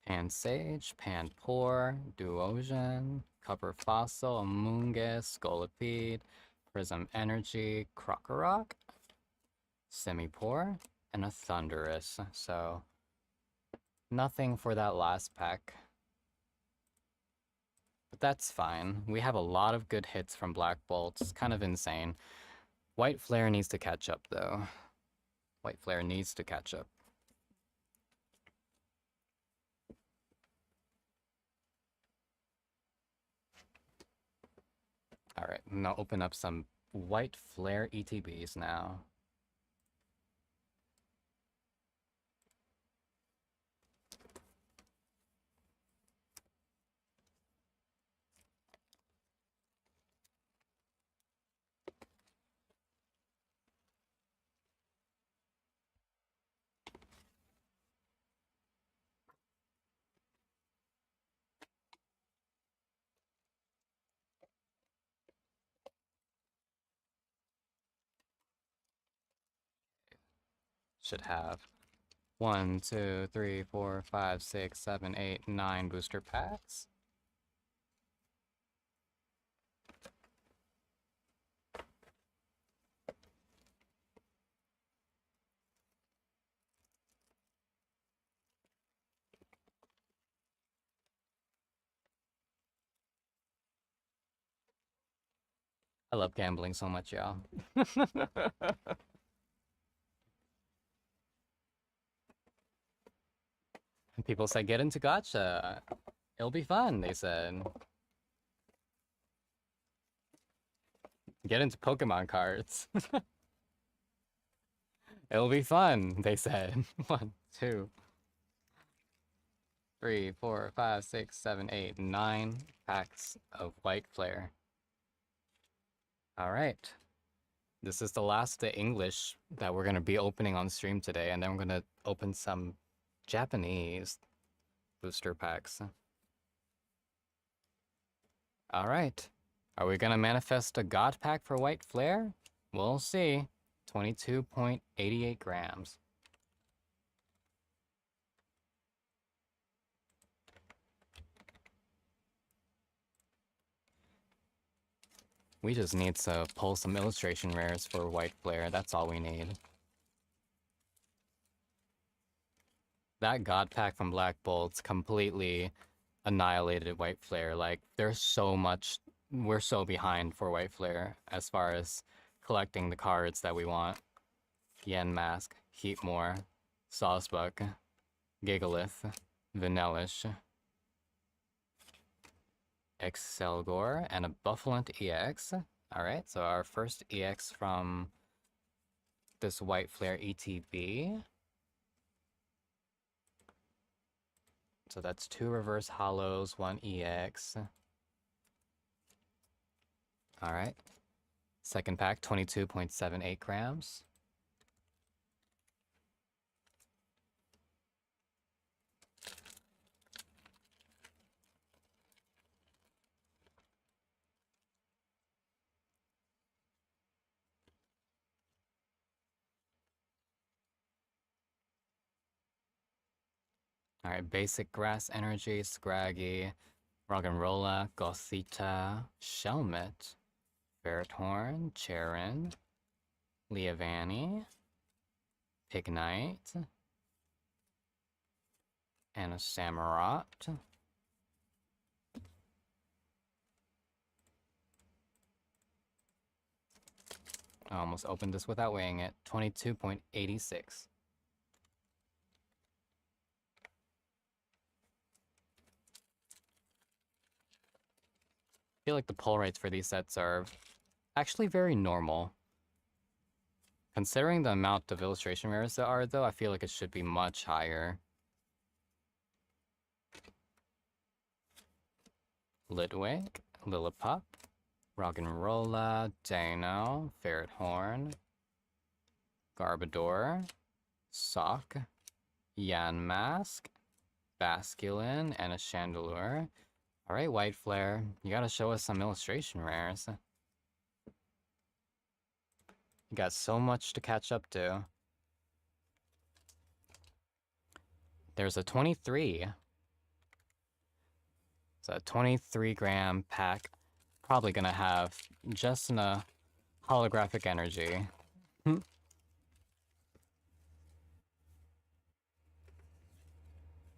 Pansage, Panpour, Duosion, Cover Fossil, Amoonguss, Scolipede, Prism Energy, Krokorok, Semipour, and a Thundurus. So, nothing for that last pack. But that's fine. We have a lot of good hits from Black Bolts. It's kind of insane. White Flare needs to catch up, though. White Flare needs to catch up. Alright, now open up some White Flare ETBs now. Should have 1, 2, 3, 4, 5, 6, 7, 8, 9 booster packs. I love gambling so much, y'all. And people said, get into gacha. It'll be fun, they said. Get into Pokemon cards. It'll be fun, they said. 1, 2, 3, 4, 5, 6, 7, 8, 9 packs of white flare. Alright. This is the last the English that we're going to be opening on stream today, and then we're going to open some Japanese booster packs. Alright. Are we going to manifest a God pack for white flare? We'll see. 22.88 grams. We just need to pull some illustration rares for white flare. That's all we need. That God pack from Black Bolts completely annihilated white flare. Like, there's so much. We're so behind for white flare as far as collecting the cards that we want. Yen Mask, Heatmore, Sawsbuck, Gigalith, Vanellish, Excelgor, and a Buffalint EX. Alright, so our first EX from this white flare ETB. So that's 2 reverse hollows, 1 EX. Alright. Second pack, 22.78 grams. Alright, basic grass energy, Scraggy, Roggenrola, Gothita, Shelmet, Ferrothorn, Charon, Leavanny, Pignite, and a Samurott. I almost opened this without weighing it. 22.86. I feel like the pull rates for these sets are actually very normal. Considering the amount of illustration rares there are, though, I feel like it should be much higher. Litwick, Lillipup, Roggenrola, Dano, Ferrothorn, Garbodor, Sock, Yanmask, Basculin, and a Chandelure. Alright, White Flare, you gotta show us some illustration rares. You got so much to catch up to. There's a 23. It's a 23 gram pack. Probably gonna have just a holographic energy.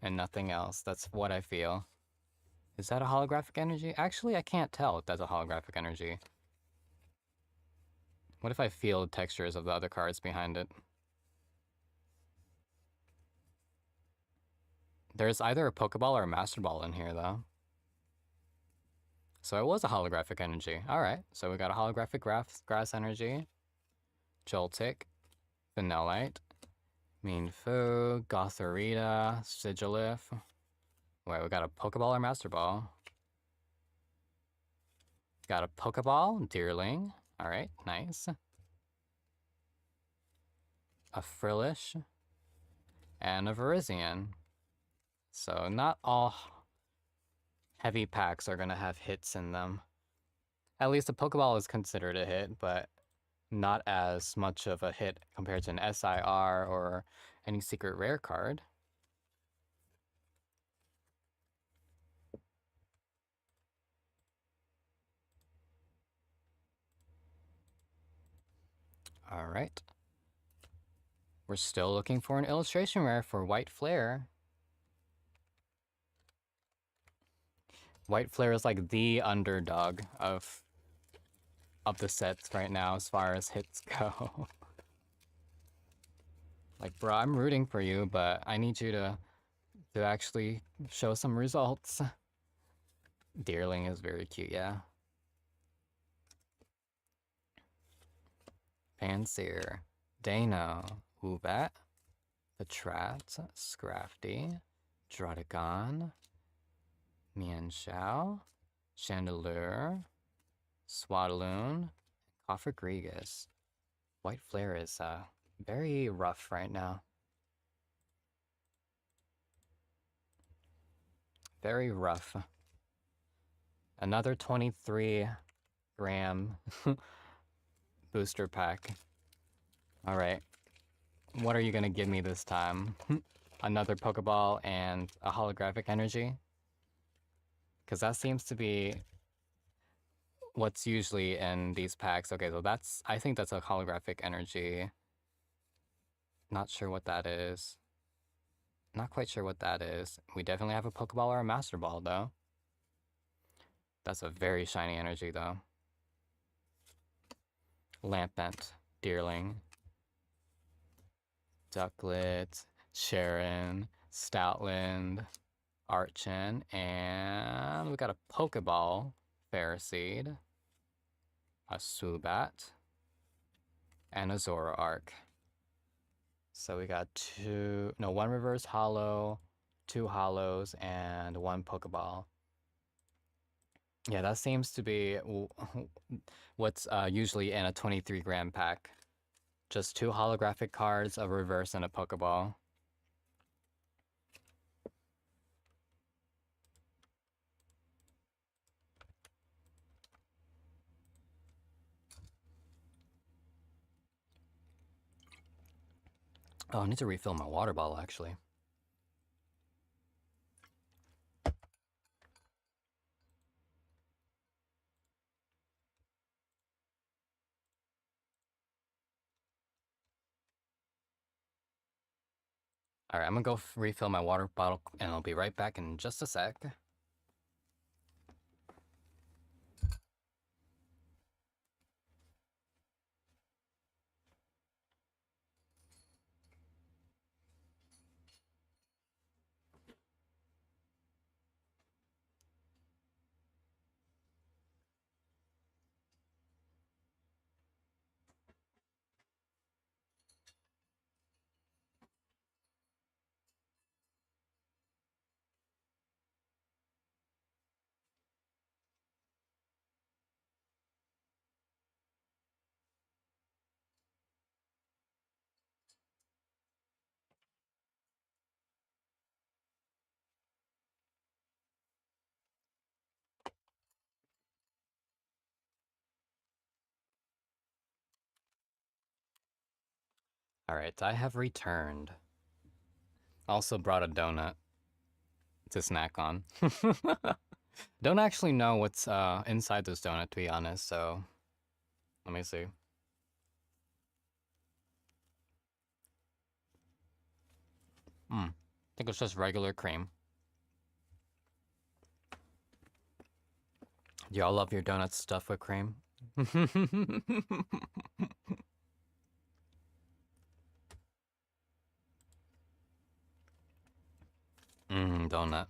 And nothing else. That's what I feel. Is that a holographic energy? Actually, I can't tell if that's a holographic energy. What if I feel the textures of the other cards behind it? There's either a Pokeball or a Master Ball in here, though. So it was a holographic energy. Alright, so we got a holographic grass energy. Joltik, Vanillite, Mienfoo, Gothorita, Sigilif. Wait, we got a Pokeball or Master Ball? Got a Pokeball, Deerling. Alright, nice. A Frillish. And a Virizion. So not all heavy packs are gonna have hits in them. At least a Pokeball is considered a hit, but not as much of a hit compared to an SIR or any secret rare card. Alright. We're still looking for an illustration rare for White Flare. White Flare is like the underdog of the sets right now as far as hits go. Like, bro, I'm rooting for you, but I need you to to actually show some results. Deerling is very cute, yeah. Panseer, Dano, Woobat, Patrat, Scrafty, Draudigon, Mienshao, Chandelure, Swadloon, Cofagrigus. White Flare is very rough right now. Very rough. Another 23-gram booster pack. Alright. What are you gonna give me this time? Another Pokeball and a holographic energy? Because that seems to be what's usually in these packs. Okay, so that's... I think that's a holographic energy. Not sure what that is. Not quite sure what that is. We definitely have a Pokeball or a Master Ball, though. That's a very shiny energy, though. Lampent, Deerling, Ducklet, Sharon, Stoutland, Archen, and we got a Pokeball, Ferroseed, a Swoobat, and a Zoroark. So we got one reverse holo, 2 holos, and 1 Pokeball. Yeah, that seems to be what's usually in a 23-gram pack. Just 2 holographic cards, a reverse, and a Pokeball. Oh, I need to refill my water bottle, actually. Alright, I'm gonna go refill my water bottle, and I'll be right back in just a sec. Alright, I have returned. Also brought a donut to snack on. Don't actually know what's inside this donut, to be honest, so let me see. I think it's just regular cream. Do y'all love your donuts stuffed with cream? Donut.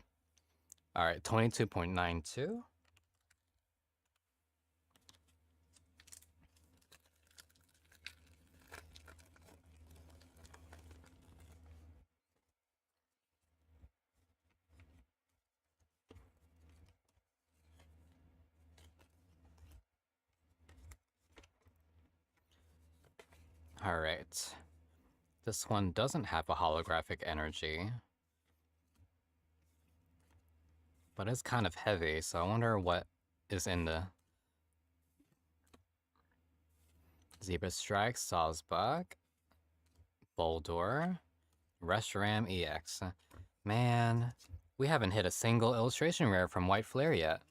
Alright, 22.92. Alright. This one doesn't have a holographic energy. But it's kind of heavy, so I wonder what is in the... Zebra Strike, Sawsbuck, Boldor, Reshiram EX. Man, we haven't hit a single illustration rare from White Flare yet.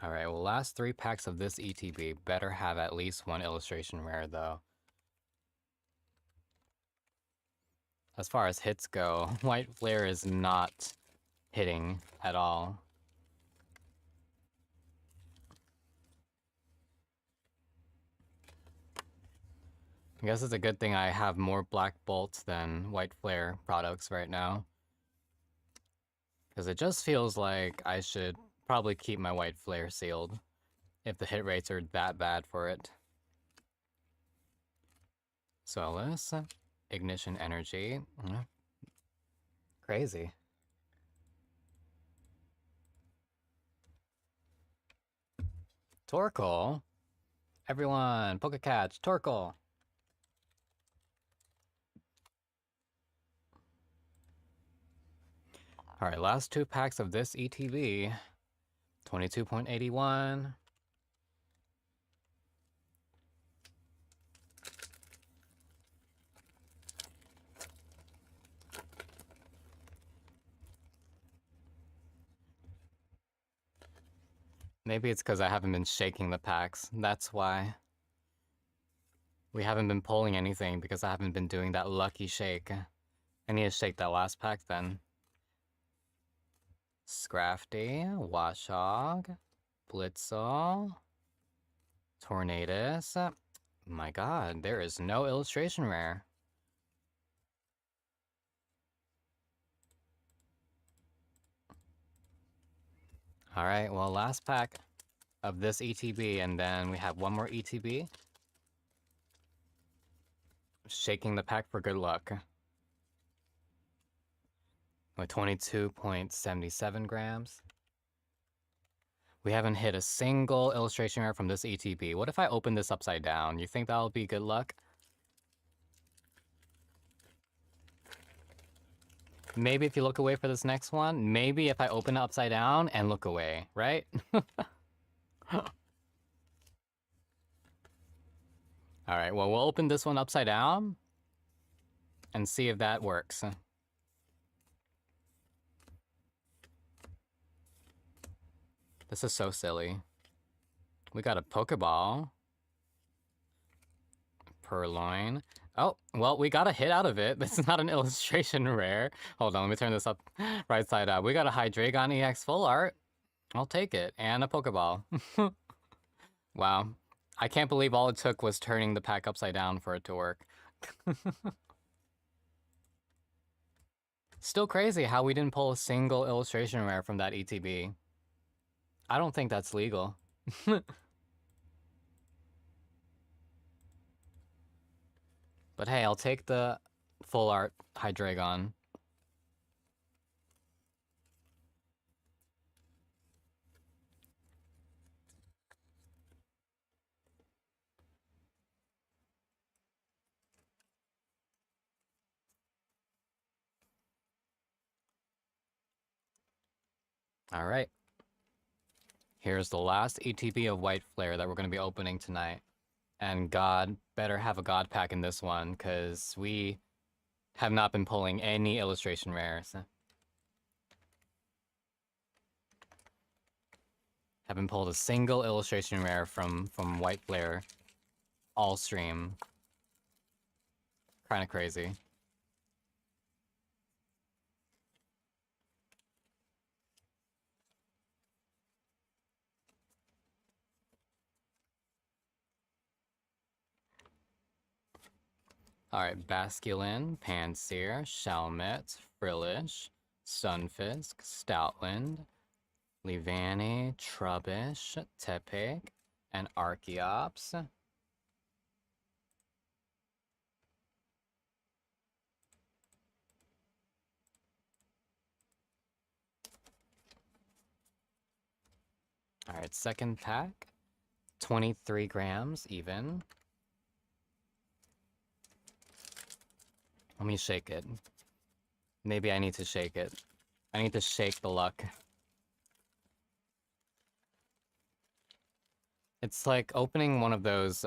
Alright, well, last 3 packs of this ETB better have at least 1 illustration rare, though. as far as hits go, White Flare is not hitting at all. I guess it's a good thing I have more Black Bolt than White Flare products right now. Because it just feels like I should probably keep my White Flare sealed if the hit rates are that bad for it. So let's Ignition Energy. Crazy. Torkoal. Everyone, Pokecatch, Torkoal. Alright, last 2 packs of this ETB. 22.81. Maybe it's because I haven't been shaking the packs. That's why. We haven't been pulling anything because I haven't been doing that lucky shake. I need to shake that last pack then. Scrafty, Washog, Blitzle, Tornadus. My god, there is no illustration rare. Alright, well, last pack of this ETB, and then we have one more ETB. Shaking the pack for good luck. With 22.77 grams. We haven't hit a single illustration rare from this ETB. What if I open this upside down? You think that'll be good luck? Maybe if you look away for this next one. Maybe if I open it upside down and look away, right? Alright, well, we'll open this one upside down and see if that works. This is so silly. We got a Pokeball. Purloin. Oh, well, we got a hit out of it. This is not an illustration rare. Hold on, let me turn this up right side up. We got a Hydreigon EX full art. I'll take it. And a Pokeball. Wow. I can't believe all it took was turning the pack upside down for it to work. Still crazy how we didn't pull a single illustration rare from that ETB. I don't think that's legal. But hey, I'll take the full art Hydreigon. Alright. Here's the last ETB of White Flare that we're going to be opening tonight. And God better have a God pack in this one, because we have not been pulling any illustration rares. Haven't pulled a single illustration rare from White Flare all stream. Kinda crazy. Alright, Basculin, Pansear, Shalmet, Frillish, Sunfisk, Stoutland, Leavanny, Trubbish, Tepig, and Archeops. Alright, second pack. 23 grams even. Let me shake it. Maybe I need to shake it. I need to shake the luck. It's like opening one of those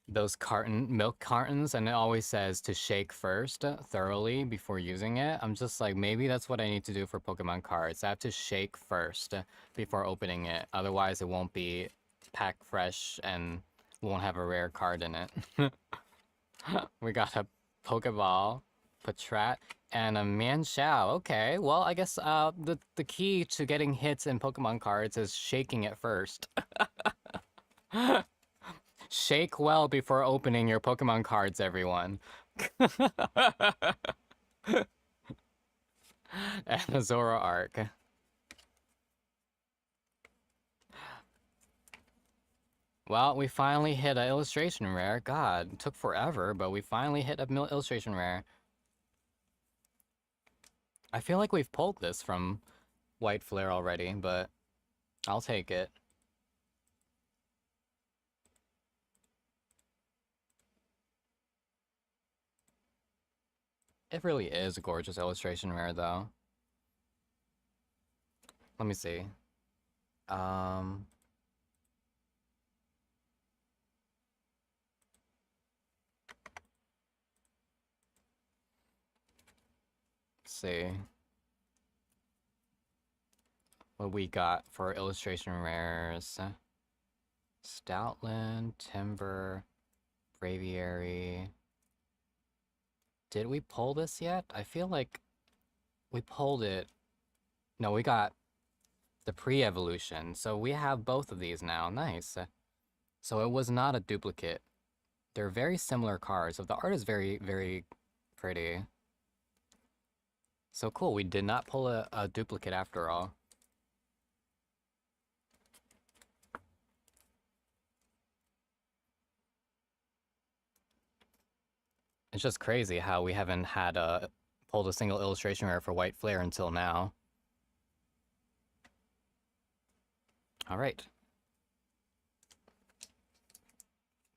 milk cartons, and it always says to shake first thoroughly before using it. I'm just like, maybe that's what I need to do for Pokemon cards. I have to shake first before opening it. Otherwise, it won't be pack fresh and won't have a rare card in it. We got a Pokeball, Patrat, and a Manchow. Okay, well, I guess the key to getting hits in Pokemon cards is shaking it first. Shake well before opening your Pokemon cards, everyone. And a Zoroark. Well, we finally hit an illustration rare. God, it took forever, but we finally hit a illustration rare. I feel like we've pulled this from White Flare already, but I'll take it. It really is a gorgeous illustration rare, though. Let me see. Um, let's see what we got for illustration rares. Stoutland, Timber, Braviary. Did we pull this yet? I feel like we pulled it. No, we got the pre-evolution, so we have both of these now. Nice. So it was not a duplicate. They're very similar cards, so the art is very, very pretty. So cool, we did not pull a duplicate after all. It's just crazy how we haven't had pulled a single illustration rare for White Flare until now. All right.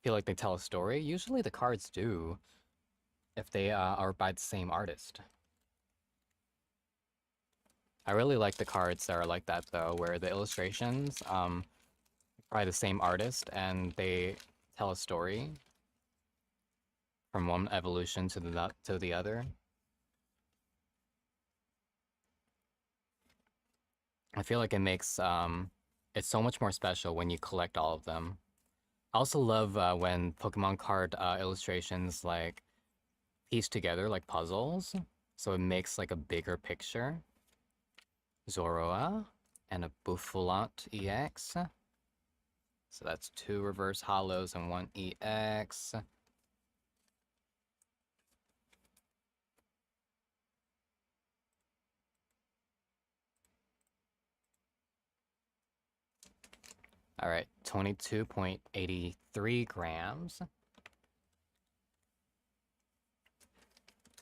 Feel like they tell a story? Usually the cards do, if they are by the same artist. I really like the cards that are like that, though, where the illustrations by the same artist and they tell a story from one evolution to the other. I feel like it makes it so much more special when you collect all of them. I also love when Pokemon card illustrations like piece together like puzzles, so it makes like a bigger picture. Zoroa and a Bouffalant EX. So that's 2 reverse hollows and 1 EX. All right, 22.83 grams.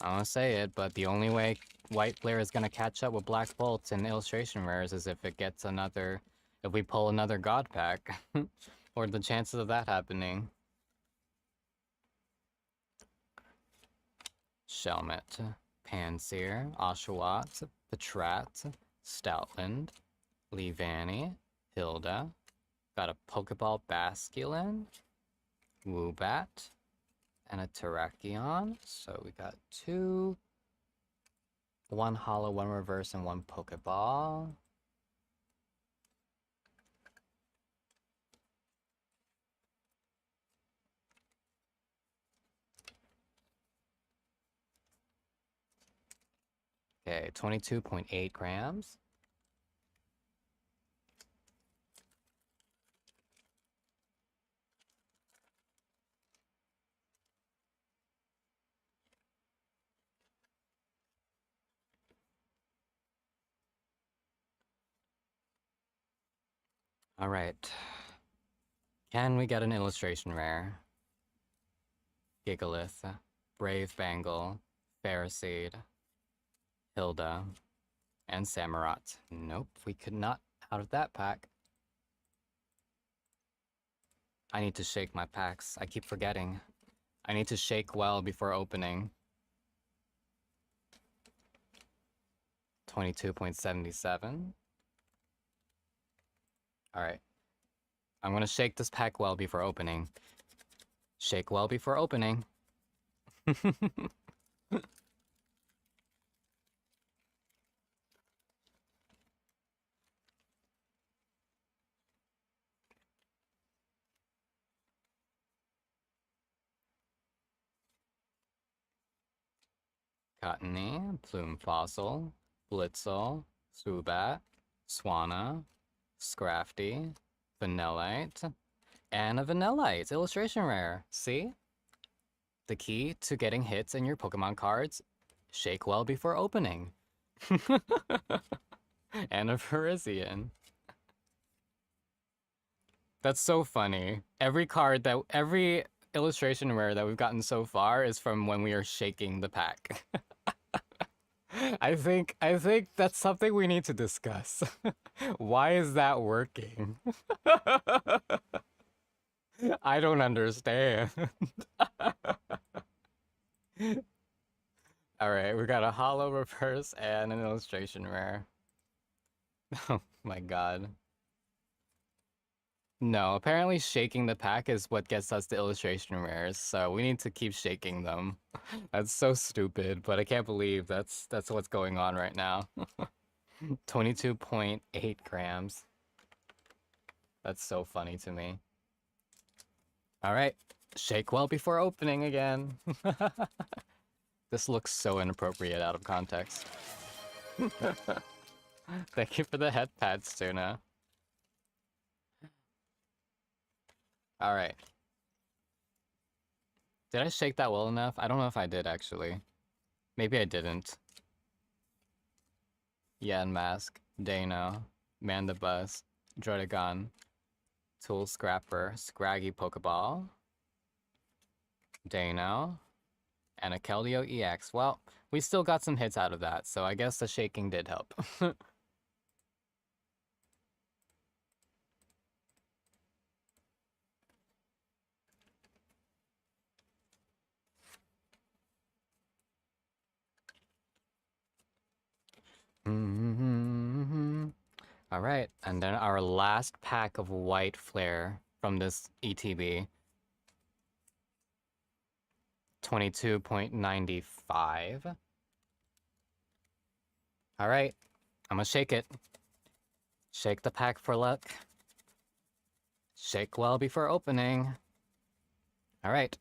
I don't want to say it, but the only way White Flare is going to catch up with Black Bolts in illustration rares is if it gets another, if we pull another God pack. Or the chances of that happening. Shelmet, Panseer, Oshawott, Patrat, Stoutland, Leavanny, Hilda. Got a Pokeball Basculin, Woobat, and a Terrakion. So we got 2, 1 hollow, 1 reverse, and 1 Pokeball. Okay, 22.8 grams. All right. Can we get an illustration rare? Gigalith, Brave Bangle, Ferroseed, Hilda, and Samurott. Nope, we could not out of that pack. I need to shake my packs. I keep forgetting. I need to shake well before opening. 22.77. Alright. I'm gonna shake this pack well before opening. Shake well before opening. Cottony, Plume Fossil, Blitzel, Zubat, Swanna, Scrafty, Vanillite, and a Vanillite illustration rare. See? The key to getting hits in your Pokemon cards, shake well before opening. And a Parisian. That's so funny. Every illustration rare that we've gotten so far is from when we are shaking the pack. I think that's something we need to discuss. Why is that working? I don't understand. All right, we got a hollow reverse and an illustration rare. Oh my god. No, apparently shaking the pack is what gets us the illustration rares, so we need to keep shaking them. That's so stupid, but I can't believe that's what's going on right now. 22.8 grams. That's so funny to me. All right, shake well before opening again. This looks so inappropriate out of context. Thank you for the head pads, Tuna. All right. Did I shake that well enough? I don't know if I did, actually. Maybe I didn't. Yan Mask, Dano, Mandibus, Drotagon, Tool Scrapper, Scraggy Pokeball, Dano, and a Keldeo EX. Well, we still got some hits out of that, so I guess the shaking did help. All right, and then our last pack of white flare from this ETB. 22.95. All right, I'm gonna shake it. Shake the pack for luck. Shake well before opening. All right.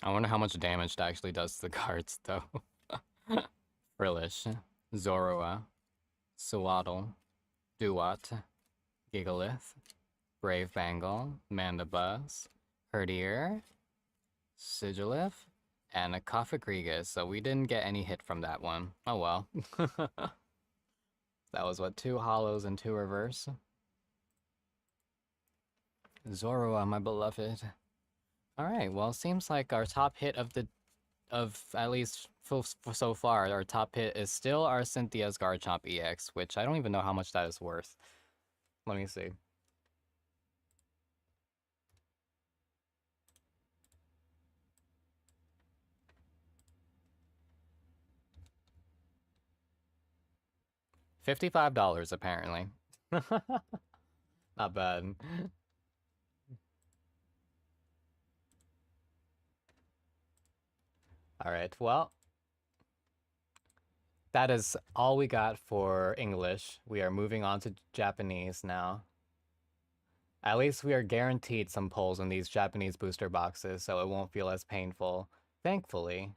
I wonder how much damage that actually does to the cards, though. Frillish, Zorua, Sewaddle, Duat, Gigalith, Brave Bangle, Mandibuzz, Herdier, Sigilif, and a Koffagrigus, so we didn't get any hit from that one. Oh well. That was what, 2 hollows and 2 reverse? Zorua, my beloved. Alright, well, seems like our top hit of at least so far, our top hit is still our Cynthia's Garchomp EX, which I don't even know how much that is worth. Let me see. $55, apparently. Not bad. Alright, well, that is all we got for English. We are moving on to Japanese now. At least we are guaranteed some pulls in these Japanese booster boxes, so it won't feel as painful. Thankfully.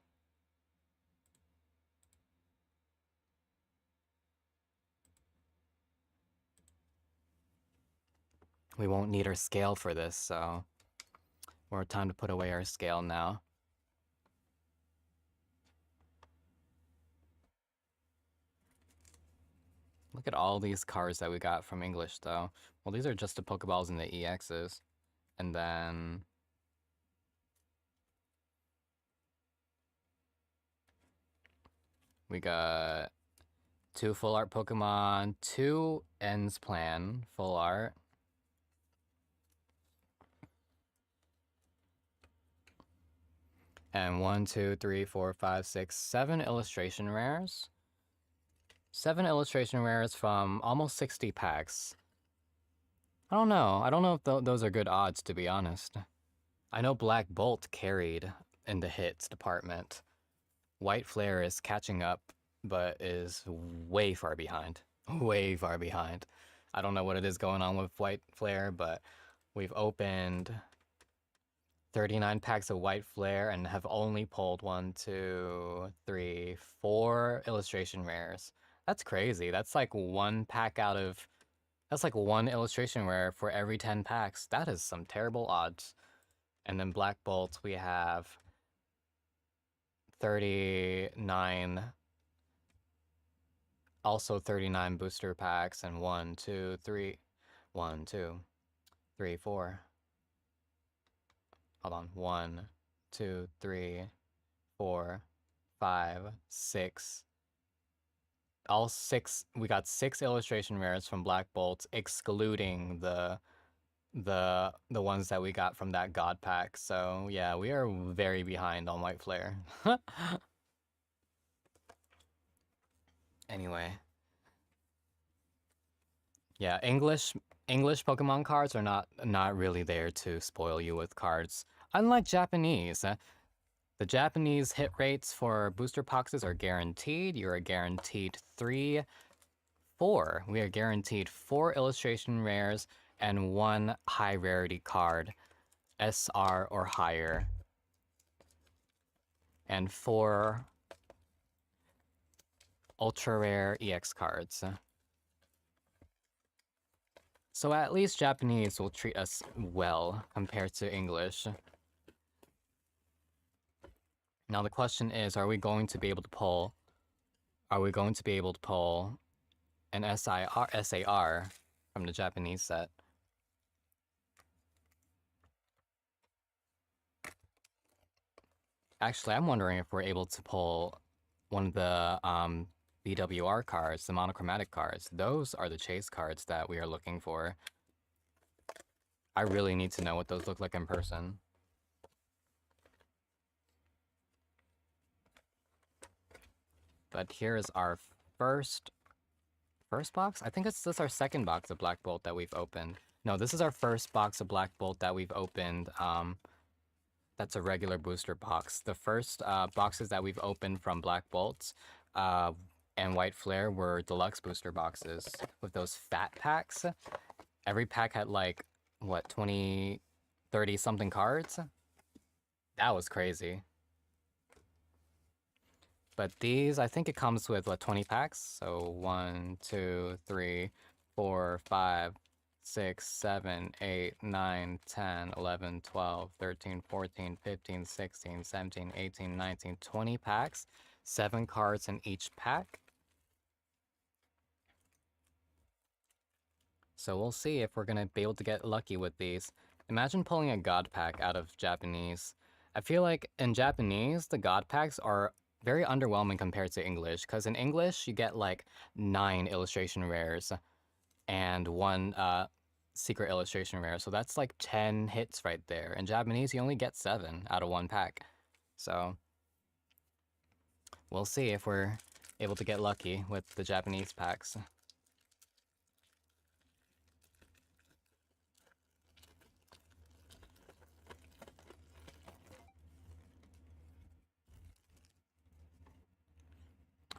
We won't need our scale for this, so more time to put away our scale now. Look at all these cards that we got from English, though. Well, these are just the Pokeballs and the EXs. And then... we got 2 full art Pokemon, 2 Ends Plan full art. And 1, 2, 3, 4, 5, 6, 7 illustration rares. 7 illustration rares from almost 60 packs. I don't know. I don't know if those are good odds, to be honest. I know Black Bolt carried in the hits department. White Flare is catching up, but is way far behind. way far behind. I don't know what it is going on with White Flare, but we've opened 39 packs of White Flare and have only pulled 4 illustration rares. That's crazy. That's like one pack out of. That's like one illustration rare for every 10 packs. That is some terrible odds. And then Black Bolt, we have 39. Also 39 booster packs and 1, 2, 3. 1, 2, 3, 4. Hold on. 1, 2, 3, 4, 5, 6. All 6. We got 6 illustration rares from Black Bolt, excluding the ones that we got from that God pack. So yeah, we are very behind on White Flare. Anyway, yeah, English Pokemon cards are not really there to spoil you with cards. Unlike Japanese, the Japanese hit rates for booster boxes are guaranteed. You are guaranteed 3, 4. We are guaranteed 4 illustration rares and 1 high rarity card, SR or higher, and 4 ultra rare EX cards. So at least Japanese will treat us well compared to English. Now the question is, are we going to be able to pull an SAR from the Japanese set? Actually, I'm wondering if we're able to pull one of the BWR cards, the monochromatic cards. Those are the chase cards that we are looking for. I really need to know what those look like in person. But here is our first box? I think this is our second box of Black Bolt that we've opened. No, this is our first box of Black Bolt that we've opened. That's a regular booster box. The first boxes that we've opened from Black Bolts and White Flare were deluxe booster boxes with those fat packs. Every pack had like, what, 20, 30 something cards? That was crazy. But these, I think it comes with, what, 20 packs? So 1, 2, 3, 4, 5, 6, 7, 8, 9, 10, 11, 12, 13, 14, 15, 16, 17, 18, 19, 20 packs. 7 cards in each pack. So we'll see if we're going to be able to get lucky with these. Imagine pulling a God pack out of Japanese. I feel like in Japanese, the God packs are very underwhelming compared to English, because in English, you get like 9 illustration rares and 1 secret illustration rare. So that's like 10 hits right there. In Japanese, you only get 7 out of 1 pack. So we'll see if we're able to get lucky with the Japanese packs.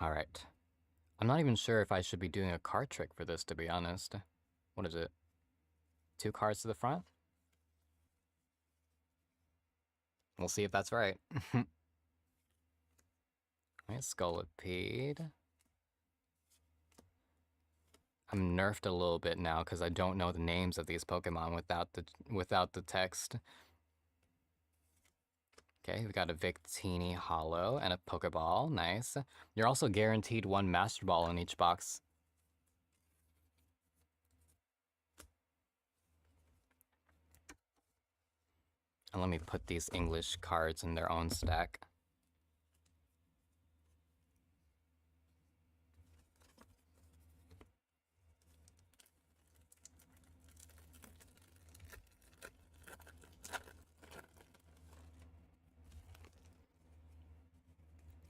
All right. I'm not even sure if I should be doing a card trick for this, to be honest. What is it? 2 cards to the front? We'll see if that's right. Right, Scolipede. I'm nerfed a little bit now because I don't know the names of these Pokemon without the text. Okay, we got a Victini Hollow and a Pokeball. Nice. You're also guaranteed 1 Master Ball in each box. And let me put these English cards in their own stack.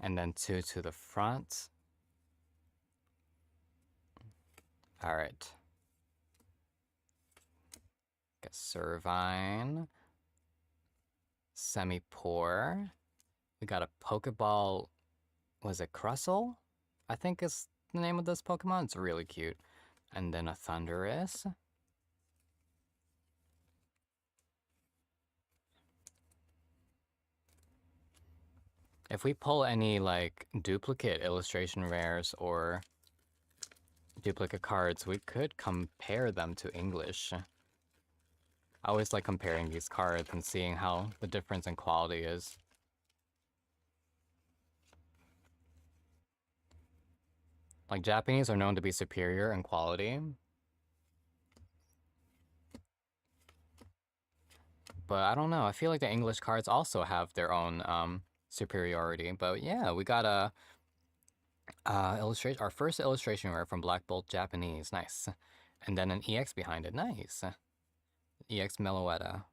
And then 2 to the front. All right. Got Servine. Semi-Poor. We got a Pokeball. Was it Crustle? I think it's the name of this Pokemon. It's really cute. And then a Thundurus. If we pull any, like, duplicate illustration rares or duplicate cards, we could compare them to English. I always like comparing these cards and seeing how the difference in quality is. Like, Japanese are known to be superior in quality. But I don't know, I feel like the English cards also have their own superiority. But yeah, we got a illustration, our first illustration rare from Black Bolt Japanese, nice. And then an EX behind it, nice. EX Meloetta.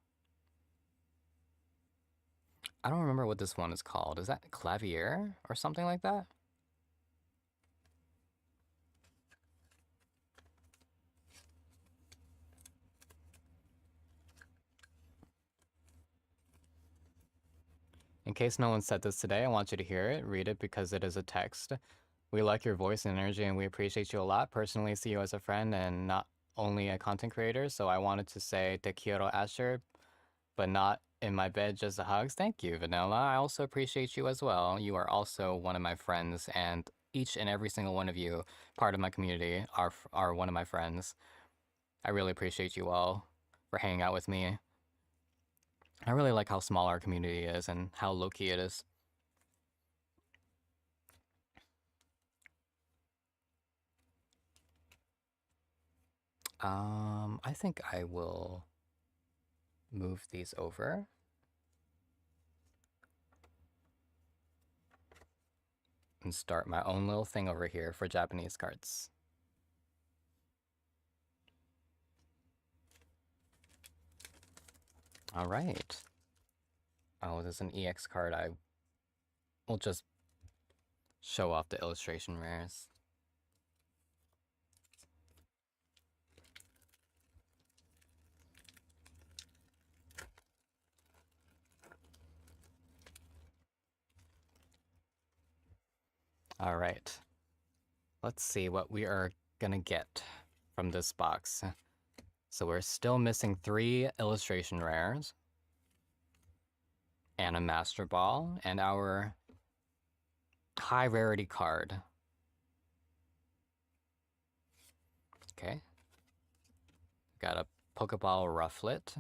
I don't remember what this one is called. Is that Clavier or something like that? In case no one said this today, I want you to hear it, read it because it is a text. We like your voice and energy and we appreciate you a lot. Personally, see you as a friend and not only a content creator, so I wanted to say te quiero Asher, but not in my bed, just the hugs. Thank you, Vanilla. I also appreciate you as well. You are also one of my friends, and each and every single one of you, part of my community, are one of my friends. I really appreciate you all for hanging out with me. I really like how small our community is and how low-key it is. I think I will move these over. And start my own little thing over here for Japanese cards. All right. Oh, there's an EX card. I will just show off the illustration rares. All right. Let's see what we are gonna get from this box. So we're still missing 3 illustration rares and a Master Ball and our high rarity card. Okay. Got a Pokeball Rufflet.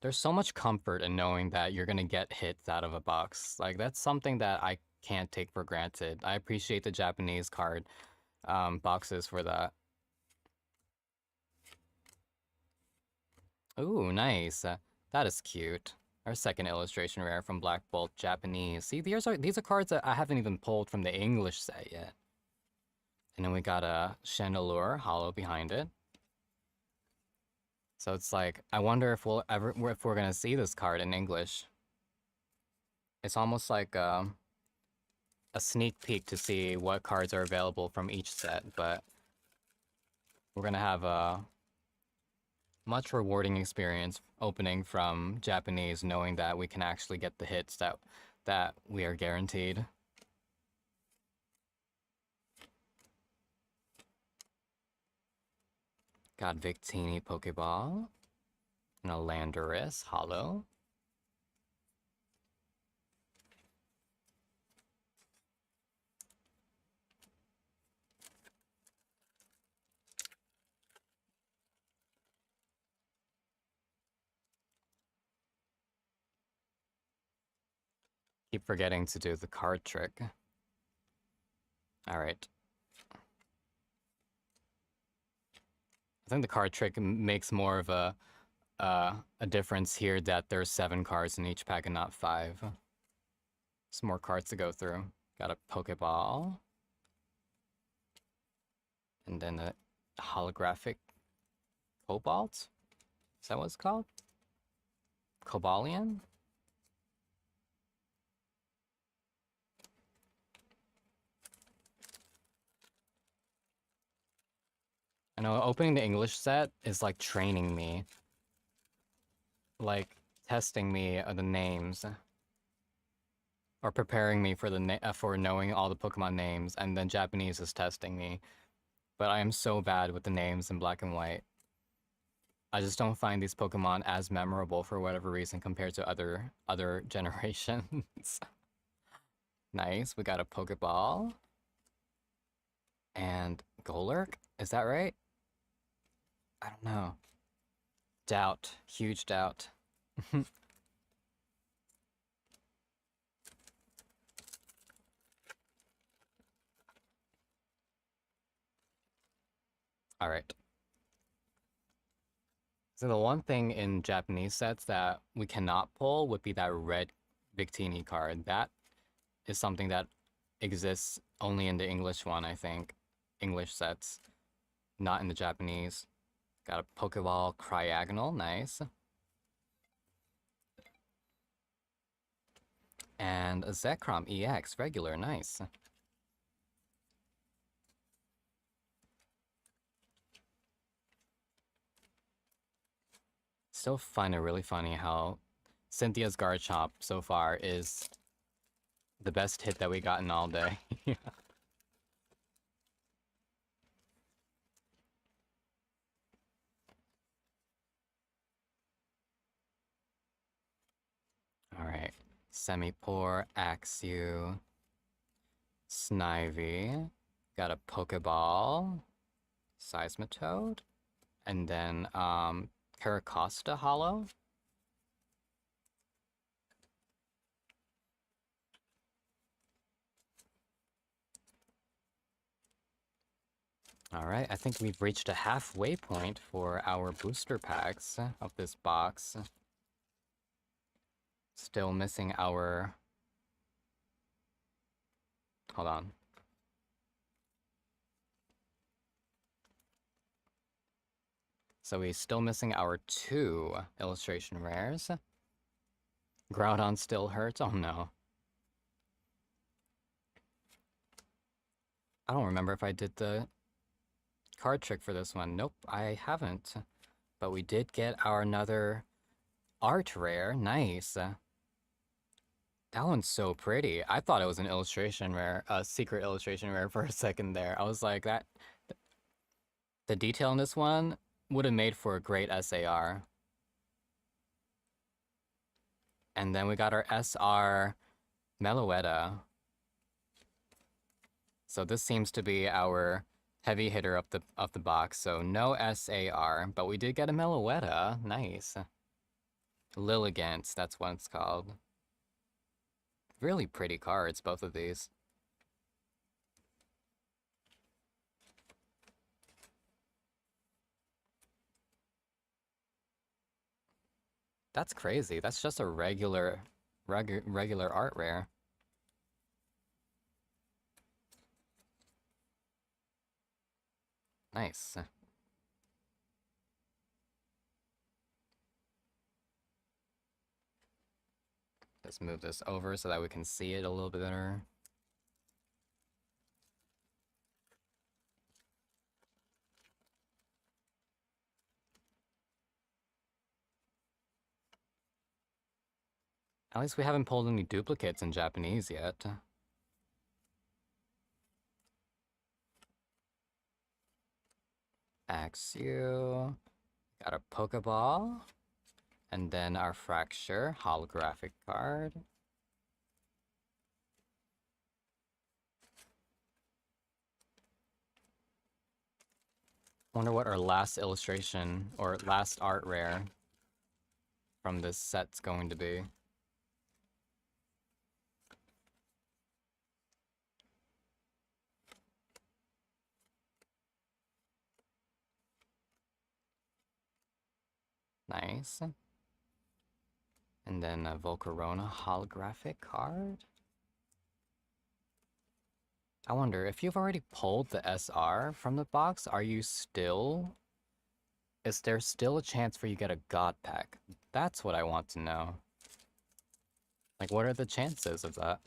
There's so much comfort in knowing that you're gonna get hits out of a box. Like, that's something that I can't take for granted. I appreciate the Japanese card boxes for that. Ooh, nice. That is cute. Our second illustration rare from Black Bolt Japanese. See, these are cards that I haven't even pulled from the English set yet. And then we got a Chandelure hollow behind it. So it's like, I wonder if we're gonna see this card in English. It's almost like a sneak peek to see what cards are available from each set, but we're gonna have a much rewarding experience opening from Japanese, knowing that we can actually get the hits that we are guaranteed. Got Victini Pokeball and a Landorus hollow. Keep forgetting to do the card trick. All right. I think the card trick makes more of a difference here that there's 7 cards in each pack and not 5. Some more cards to go through. Got a Pokeball. And then a holographic Cobalt? Is that what it's called? Cobalion? You know, opening the English set is like training me. Like, testing me the names. Or preparing me for for knowing all the Pokemon names, and then Japanese is testing me. But I am so bad with the names in black and white. I just don't find these Pokemon as memorable for whatever reason compared to other generations. Nice, we got a Pokeball. And Golurk? Is that right? I don't know. Doubt. Huge doubt. Alright. So the one thing in Japanese sets that we cannot pull would be that red Victini card. That is something that exists only in the English one, I think. English sets, not in the Japanese. Got a Pokeball Cryogonal, nice. And a Zekrom EX, regular, nice. Still find it really funny how Cynthia's Garchomp so far is the best hit that we gotten all day. Alright. Semipour, Axew, Snivy. Got a Pokeball, Seismitoad, and then Caracosta Hollow. Alright, I think we've reached a halfway point for our booster packs of this box. Still missing our... Hold on. So we're still missing our 2 illustration rares. Groudon still hurts? Oh no. I don't remember if I did the card trick for this one. Nope, I haven't. But we did get our another art rare. Nice. That one's so pretty. I thought it was an illustration rare, a secret illustration rare for a second there. I was like, that... The detail in this one would have made for a great SAR. And then we got our SR Meloetta. So this seems to be our heavy hitter of the box. So no SAR, but we did get a Meloetta. Nice. Lilligant, that's what it's called. Really pretty cards, both of these. That's crazy. That's just a regular art rare. Nice. Let's move this over so that we can see it a little bit better. At least we haven't pulled any duplicates in Japanese yet. Axew. Got a Pokeball. And then our Fracture holographic card. Wonder what our last illustration or last art rare from this set's going to be. Nice. And then a Volcarona holographic card. I wonder, if you've already pulled the SR from the box, are you still... Is there still a chance for you to get a God Pack? That's what I want to know. Like, what are the chances of that?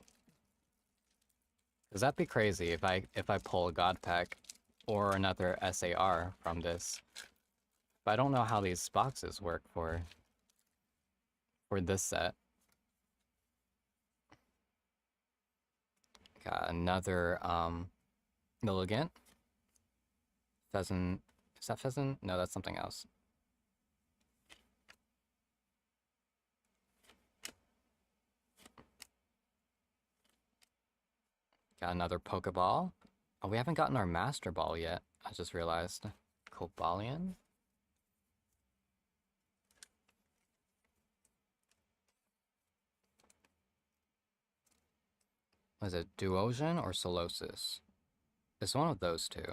Because that'd be crazy if I pull a God Pack or another SAR from this. But I don't know how these boxes work for this set. Got another Milligant. Pheasant. Is that Pheasant? No, that's something else. Got another Pokeball. Oh, we haven't gotten our Master Ball yet. I just realized. Cobalion? Was it Duosion or Solosis? It's one of those two.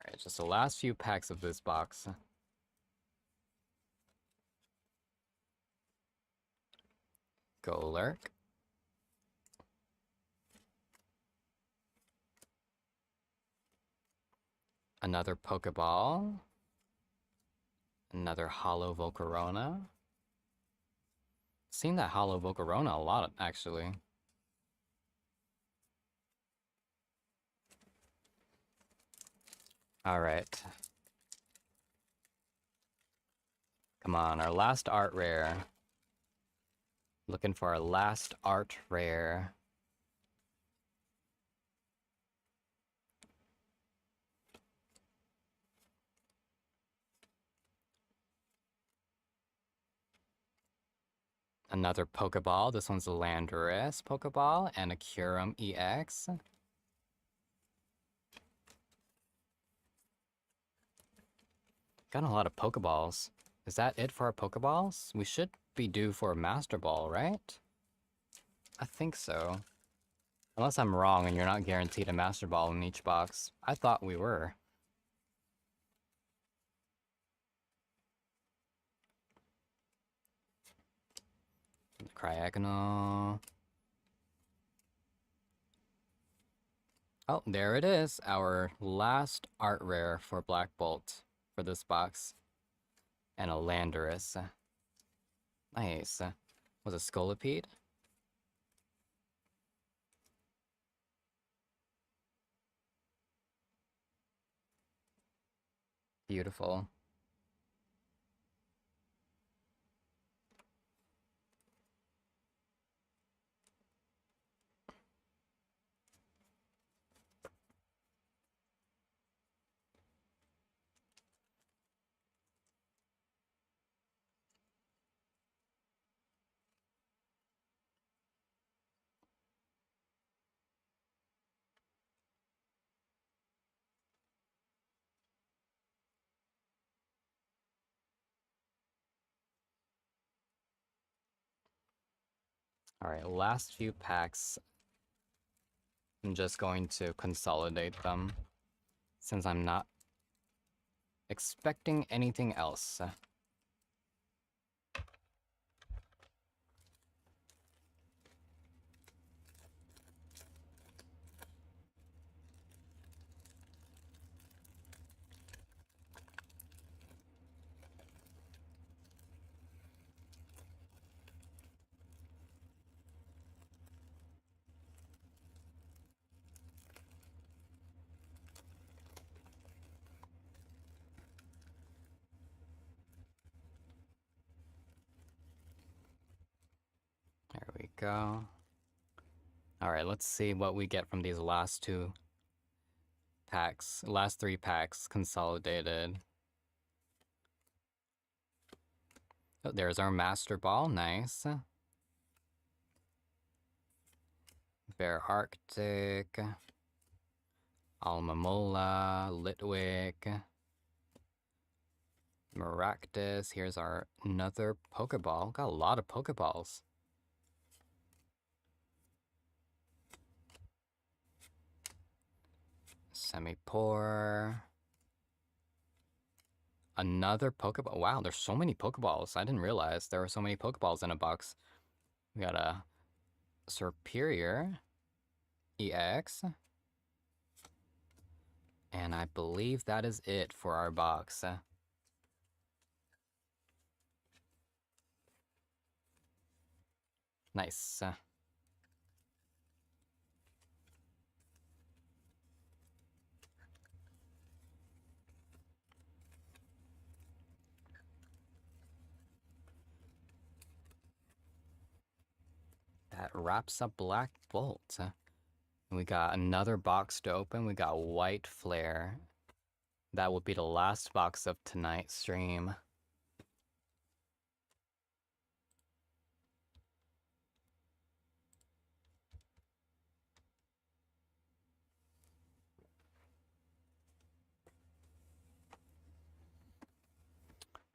Alright, just the last few packs of this box. Golurk. Another Pokeball. Another Hollow Volcarona. Seen that Hollow Volcarona a lot, actually. Alright. Come on, our last art rare. Looking for our last art rare. Another Pokeball. This one's a Landorus Pokeball and a Kyurem EX. Got a lot of Pokeballs. Is that it for our Pokeballs? We should be due for a Master Ball, right? I think so. Unless I'm wrong and you're not guaranteed a Master Ball in each box. I thought we were. Cryogonal. Oh, there it is. Our last art rare for Black Bolt for this box. And a Landorus. Nice. Was it Scolipede? Beautiful. Alright, last few packs. I'm just going to consolidate them since I'm not expecting anything else. There we go. Alright, let's see what we get from these last two packs. Last three packs consolidated. Oh, there's our Master Ball. Nice. Bear Arctic. Almamola. Litwick. Maractus. Here's our another Pokeball. Got a lot of Pokeballs. Semi-Poor. Another Pokeball. Wow, there's so many Pokeballs. I didn't realize there were so many Pokeballs in a box. We got a Superior EX. And I believe that is it for our box. Nice. That wraps up Black Bolt. We got another box to open. We got White Flare. That will be the last box of tonight's stream.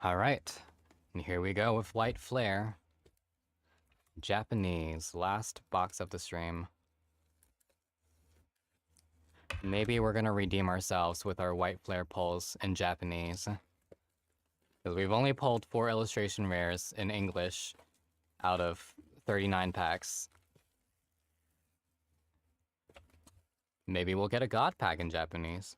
Alright, and here we go with White Flare. Japanese, last box of the stream. Maybe we're gonna redeem ourselves with our White Flare pulls in Japanese. Because we've only pulled 4 illustration rares in English out of 39 packs. Maybe we'll get a God pack in Japanese.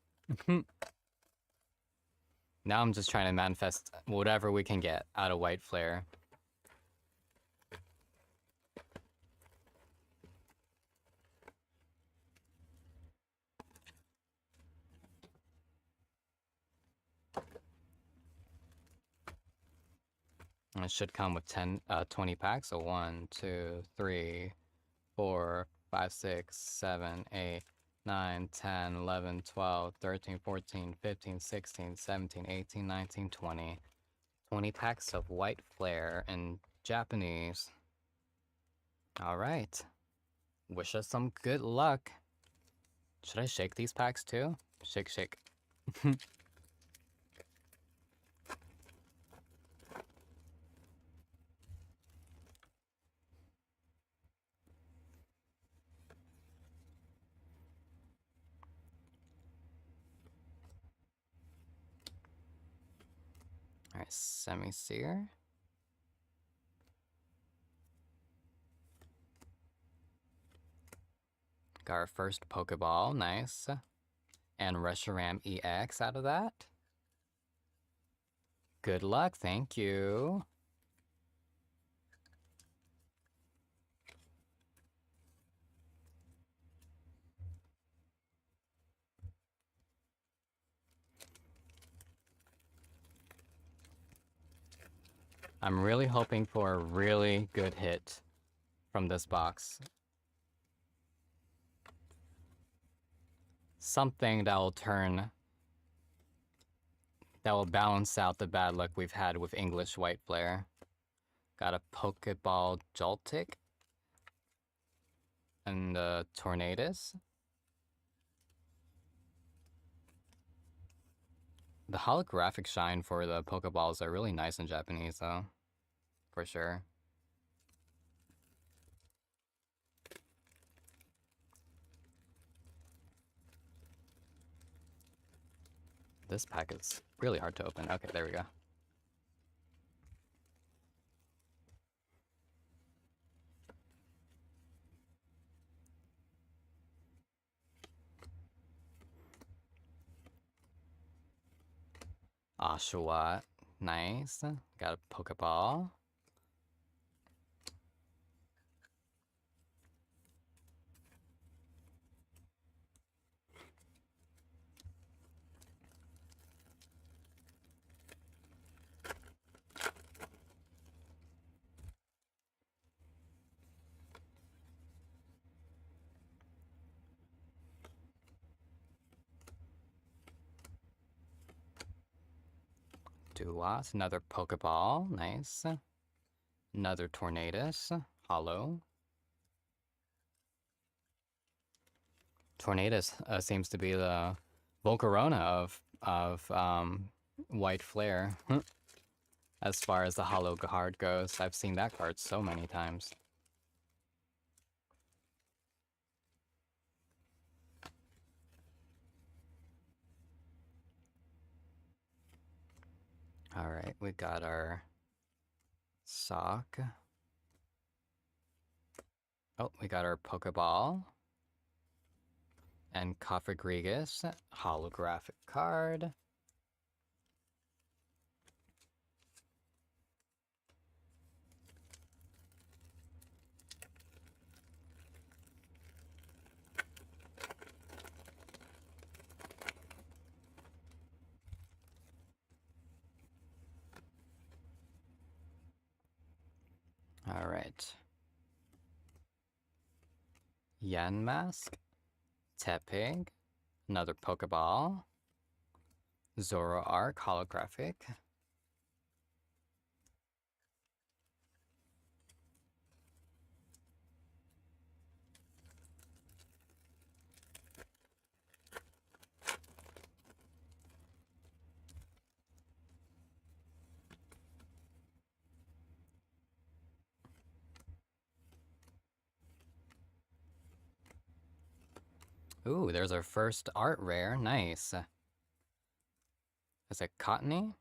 Now I'm just trying to manifest whatever we can get out of White Flare. And it should come with 20 packs. So 1, 2, 3, 4, 5, 6, 7, 8, 9, 10, 11, 12, 13, 14, 15, 16, 17, 18, 19, 20. 20 packs of White Flare in Japanese. Alright. Wish us some good luck. Should I shake these packs too? Shake, shake. Alright, Semi-Seer. Got our first Pokeball, nice. And Reshiram EX out of that. Good luck, thank you. I'm really hoping for a really good hit from this box. Something that will balance out the bad luck we've had with English White Flare. Got a Pokeball Joltik. And a Tornadus. The holographic shine for the Pokeballs are really nice in Japanese though. For sure. This pack is really hard to open. Okay, there we go. Oshawott. Nice. Got a Pokeball. Duas. Another Pokeball. Nice. Another Tornadus. Hollow. Tornadus seems to be the Volcarona of White Flare. As far as the hollow card goes, I've seen that card so many times. Alright, we got our sock. Oh, we got our Pokeball. And Cofagrigus, holographic card. Alright. Yen Mask. Tepig. Another Pokeball. Zoroark holographic. Ooh, there's our first art rare. Nice. Is it Cottony?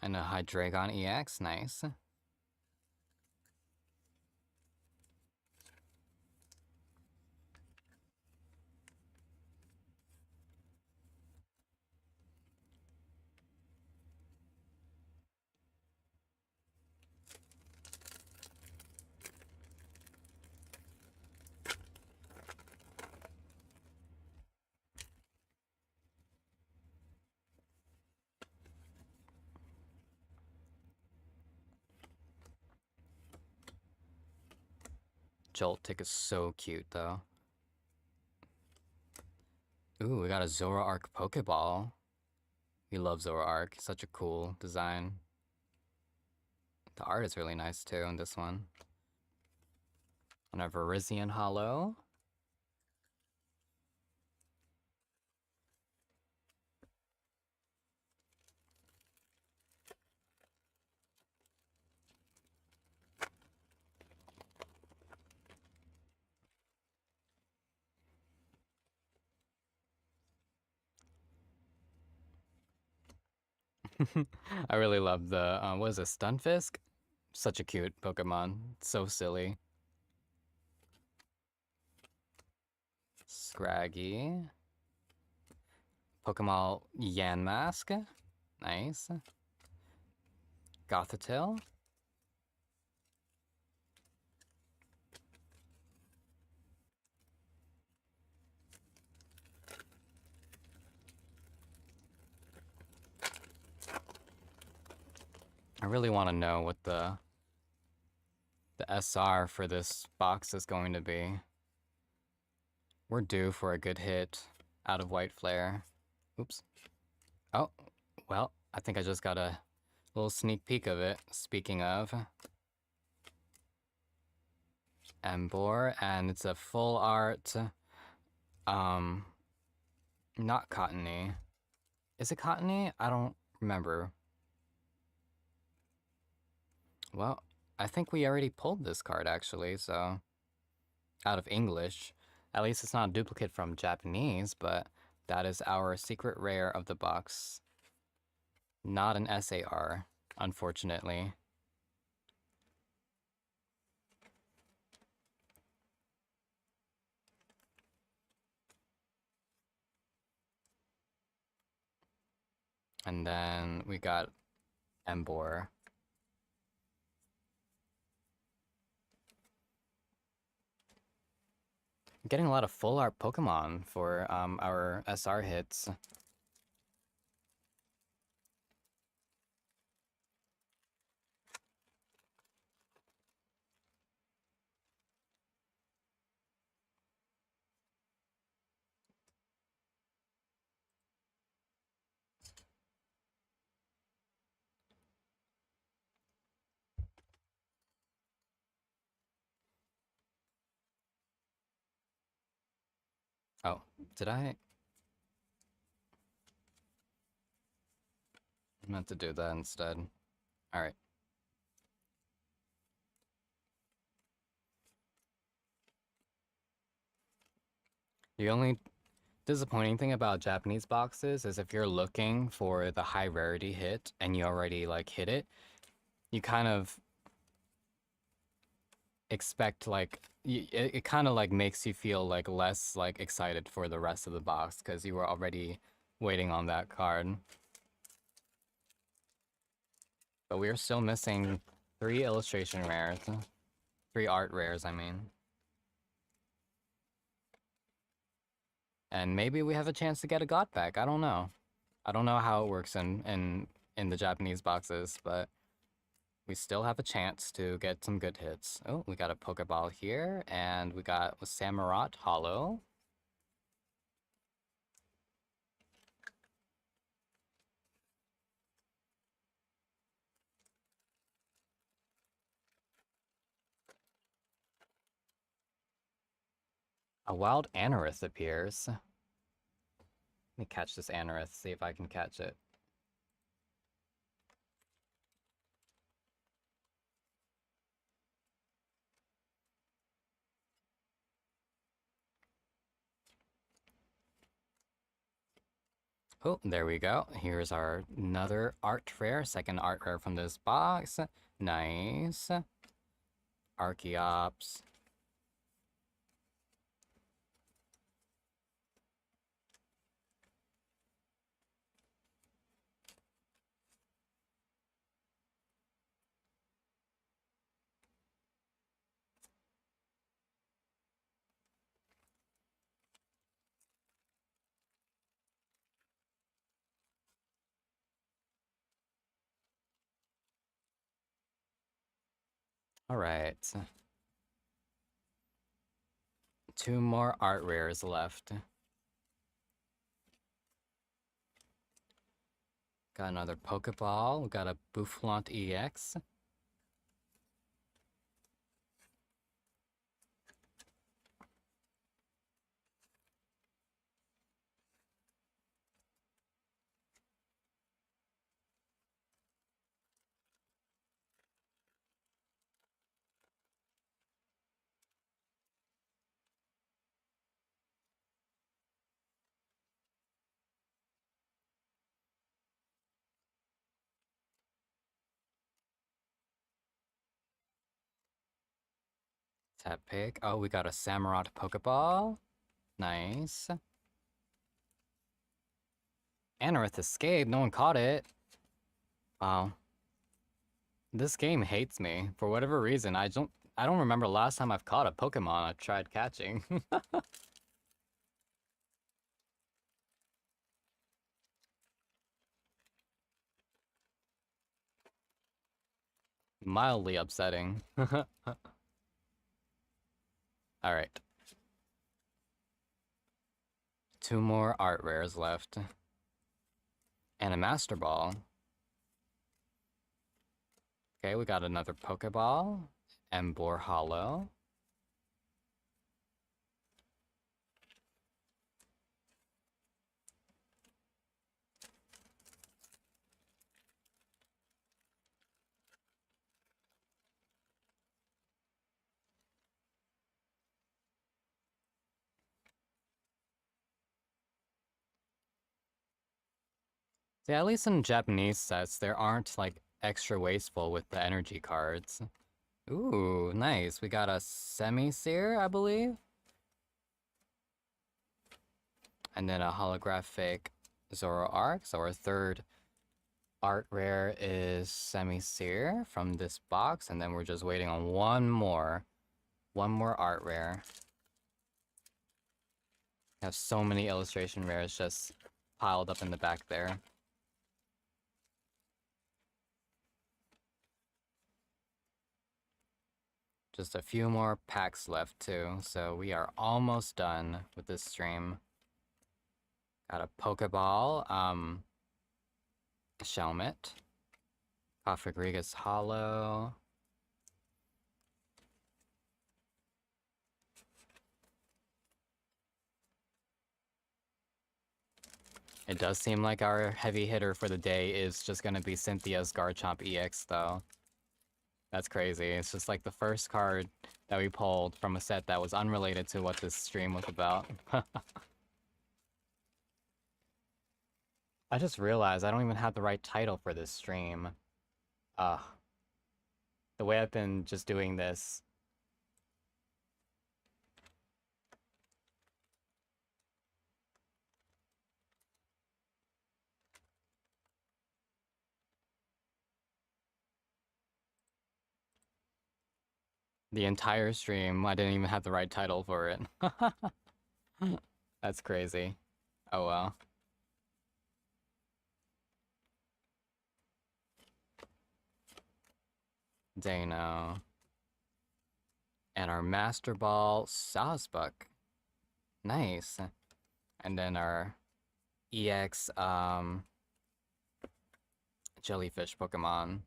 And a Hydreigon EX. Nice. Joltik is so cute, though. Ooh, we got a Zoroark Pokeball. We love Zoroark. Such a cool design. The art is really nice, too, in this one. And a Virizion Hollow. I really love the, what is it, Stunfisk? Such a cute Pokemon. So silly. Scraggy. Pokemon Yanmask. Nice. Gothitelle. I really want to know what the SR for this box is going to be. We're due for a good hit out of White Flare. Oops. Oh, well, I think I just got a little sneak peek of it. Speaking of. Embor, and it's a full art, not Cottony. Is it Cottony? I don't remember. Well, I think we already pulled this card, actually, so... Out of English. At least it's not a duplicate from Japanese, but that is our secret rare of the box. Not an SAR, unfortunately. And then we got Embor. Getting a lot of full art Pokemon for our SR hits. Oh, did I? I meant to do that instead. Alright. The only disappointing thing about Japanese boxes is if you're looking for the high rarity hit and you already like hit it, you kind of expect like it kind of like makes you feel like less like excited for the rest of the box because you were already waiting on that card. But we are still missing 3 illustration rares. 3 art rares, I mean. And maybe we have a chance to get a God pack. I don't know. I don't know how it works in the Japanese boxes, but We still have a chance to get some good hits. Oh, we got a Pokeball here, and we got a Samurott Hollow. A wild Anorith appears. Let me catch this Anorith, see if I can catch it. Oh, there we go. Here's our another art rare, second art rare from this box. Nice. Archeops. Alright. Two more art rares left. Got another Pokeball. We got a Boufflant EX. Tap pick. Oh, we got a Samurott Pokeball. Nice. Anorith escaped. No one caught it. Wow. This game hates me. For whatever reason, I don't remember last time I've caught a Pokemon I've tried catching. Mildly upsetting. Alright. Two more art rares left. And a Master Ball. Okay, we got another Pokeball. Emboar Hollow. Yeah, at least in Japanese sets, there aren't, like, extra wasteful with the energy cards. Ooh, nice. We got a Semi-Seer, I believe? And then a holographic Zoroark. So our third art rare is Semi-Seer from this box. And then we're just waiting on one more. One more art rare. I have so many illustration rares just piled up in the back there. Just a few more packs left too, so we are almost done with this stream. Got a Pokeball, Shelmet, Cofagrigus Hollow. It does seem like our heavy hitter for the day is just gonna be Cynthia's Garchomp EX though. That's crazy. It's just like the first card that we pulled from a set that was unrelated to what this stream was about. I just realized I don't even have the right title for this stream. Ugh. The way I've been just doing this. The entire stream, I didn't even have the right title for it. That's crazy. Oh well. Dano. And our Master Ball, Sawsbuck. Nice. And then our EX, Jellyfish Pokemon.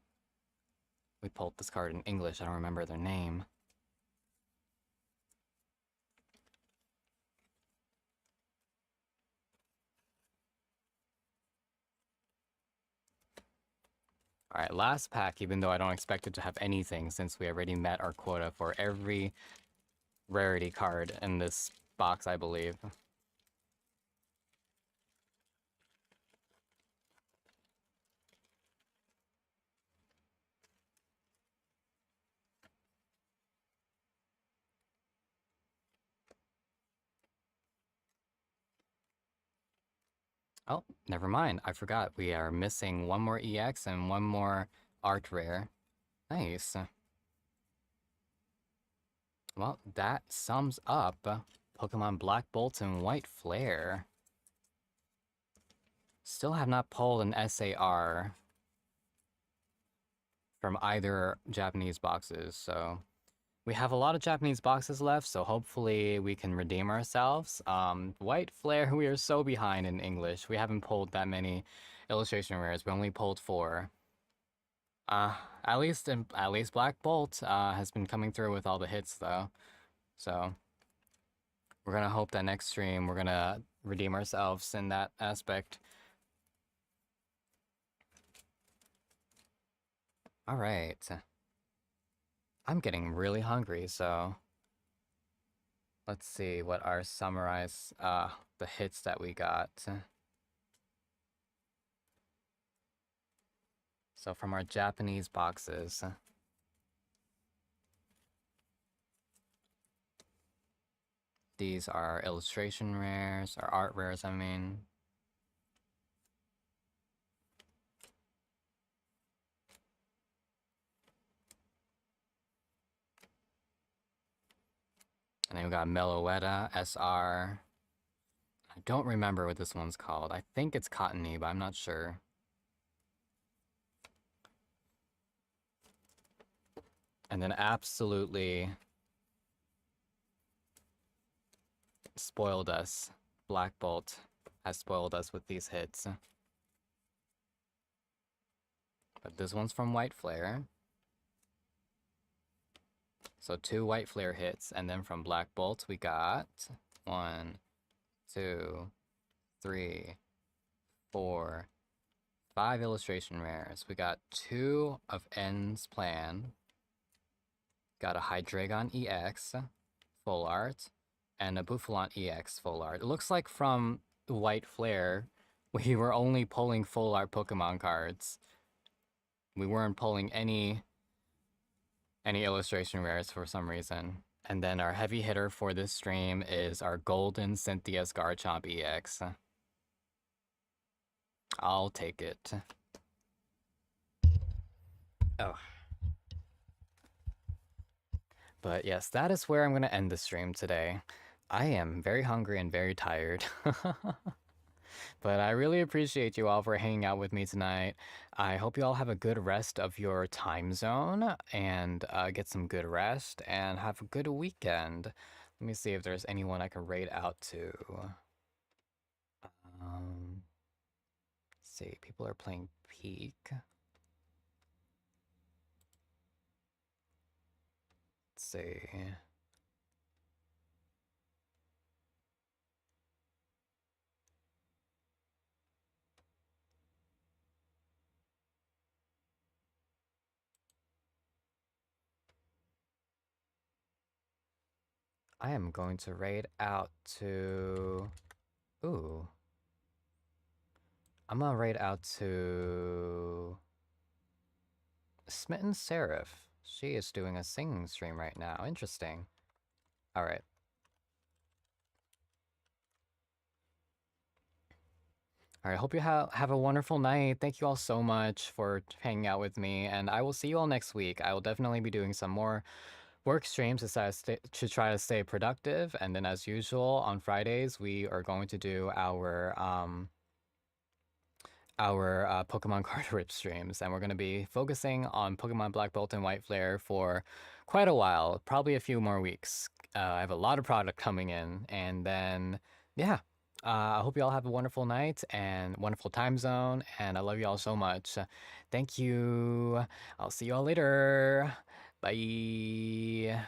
We pulled this card in English, I don't remember their name. Alright, last pack, even though I don't expect it to have anything since we already met our quota for every rarity card in this box, I believe. Oh, never mind. I forgot. We are missing one more EX and one more art rare. Nice. Well, that sums up Pokemon Black Bolt and White Flare. Still have not pulled an SAR from either Japanese boxes, so we have a lot of Japanese boxes left, so hopefully we can redeem ourselves. White Flare, we are so behind in English. We haven't pulled that many illustration rares. We only pulled 4. At least Black Bolt has been coming through with all the hits though. So we're gonna hope that next stream we're gonna redeem ourselves in that aspect. All right. I'm getting really hungry, so let's see what our summarize the hits that we got. So from our Japanese boxes. These are illustration rares, or art rares, I mean. And then we got Meloetta, SR. I don't remember what this one's called. I think it's Cottony, but I'm not sure. And then absolutely spoiled us. Black Bolt has spoiled us with these hits. But this one's from White Flare. So 2 White Flare hits, and then from Black Bolt we got 1, 2, 3, 4, 5 illustration rares. We got 2 of N's Plan. Got a Hydreigon EX full art and a Buffalon EX full art. It looks like from White Flare we were only pulling full art Pokemon cards. We weren't pulling any illustration rares for some reason. And then our heavy hitter for this stream is our Golden Cynthia's Garchomp EX. I'll take it. Oh. But yes, that is where I'm going to end the stream today. I am very hungry and very tired. But I really appreciate you all for hanging out with me tonight. I hope you all have a good rest of your time zone and get some good rest and have a good weekend. Let me see if there's anyone I can raid out to. Let's see, people are playing Peak. Let's see. I am going to raid out to... Ooh. I'm gonna raid out to... Smitten Seraph. She is doing a singing stream right now. Interesting. Alright. Alright, hope you have a wonderful night. Thank you all so much for hanging out with me, and I will see you all next week. I will definitely be doing some more work streams to try to stay productive, and then as usual, on Fridays, we are going to do our Pokemon card rip streams, and we're going to be focusing on Pokemon Black Bolt and White Flare for quite a while, probably a few more weeks. I have a lot of product coming in, and then yeah, I hope you all have a wonderful night and wonderful time zone, and I love you all so much. Thank you. I'll see you all later. Bye.